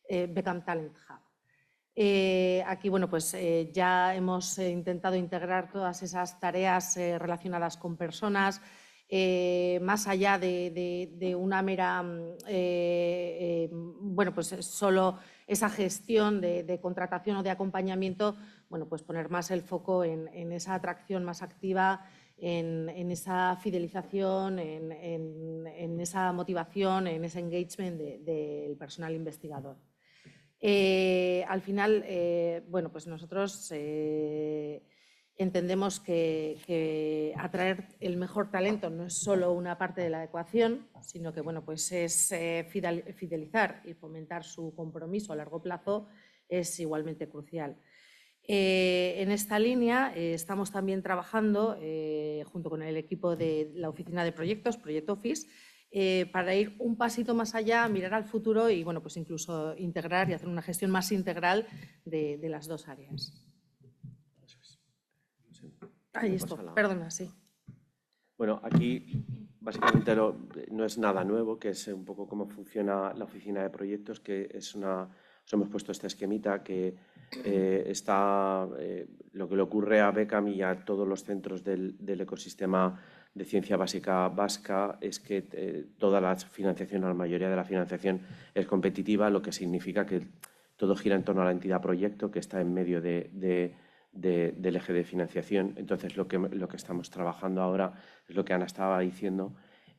Beckham Talent Hub. Aquí bueno, pues, ya hemos intentado integrar todas esas tareas relacionadas con personas, más allá de una mera, bueno, pues solo esa gestión de contratación o de acompañamiento, bueno, pues poner más el foco en esa atracción más activa, en esa fidelización, en esa motivación, en ese engagement del personal investigador. Al final, bueno, pues nosotros entendemos que atraer el mejor talento no es solo una parte de la ecuación, sino que bueno, pues es fidelizar y fomentar su compromiso a largo plazo es igualmente crucial. En esta línea estamos también trabajando junto con el equipo de la oficina de proyectos, Project Office, para ir un pasito más allá, mirar al futuro y bueno, pues incluso integrar y hacer una gestión más integral de las dos áreas. Ahí esto, perdona, sí. Bueno, aquí básicamente no es nada nuevo, que es un poco cómo funciona la oficina de proyectos, que es os hemos puesto este esquemita que está lo que le ocurre a Beckham y a todos los centros del ecosistema de ciencia básica vasca es que toda la financiación, o la mayoría de la financiación es competitiva, lo que significa que todo gira en torno a la entidad proyecto que está en medio del eje de financiación. Entonces, lo que estamos trabajando ahora es lo que Ana estaba diciendo,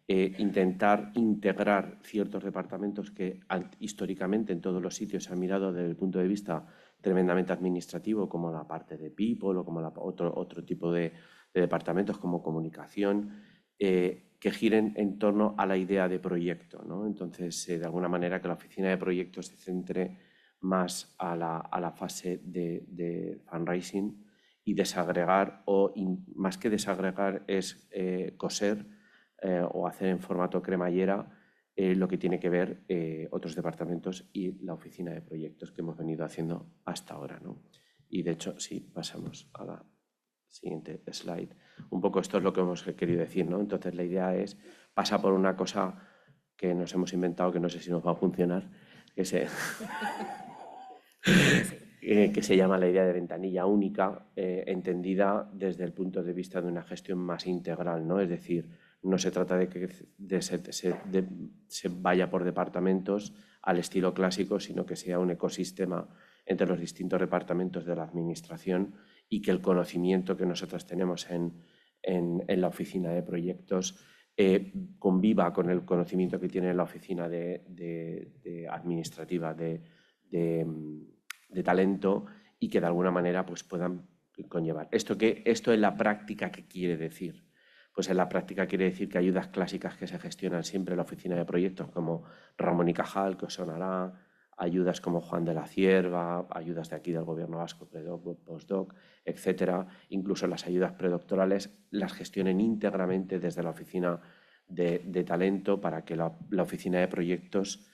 intentar integrar ciertos departamentos que históricamente en todos los sitios se han mirado desde el punto de vista tremendamente administrativo, como la parte de people o como otro tipo de departamentos como comunicación, que giren en torno a la idea de proyecto, ¿no? Entonces, de alguna manera que la oficina de proyectos se centre más a la fase de fundraising y desagregar, más que desagregar es coser o hacer en formato cremallera lo que tiene que ver otros departamentos y la oficina de proyectos que hemos venido haciendo hasta ahora, ¿no? Y de hecho, sí, pasamos a la siguiente slide. Un poco esto es lo que hemos querido decir, ¿no? Entonces la idea es, pasa por una cosa que nos hemos inventado, que no sé si nos va a funcionar, que se llama la idea de ventanilla única, entendida desde el punto de vista de una gestión más integral, ¿no? Es decir, no se trata de que se vaya por departamentos al estilo clásico, sino que sea un ecosistema entre los distintos departamentos de la administración y que el conocimiento que nosotros tenemos en la oficina de proyectos conviva con el conocimiento que tiene la oficina administrativa de talento y que de alguna manera pues, puedan conllevar. Esto en la práctica, ¿qué quiere decir? Pues en la práctica quiere decir que ayudas clásicas que se gestionan siempre en la oficina de proyectos, como Ramón y Cajal, que os sonará, ayudas como Juan de la Cierva, ayudas de aquí del Gobierno vasco, predoc, postdoc, etcétera. Incluso las ayudas predoctorales las gestionen íntegramente desde la oficina de talento para que la oficina de proyectos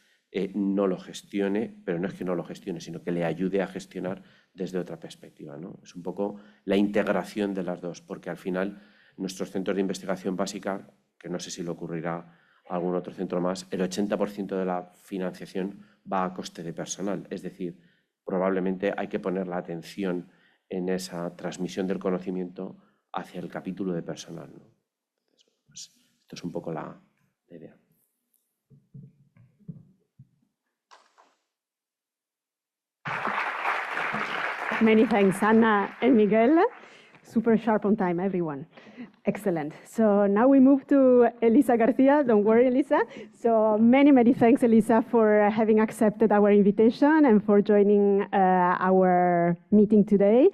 no lo gestione, pero no es que no lo gestione, sino que le ayude a gestionar desde otra perspectiva, ¿no? Es un poco la integración de las dos, porque al final nuestros centros de investigación básica, que no sé si le ocurrirá a algún otro centro más, el 80% de la financiación va a coste de personal. Es decir, probablemente hay que poner la atención en esa transmisión del conocimiento hacia el capítulo de personal, ¿no? Entonces, pues, esto es un poco la idea. Many thanks, Anna and Miguel. Super sharp on time, everyone. Excellent. So now we move to Elisa García. Don't worry, Elisa. So many thanks, Elisa, for having accepted our invitation and for joining our meeting today.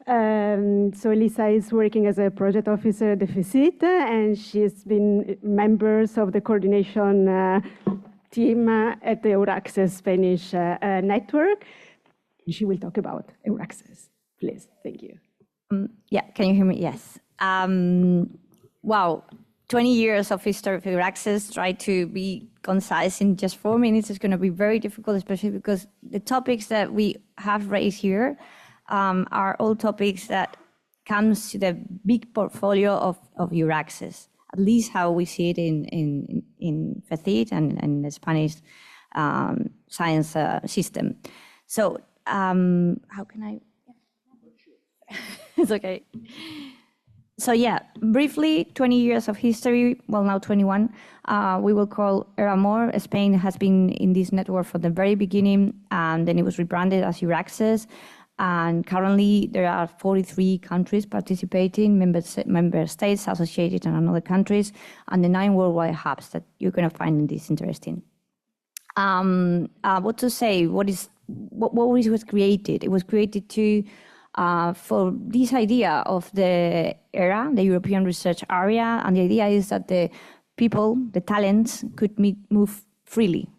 So Elisa is working as a project officer at the FECIT, and she's been members of the coordination team at the Euraccess Spanish network. She will talk about Euraccess. Please, thank you. Yeah, can you hear me? Yes. Wow, 20 years of history of Euraccess. Try to be concise in just 4 minutes. It's going to be very difficult, especially because the topics that we have raised here are all topics that comes to the big portfolio of Euraccess, at least how we see it in FECIT and the Spanish science system. So how can I? It's okay. So yeah, briefly, 20 years of history, well now 21, we will call Era More. Spain has been in this network from the very beginning, and then it was rebranded as Euraccess. And currently there are 43 countries participating, member states associated and other countries, and the 9 worldwide hubs that you're going to find this interesting. What to say, what was created? It was created to for this idea of the ERA, the European Research Area, and the idea is that the people, the talents, could move freely.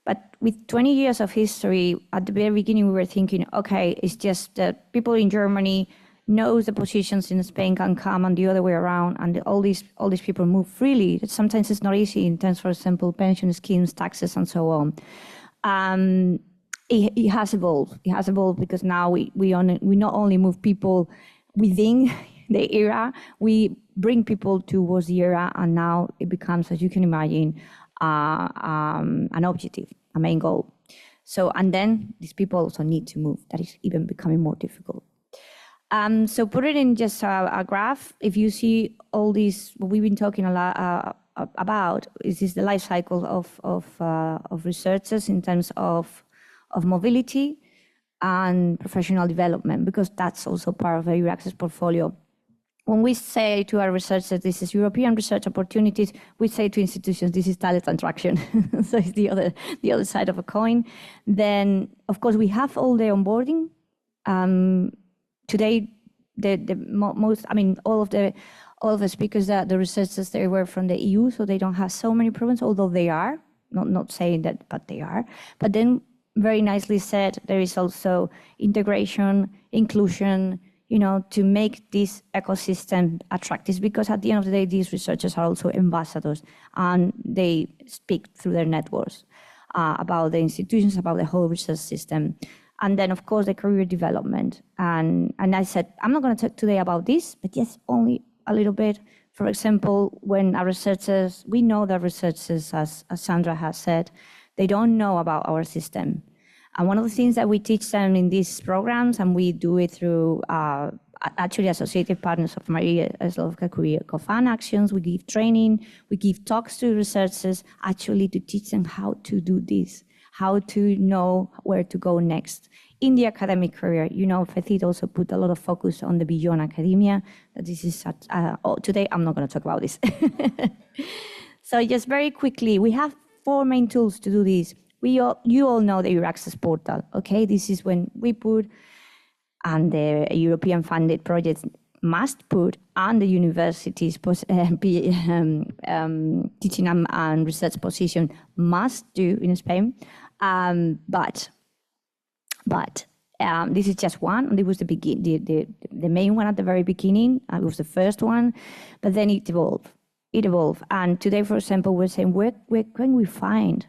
But with 20 years of history, at the very beginning we were thinking, okay, it's just that people in Germany knows the positions in Spain can come and the other way around, and all these people move freely. Sometimes it's not easy in terms, for example, pension schemes, taxes, and so on. It has evolved. It has evolved because now we not only move people within the era, we bring people towards the era, and now it becomes, as you can imagine, an objective, a main goal. So, and then these people also need to move. That is even becoming more difficult. So put it in just a graph. If you see all these, what we've been talking a lot about, is the life cycle of researchers in terms of mobility and professional development, because that's also part of the Euraccess portfolio. When we say to our researchers, this is European research opportunities, we say to institutions, this is talent and traction. So it's the other side of a coin. Then, of course, we have all the onboarding. Today, all of the speakers, the researchers, they were from the EU, so they don't have so many problems, although they are, not saying that, but they are. But then, very nicely said, there is also integration, inclusion, to make this ecosystem attractive, because at the end of the day, these researchers are also ambassadors, and they speak through their networks about the institutions, about the whole research system. And then, of course, the career development. And I said, I'm not going to talk today about this, but yes, only a little bit. For example, when our researchers, we know that researchers, as Sandra has said, they don't know about our system. And one of the things that we teach them in these programs, and we do it through actually associated partners of María Career co-fund actions, we give training, we give talks to researchers, actually to teach them how to do this, how to know where to go next. In the academic career, FECIT also put a lot of focus on the beyond academia. That this is today, I'm not going to talk about this. So just very quickly, we have 4 main tools to do this. You all know the Euraccess portal, okay? This is when we put, and the European funded projects must put, and the universities teaching and research position must do in Spain. But this is just one. It was the main one at the very beginning. It was the first one, but then it evolved. And today, for example, we're saying, where can we find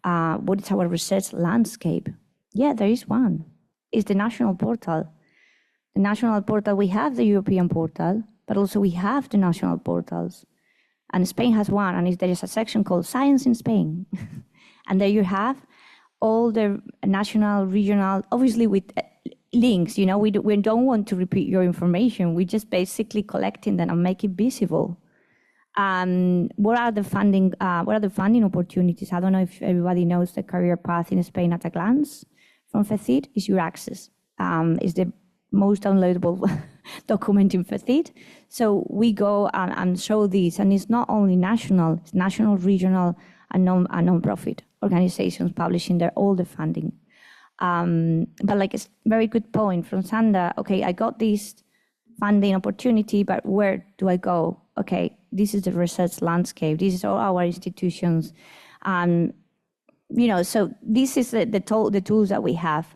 what is our research landscape? Yeah, there is one. It's the national portal. The national portal, we have the European portal, but also we have the national portals. And Spain has one, and there is a section called Science in Spain. And there you have all the national, regional, obviously with links. We don't want to repeat your information. We're just basically collecting them and make it visible. What are the funding opportunities? I don't know if everybody knows the career path in Spain at a glance. From FECIT is Euraccess. It's the most downloadable document in FECIT. So we go and show this, and it's not only national, it's national, regional, and non-profit organizations publishing all the funding. But like a very good point from Sandra, okay, I got this funding opportunity, but where do I go? Okay, this is the research landscape. This is all our institutions. So this is the tools that we have.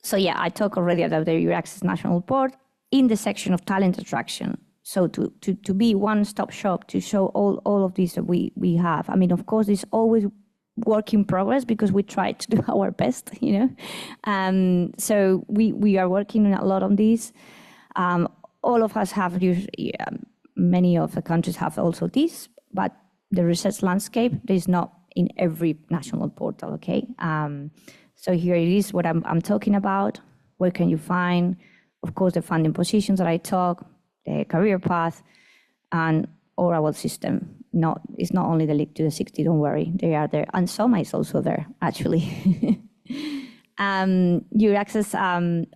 So yeah, I talked already about the EU Access National Board in the section of talent attraction. So to be one-stop shop, to show all of these that we have. I mean, of course, it's always work in progress because we try to do our best, So we are working a lot on this. All of us have, many of the countries have also this, but the research landscape is not in every national portal, okay? So here it is what I'm talking about. Where can you find, of course, the funding positions that I talk, the career path, and oral system. It's not only the link to the 60, don't worry, they are there. And SOMMa is also there, actually. You access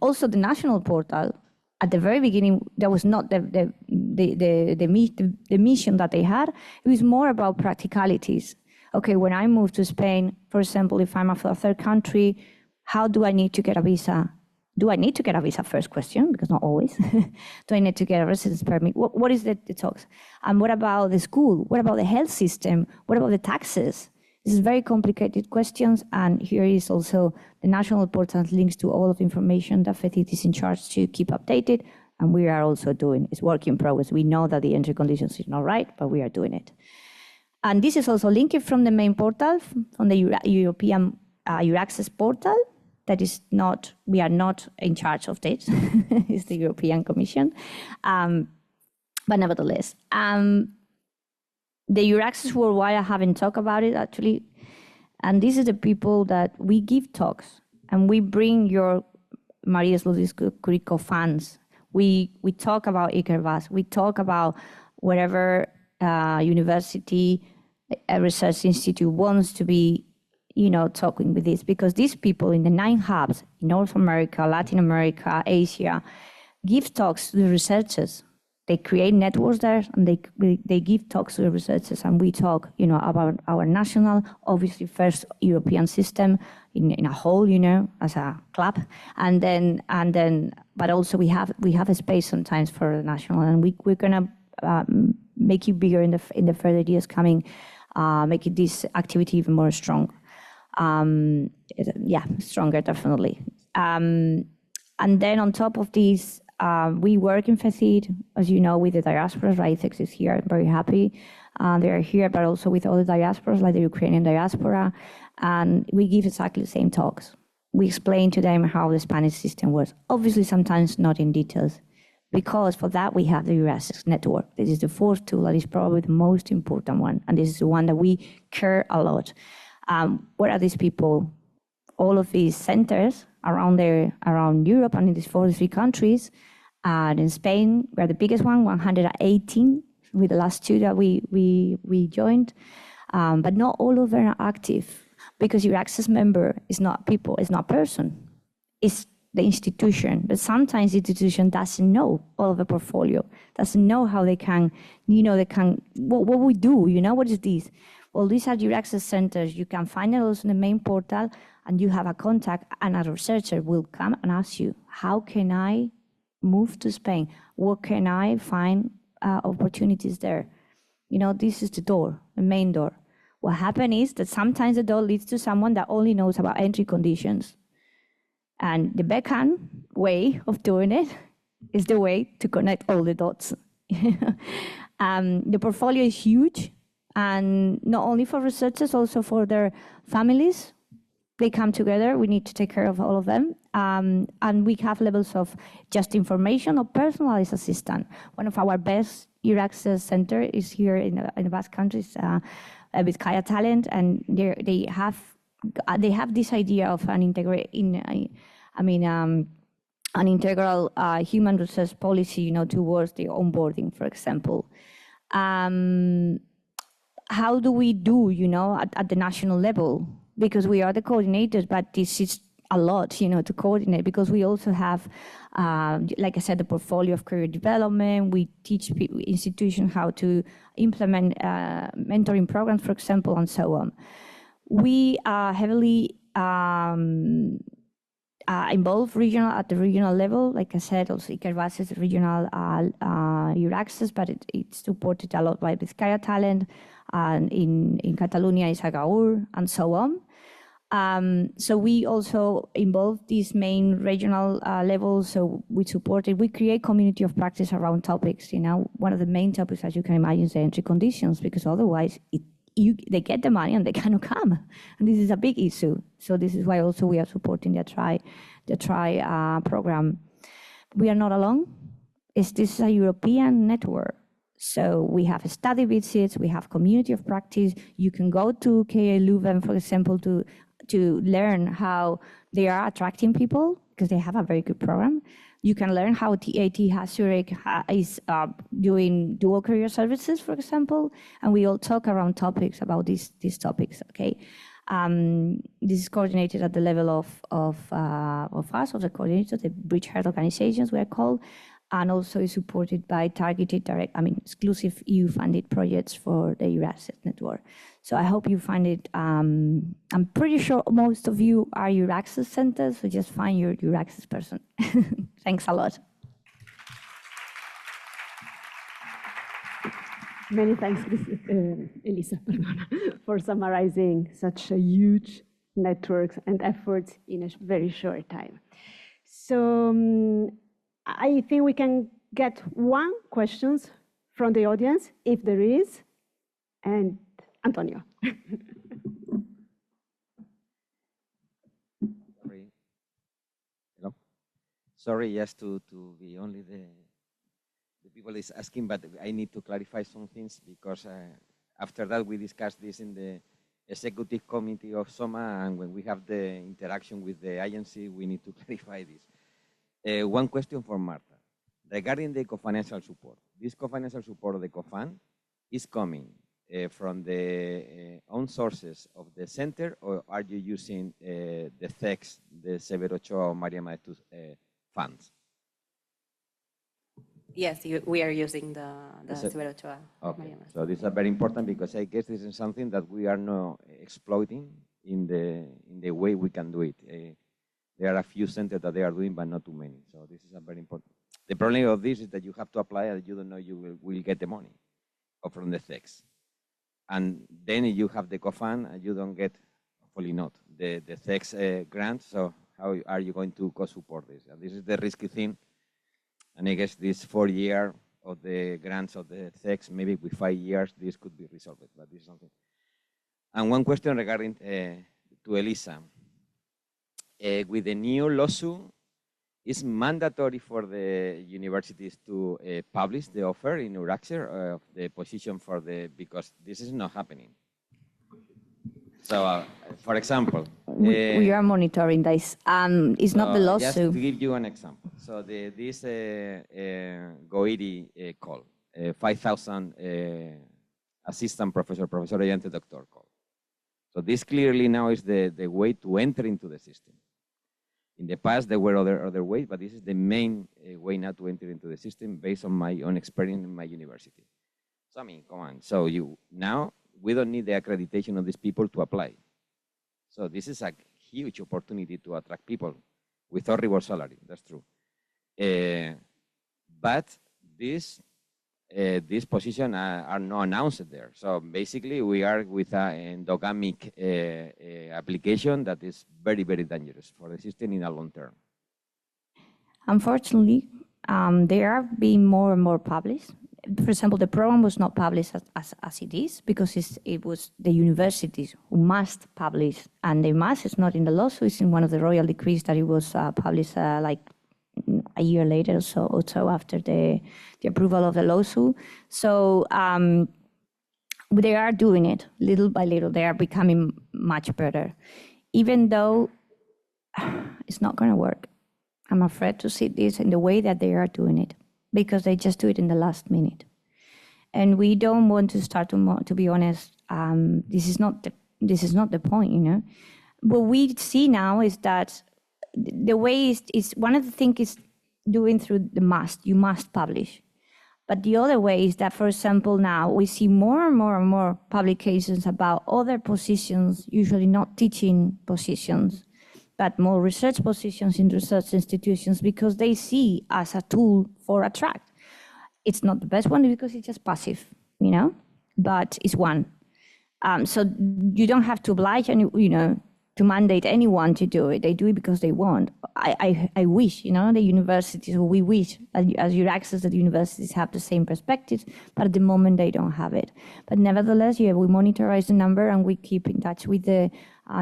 also the national portal. At the very beginning, that was not the mission that they had. It was more about practicalities. Okay, when I move to Spain, for example, if I'm from a third country, how do I need to get a visa? Do I need to get a visa? First question, because not always. Do I need to get a residence permit? What is the talks? And what about the school? What about the health system? What about the taxes? This is very complicated questions, and here is also the national portal links to all of the information that FECIT is in charge to keep updated, and we are also doing. It's work in progress. We know that the entry conditions is not right, but we are doing it. And this is also linked from the main portal, from the European Euraccess portal. That is not, we are not in charge of this. It's the European Commission. But nevertheless, the Euraccess Worldwide, I haven't talked about it actually. And this is the people that we give talks and we bring your Maria Currico fans. We talk about Ikerbas, we talk about whatever university, a research institute wants to be talking with this, because these people in the 9 hubs in North America, Latin America, Asia, give talks to the researchers. They create networks there, and they give talks to the researchers, and we talk, about our national, obviously first European system in a whole, as a club, and then, but also we have a space sometimes for the national, and we're gonna make it bigger in the further years coming, making this activity even more strong. Stronger, definitely. And then on top of this, we work in FECIT, as you know, with the diasporas. Raicex is here, I'm very happy. They are here, but also with other diasporas, like the Ukrainian diaspora. And we give exactly the same talks. We explain to them how the Spanish system works. Obviously, sometimes not in details, because for that we have the Euraccess network. This is the 4th tool that is probably the most important one. And this is the one that we care a lot. Where are these people? All of these centers around Europe and in these 43 countries. And in Spain, we're the biggest one, 118, with the last 2 that we joined. But not all of them are active, because your access member is not people, it's not person, it's the institution. But sometimes the institution doesn't know all of the portfolio, doesn't know how they can, what we do, what is this? Well, these are your access centers. You can find it also in the main portal, and you have a contact, and a researcher will come and ask you, how can I move to Spain? What can I find opportunities there? This is the door, the main door. What happens is that sometimes the door leads to someone that only knows about entry conditions. And the backhand way of doing it is the way to connect all the dots. The portfolio is huge. And not only for researchers, also for their families. They come together, we need to take care of all of them. And we have levels of just information or personalized assistance. One of our best Euraccess center is here in the Basque countries with Kaya Talent, and they have this idea of an integral human resource policy, towards the onboarding, for example. How do we do, at the national level? Because we are the coordinators, but this is a lot, to coordinate, because we also have, like I said, the portfolio of career development. We teach institutions how to implement mentoring programs, for example, and so on. We are heavily involve at the regional level. Like I said, also Ikerbas is regional Euraccess, but it's supported a lot by Vizcaya Talent, and in Catalonia is Agaur, and so on. So we also involve these main regional levels. So we create community of practice around topics. One of the main topics, as you can imagine, is the entry conditions, because otherwise they get the money and they cannot come. And this is a big issue. So this is why also we are supporting the Try program. We are not alone. This is a European network. So we have study visits, we have community of practice. You can go to KA Leuven, for example, to learn how they are attracting people, because they have a very good program. You can learn how TAT Zurich is doing dual career services, for example, and we all talk around topics about these topics. Okay, this is coordinated at the level of us, of the coordinators, the bridgehead organizations we are called, and also is supported by targeted exclusive EU-funded projects for the Euraccess network. So I hope you find it. I'm pretty sure most of you are Euraccess centers, so just find your Euraccess person. Thanks a lot. Many thanks, Elisa, for summarizing such a huge networks and efforts in a very short time. So I think we can get one question from the audience, if there is, and Antonio. Sorry, just to be only the people is asking, but I need to clarify some things, because after that we discussed this in the executive committee of SOMMa, and when we have the interaction with the agency, we need to clarify this. One question for Marta. Regarding the co-financial support, this co-financial support of the COFAN is coming from the own sources of the center, or are you using the THEX, the Severo, Ochoa, or María Maeztu funds? Yes, we are using the Severo, Ochoa. Okay, so this is very important, because I guess this is something that we are not exploiting in the way we can do it. There are a few centers that they are doing, but not too many. So this is a very important. The problem of this is that you have to apply and you don't know you will get the money or from the THEX. And then you have the COFAN and you don't get, hopefully not, the THEX grant. So how are you going to co-support this? And this is the risky thing. And I guess this 4 year of the grants of the THEX, maybe with 5 years, this could be resolved. But this is something. And one question regarding to Elisa. With the new lawsuit, it's mandatory for the universities to publish the offer in Euraccess of the position for because this is not happening. So, for example, we are monitoring this. It's not the lawsuit. Just to give you an example. So this Goiri call, 5,000 assistant professor, professor ayudante doctor call. So this clearly now is the way to enter into the system. In the past, there were other ways, but this is the main way now to enter into the system based on my own experience in my university. So, I mean, come on. So now we don't need the accreditation of these people to apply. So this is a huge opportunity to attract people with horrible salary. That's true. But these positions are not announced there. So basically, we are with an endogamic application that is very, very dangerous for the system in the long term. Unfortunately, they are being more and more published. For example, the program was not published as it is, because it was the universities who must publish, and the must is not in the law, so it's in one of the royal decrees that it was published like a year later or so after the approval of the lawsuit. So they are doing it little by little. They are becoming much better, even though it's not going to work. I'm afraid to see this in the way that they are doing it, because they just do it in the last minute. And we don't want to start to be honest. This is not the point, you know. What we see now is that the way is one of the things is doing through the must. You must publish. But the other way is that, for example, now we see more and more and more publications about other positions, usually not teaching positions, but more research positions in research institutions, because they see as a tool for Attract. It's not the best one because it's just passive, you know, but it's one. So you don't have to oblige any, you know, to mandate anyone to do it. They do it because they want. I wish, you know, the universities, or we wish, as your access to the universities have the same perspectives, but at the moment they don't have it. But nevertheless, yeah, we monitorize the number and we keep in touch with the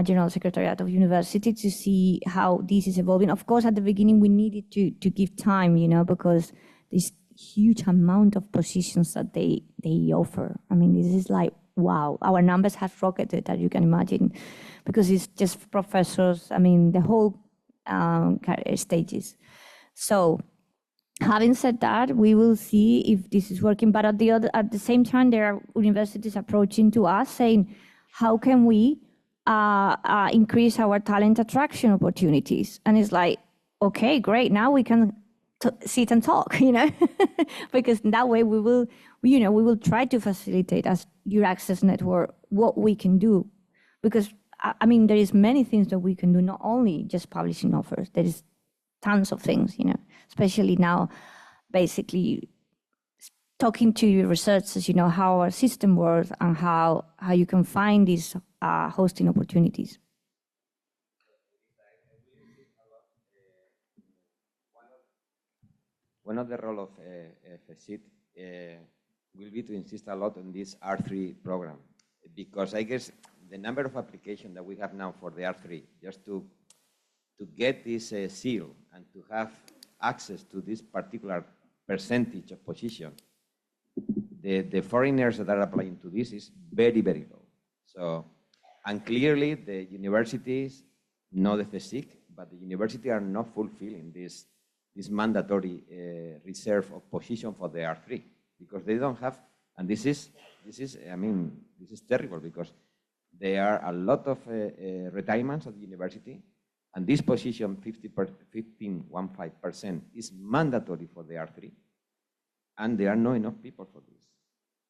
General Secretariat of University to see how this is evolving. Of course, at the beginning, we needed to give time, you know, because this huge amount of positions that they offer. I mean, this is like, wow, our numbers have rocketed, as you can imagine, because it's just professors, I mean, the whole stages. So having said that, we will see if this is working, but at the same time, there are universities approaching to us saying, how can we increase our talent attraction opportunities? And it's like, okay, great, now we can sit and talk, you know, because that way we will, you know, we will try to facilitate as your access network what we can do, because I mean, there is many things that we can do, not only just publishing offers. There is tons of things, you know, especially now, basically talking to your researchers, you know, how our system works and how you can find these hosting opportunities. One of the role of FSIT will be to insist a lot on this R3 program, because I guess the number of applications that we have now for the R3, just to get this seal and to have access to this particular percentage of position, the foreigners that are applying to this is very, very low. So, and clearly the universities know the FSIC, but the university are not fulfilling this mandatory reserve of position for the R3, because they don't have, and this is I mean, this is terrible, because there are a lot of retirements at the university, and this position, 15% is mandatory for the R3, and there are not enough people for this.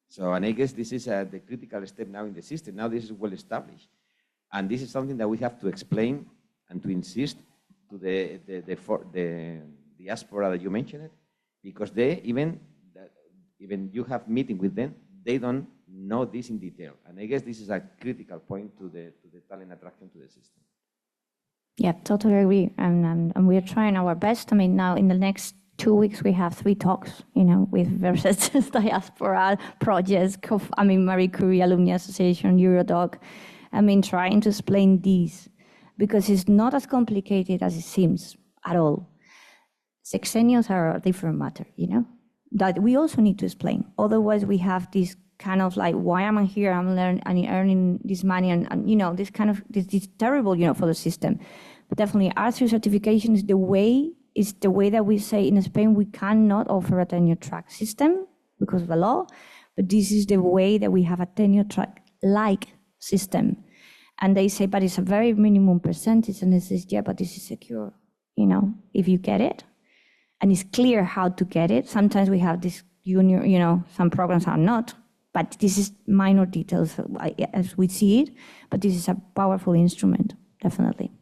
So, and I guess this is the critical step now in the system. Now this is well established, and this is something that we have to explain and to insist to the diaspora that you mentioned, because they even you have meeting with them, they don't know this in detail, and I guess this is a critical point to the talent attraction to the system. Yeah, totally agree, and we are trying our best. I mean, now in the next 2 weeks we have 3 talks, you know, with researchers, diaspora projects. I mean, Marie Curie Alumni Association, Eurodoc. I mean, trying to explain these, because it's not as complicated as it seems at all. Sexennials are a different matter, you know, that we also need to explain. Otherwise, we have this kind of like, why am I here? I'm learning and earning this money, and you know, this kind of this terrible, you know, for the system. But definitely, R3 certification is the way that we say in Spain we cannot offer a tenure track system because of the law, but this is the way that we have a tenure track like system. And they say, but it's a very minimum percentage, and it says, yeah, but this is secure, you know, if you get it. And it's clear how to get it. Sometimes we have this junior, you know, some programs are not, but this is minor details as we see it, but this is a powerful instrument, definitely.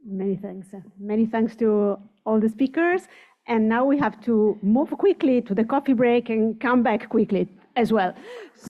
Many thanks. Many thanks to all the speakers. And now we have to move quickly to the coffee break and come back quickly as well.